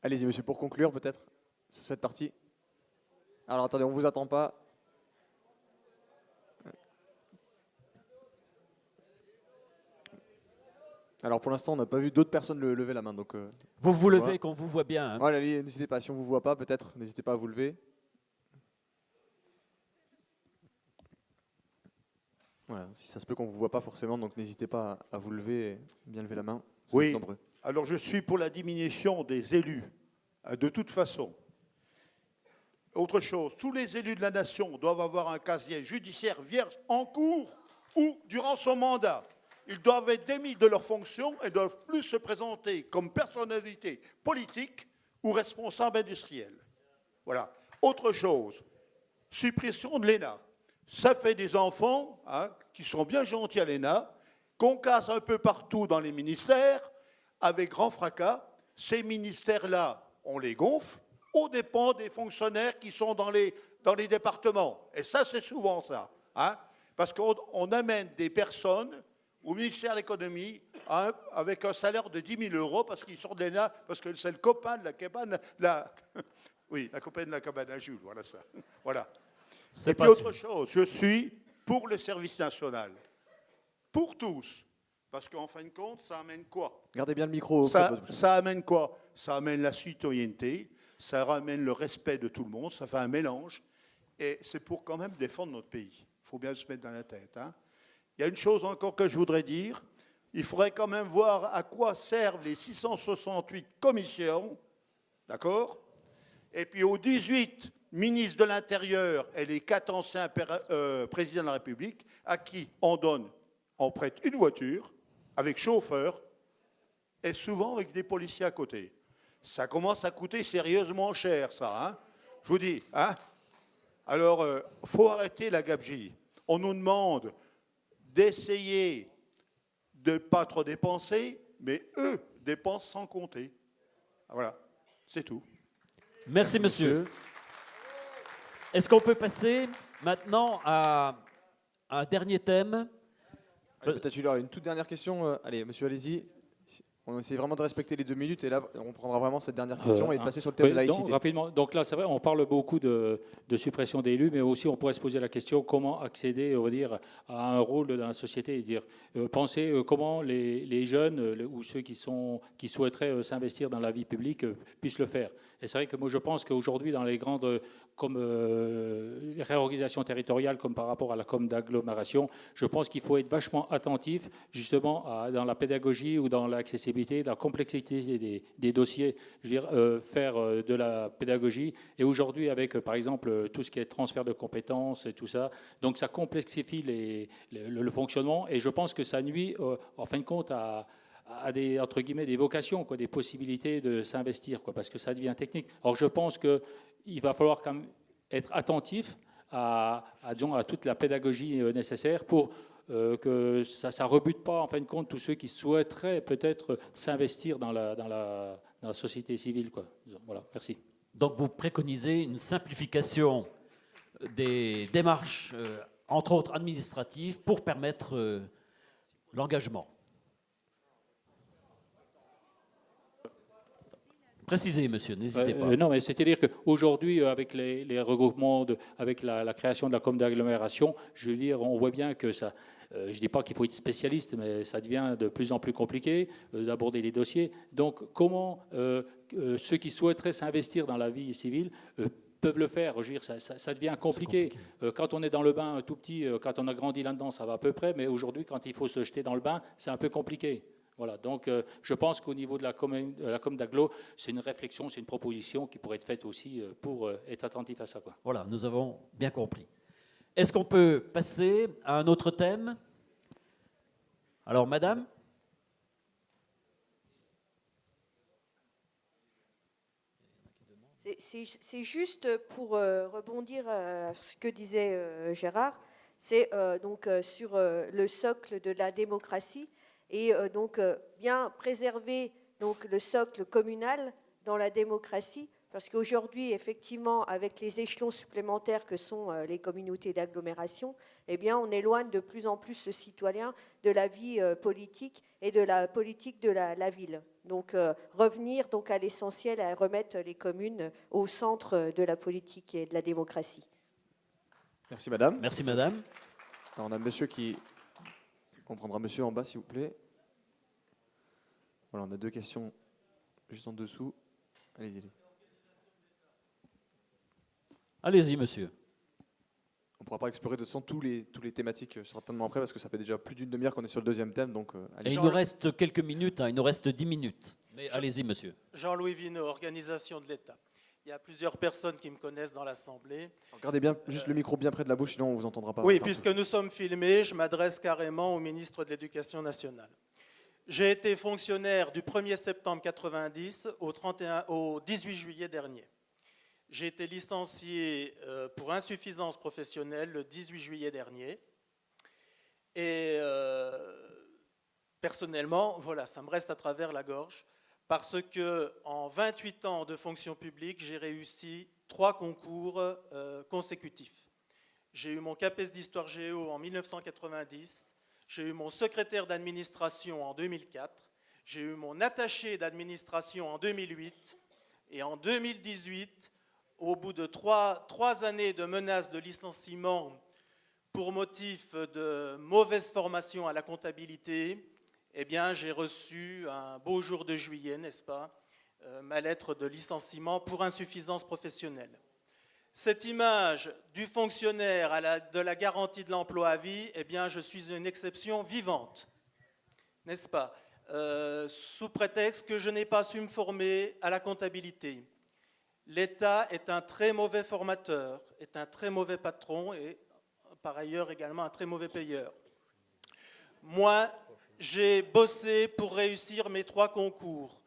Allez-y, monsieur, pour conclure, peut-être, sur cette partie. Alors, attendez, on ne vous attend pas. Alors, pour l'instant, on n'a pas vu d'autres personnes lever la main. Donc, vous vous levez, qu'on vous voit bien. Hein. Voilà, n'hésitez pas. Si on ne vous voit pas, peut-être, n'hésitez pas à vous lever. Voilà, si ça se peut qu'on ne vous voit pas forcément, donc n'hésitez pas à vous lever et bien lever la main. Oui, alors je suis pour la diminution des élus, de toute façon. Autre chose, tous les élus de la nation doivent avoir un casier judiciaire vierge en cours ou durant son mandat. Ils doivent être démis de leurs fonctions et ne doivent plus se présenter comme personnalité politique ou responsable industriel. Voilà. Autre chose, suppression de l'ENA. Ça fait des enfants qui sont bien gentils à l'ENA, qu'on casse un peu partout dans les ministères, avec grand fracas. Ces ministères-là, on les gonfle, aux dépens des fonctionnaires qui sont dans les départements. Et ça, c'est souvent ça. Hein, parce qu'on amène des personnes au ministère de l'économie avec un salaire de 10 000 euros parce qu'ils sont des nains, parce que c'est le copain de la cabane, oui, la copaine de la cabane à Jules, voilà ça. Voilà. Et puis autre chose, je suis pour le service national. Pour tous. Parce qu'en fin de compte, ça amène quoi? Gardez bien le micro. Ça amène quoi? Ça amène la citoyenneté, ça ramène le respect de tout le monde, ça fait un mélange. Et c'est pour quand même défendre notre pays. Il faut bien se mettre dans la tête. Hein. Il y a une chose encore que je voudrais dire. Il faudrait quand même voir à quoi servent les 668 commissions, d'accord? Et puis aux 18 ministres de l'Intérieur et les 4 anciens présidents de la République, à qui on prête une voiture avec chauffeur et souvent avec des policiers à côté. Ça commence à coûter sérieusement cher, ça. Hein, je vous dis. Hein. Alors, il faut arrêter la gabegie. On nous demande d'essayer de ne pas trop dépenser, mais eux dépensent sans compter. Voilà, c'est tout. Merci, monsieur. Est-ce qu'on peut passer maintenant à un dernier thème? Peut-être une toute dernière question. Allez, monsieur, allez-y. On essaie vraiment de respecter les 2 minutes et là, on prendra vraiment cette dernière question et de passer sur le thème de la laïcité. Rapidement. Donc là, c'est vrai, on parle beaucoup de suppression d'élus, mais aussi on pourrait se poser la question comment accéder, on va dire, à un rôle dans la société et dire, penser comment les jeunes ou ceux qui souhaiteraient s'investir dans la vie publique puissent le faire. Et c'est vrai que moi, je pense qu'aujourd'hui, dans les grandes réorganisations territoriales, comme par rapport à la com d'agglomération, je pense qu'il faut être vachement attentif, justement, dans la pédagogie ou dans l'accessibilité, dans la complexité des dossiers, je veux dire, faire de la pédagogie. Et aujourd'hui, avec, par exemple, tout ce qui est transfert de compétences et tout ça, donc ça complexifie le fonctionnement. Et je pense que ça nuit, en fin de compte, à des, entre guillemets, des vocations, quoi, des possibilités de s'investir, quoi, parce que ça devient technique. Alors je pense qu'il va falloir quand même être attentif à toute la pédagogie nécessaire pour que ça ne rebute pas, en fin de compte, tous ceux qui souhaiteraient peut-être s'investir dans la société civile, quoi. Voilà, merci. Donc vous préconisez une simplification des démarches, entre autres administratives, pour permettre l'engagement. Précisez, monsieur, n'hésitez pas. Non, mais c'est-à-dire qu'aujourd'hui, avec les regroupements, avec la création de la com d'agglomération, je veux dire, on voit bien que ça... je ne dis pas qu'il faut être spécialiste, mais ça devient de plus en plus compliqué d'aborder les dossiers. Donc, comment ceux qui souhaiteraient s'investir dans la vie civile peuvent le faire? Je veux dire, ça devient compliqué. Quand on est dans le bain tout petit, quand on a grandi là-dedans, ça va à peu près, mais aujourd'hui, quand il faut se jeter dans le bain, c'est un peu compliqué. Voilà, donc je pense qu'au niveau de la com d'agglo, c'est une réflexion, c'est une proposition qui pourrait être faite aussi pour être attentif à ça, quoi. Voilà, nous avons bien compris. Est-ce qu'on peut passer à un autre thème? Alors, madame? C'est juste pour rebondir à ce que disait Gérard, c'est donc sur le socle de la démocratie. Et donc bien préserver donc, le socle communal dans la démocratie, parce qu'aujourd'hui, effectivement, avec les échelons supplémentaires que sont les communautés d'agglomération, eh bien, on éloigne de plus en plus ce citoyen de la vie politique et de la politique de la ville. Donc revenir donc, à l'essentiel, à remettre les communes au centre de la politique et de la démocratie. Merci madame. Merci madame. Alors, on a monsieur qui... On prendra monsieur en bas, s'il vous plaît. Voilà, on a 2 questions juste en dessous. Allez-y. Allez-y, monsieur. On ne pourra pas explorer de toute façon tous les thématiques certainement après, parce que ça fait déjà plus d'une demi-heure qu'on est sur le 2e thème. Donc, et il nous reste quelques minutes, hein, il nous reste 10 minutes. Mais allez-y, monsieur. Jean-Louis Vineau, Organisation de l'État. Il y a plusieurs personnes qui me connaissent dans l'Assemblée. Regardez bien, juste le micro bien près de la bouche, sinon on ne vous entendra pas. Oui, puisque nous sommes filmés, je m'adresse carrément au ministre de l'Éducation nationale. J'ai été fonctionnaire du 1er septembre 1990 au 18 juillet dernier. J'ai été licencié pour insuffisance professionnelle le 18 juillet dernier. Et personnellement, voilà, ça me reste à travers la gorge, parce que en 28 ans de fonction publique, j'ai réussi 3 concours consécutifs. J'ai eu mon CAPES d'histoire géo en 1990, j'ai eu mon secrétaire d'administration en 2004, j'ai eu mon attaché d'administration en 2008, et en 2018, au bout de 3 années de menaces de licenciement pour motif de mauvaise formation à la comptabilité, eh bien, j'ai reçu un beau jour de juillet, n'est-ce pas, ma lettre de licenciement pour insuffisance professionnelle. Cette image du fonctionnaire de la garantie de l'emploi à vie, eh bien, je suis une exception vivante, n'est-ce pas, sous prétexte que je n'ai pas su me former à la comptabilité. L'État est un très mauvais formateur, est un très mauvais patron et par ailleurs également un très mauvais payeur. Moi, j'ai bossé pour réussir mes 3 concours.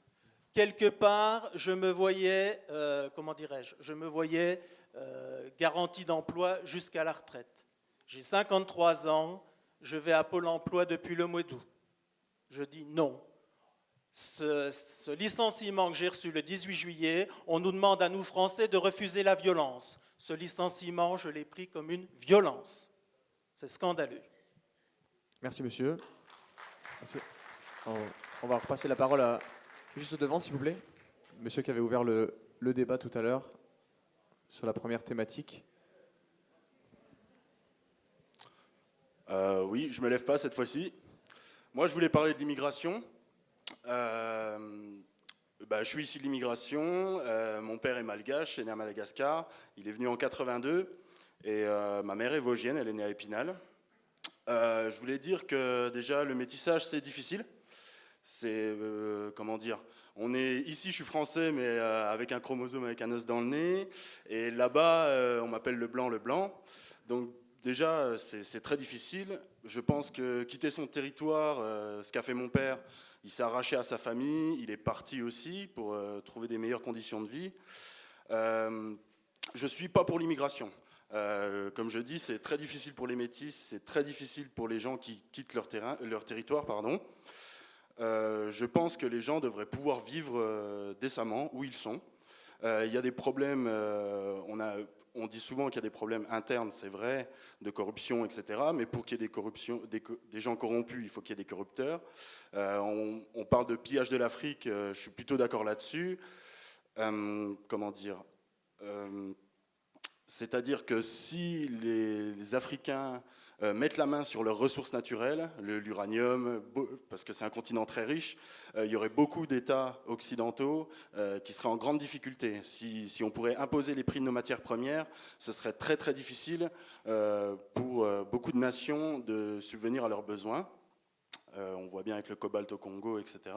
Quelque part, je me voyais, comment dirais-je, je me voyais garantie d'emploi jusqu'à la retraite. J'ai 53 ans, je vais à Pôle emploi depuis le mois d'août. Je dis non. Ce licenciement que j'ai reçu le 18 juillet, on nous demande à nous Français de refuser la violence. Ce licenciement, je l'ai pris comme une violence. C'est scandaleux. Merci, monsieur. Merci. On va repasser la parole à juste devant, s'il vous plaît. Monsieur qui avait ouvert le débat tout à l'heure sur la première thématique. Oui, je ne me lève pas cette fois-ci. Moi, je voulais parler de l'immigration. Je suis issu de l'immigration. Mon père est malgache, est né à Madagascar. Il est venu en 82. Et ma mère est vosgienne, elle est née à Épinal. Je voulais dire que déjà, le métissage, c'est difficile. C'est, comment dire, on est ici, je suis français, mais avec un chromosome, avec un os dans le nez. Et là-bas, on m'appelle le blanc. Donc déjà, c'est très difficile. Je pense que quitter son territoire, ce qu'a fait mon père, il s'est arraché à sa famille, il est parti aussi pour trouver des meilleures conditions de vie. Je ne suis pas pour l'immigration. Comme je dis, c'est très difficile pour les métis, c'est très difficile pour les gens qui quittent leur territoire. Je pense que les gens devraient pouvoir vivre décemment où ils sont. Il y a des problèmes, on dit souvent qu'il y a des problèmes internes, c'est vrai, de corruption, etc. Mais pour qu'il y ait des gens corrompus, il faut qu'il y ait des corrupteurs. On parle de pillage de l'Afrique, je suis plutôt d'accord là-dessus. Comment dire c'est-à-dire que si les Africains mettent la main sur leurs ressources naturelles, l'uranium, parce que c'est un continent très riche, il y aurait beaucoup d'États occidentaux qui seraient en grande difficulté. Si on pourrait imposer les prix de nos matières premières, ce serait très très difficile pour beaucoup de nations de subvenir à leurs besoins. On voit bien avec le cobalt au Congo, etc.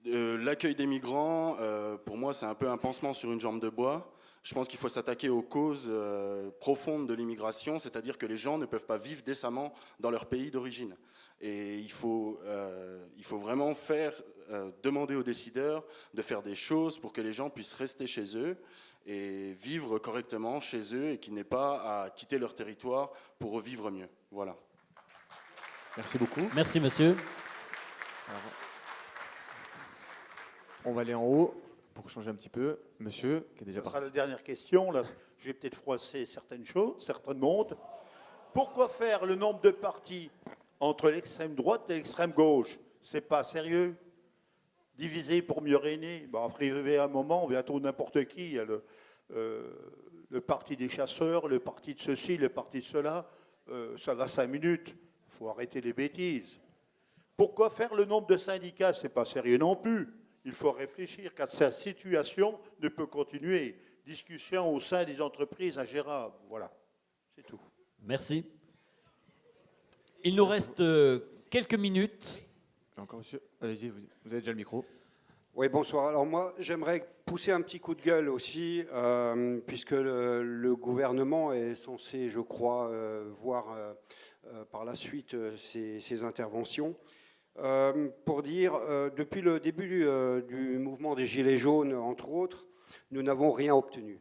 L'accueil des migrants, pour moi, c'est un peu un pansement sur une jambe de bois. Je pense qu'il faut s'attaquer aux causes profondes de l'immigration, c'est-à-dire que les gens ne peuvent pas vivre décemment dans leur pays d'origine. Et il faut vraiment demander aux décideurs de faire des choses pour que les gens puissent rester chez eux et vivre correctement chez eux et qu'ils n'aient pas à quitter leur territoire pour revivre mieux. Voilà. Merci beaucoup. Merci, monsieur. Alors, on va aller en haut pour changer un petit peu. Monsieur, qui est déjà parti. Ce sera la dernière question. Là, je vais peut-être froisser certaines mondes. Pourquoi faire le nombre de partis entre l'extrême droite et l'extrême gauche? C'est pas sérieux. Diviser pour mieux régner. Bon, après, arriver à un moment, bientôt n'importe qui. Il y a le parti des chasseurs, le parti de ceci, le parti de cela. Ça va 5 minutes. Il faut arrêter les bêtises. Pourquoi faire le nombre de syndicats? C'est pas sérieux non plus. Il faut réfléchir car cette situation ne peut continuer. Discussion au sein des entreprises ingérables. Voilà, c'est tout. Merci. Il nous reste quelques minutes. Encore monsieur, allez-y, vous avez déjà le micro. Oui, bonsoir. Alors moi, j'aimerais pousser un petit coup de gueule aussi, puisque le gouvernement est censé, je crois, voir par la suite ces interventions. Pour dire, depuis le début du mouvement des Gilets jaunes, entre autres, nous n'avons rien obtenu.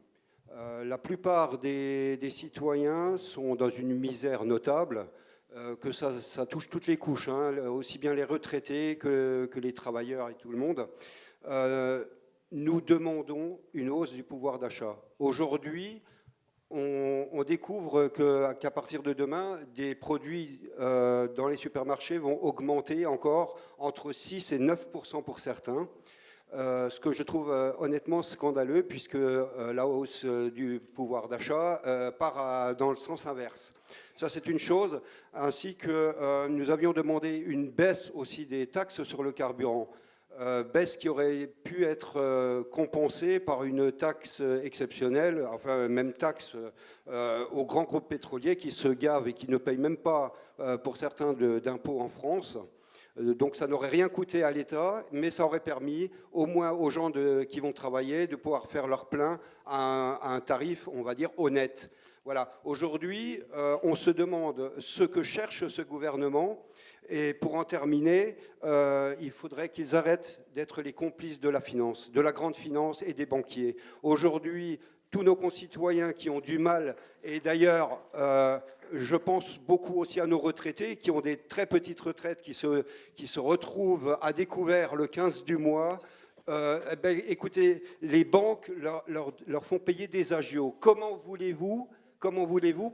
La plupart des citoyens sont dans une misère notable. que ça touche toutes les couches, hein, aussi bien les retraités que les travailleurs et tout le monde. Nous demandons une hausse du pouvoir d'achat. Aujourd'hui, on découvre qu'à partir de demain, des produits dans les supermarchés vont augmenter encore entre 6 et 9% pour certains. Ce que je trouve honnêtement scandaleux, puisque la hausse du pouvoir d'achat part dans le sens inverse. Ça, c'est une chose, ainsi que nous avions demandé une baisse aussi des taxes sur le carburant. Baisse qui aurait pu être compensée par une taxe exceptionnelle, enfin même taxe aux grands groupes pétroliers qui se gavent et qui ne payent même pas pour certains d'impôts en France. Donc ça n'aurait rien coûté à l'État, mais ça aurait permis au moins aux gens qui vont travailler de pouvoir faire leur plein à un tarif, on va dire, honnête. Voilà. Aujourd'hui, on se demande ce que cherche ce gouvernement. Et pour en terminer, il faudrait qu'ils arrêtent d'être les complices de la finance, de la grande finance et des banquiers. Aujourd'hui, tous nos concitoyens qui ont du mal, et d'ailleurs, je pense beaucoup aussi à nos retraités qui ont des très petites retraites, qui se retrouvent à découvert le 15 du mois. Écoutez, les banques leur font payer des agios. Comment voulez-vous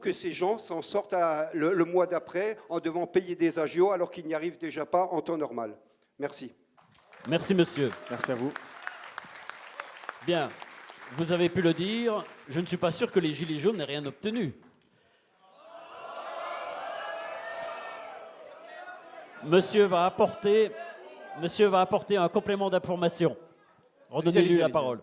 que ces gens s'en sortent le mois d'après en devant payer des agios alors qu'ils n'y arrivent déjà pas en temps normal? Merci. Merci, monsieur. Merci à vous. Bien, vous avez pu le dire, je ne suis pas sûr que les Gilets jaunes n'aient rien obtenu. Monsieur va apporter un complément d'information. Redonnez-lui la parole.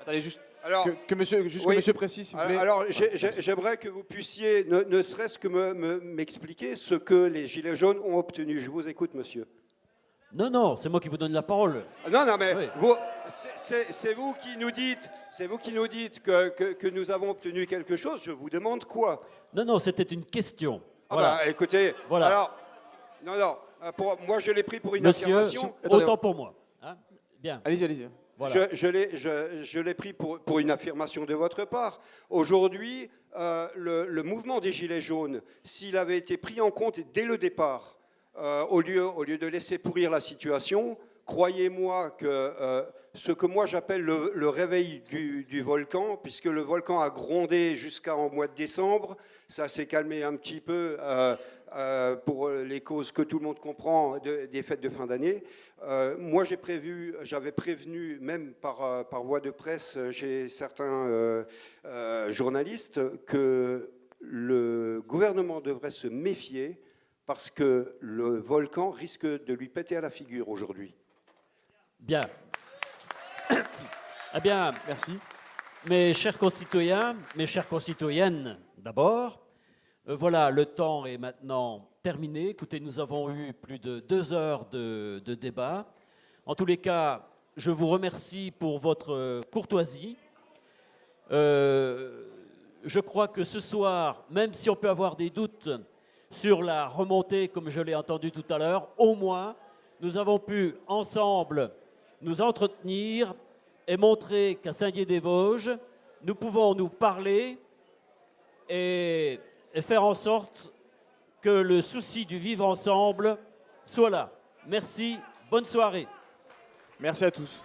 Attendez, juste alors, que monsieur précise, s'il vous plaît. Alors, j'aimerais que vous puissiez ne serait-ce que m'expliquer ce que les Gilets jaunes ont obtenu. Je vous écoute, monsieur. Non, c'est moi qui vous donne la parole. Non, mais oui. c'est vous qui nous dites que nous avons obtenu quelque chose. Je vous demande quoi? Non, c'était une question. Voilà. Écoutez, voilà. Alors, moi je l'ai pris pour une monsieur, affirmation. Autant pour moi. Hein? Bien. Allez-y. Voilà. Je l'ai pris pour une affirmation de votre part. Aujourd'hui, le mouvement des Gilets jaunes, s'il avait été pris en compte dès le départ, au lieu de laisser pourrir la situation, croyez-moi que ce que moi j'appelle le réveil du volcan, puisque le volcan a grondé jusqu'en mois de décembre, ça s'est calmé un petit peu pour les causes que tout le monde comprend des fêtes de fin d'année. Moi j'avais prévenu, même par voie de presse chez certains journalistes, que le gouvernement devrait se méfier parce que le volcan risque de lui péter à la figure aujourd'hui. Bien. Eh bien, merci. Mes chers concitoyens, mes chères concitoyennes, d'abord, voilà, le temps est maintenant terminé. Écoutez, nous avons eu plus de 2 heures de débat. En tous les cas, je vous remercie pour votre courtoisie. Je crois que ce soir, même si on peut avoir des doutes sur la remontée, comme je l'ai entendu tout à l'heure, au moins, nous avons pu ensemble nous entretenir et montrer qu'à Saint-Dié-des-Vosges, nous pouvons nous parler et faire en sorte que le souci du vivre ensemble soit là. Merci, bonne soirée. Merci à tous.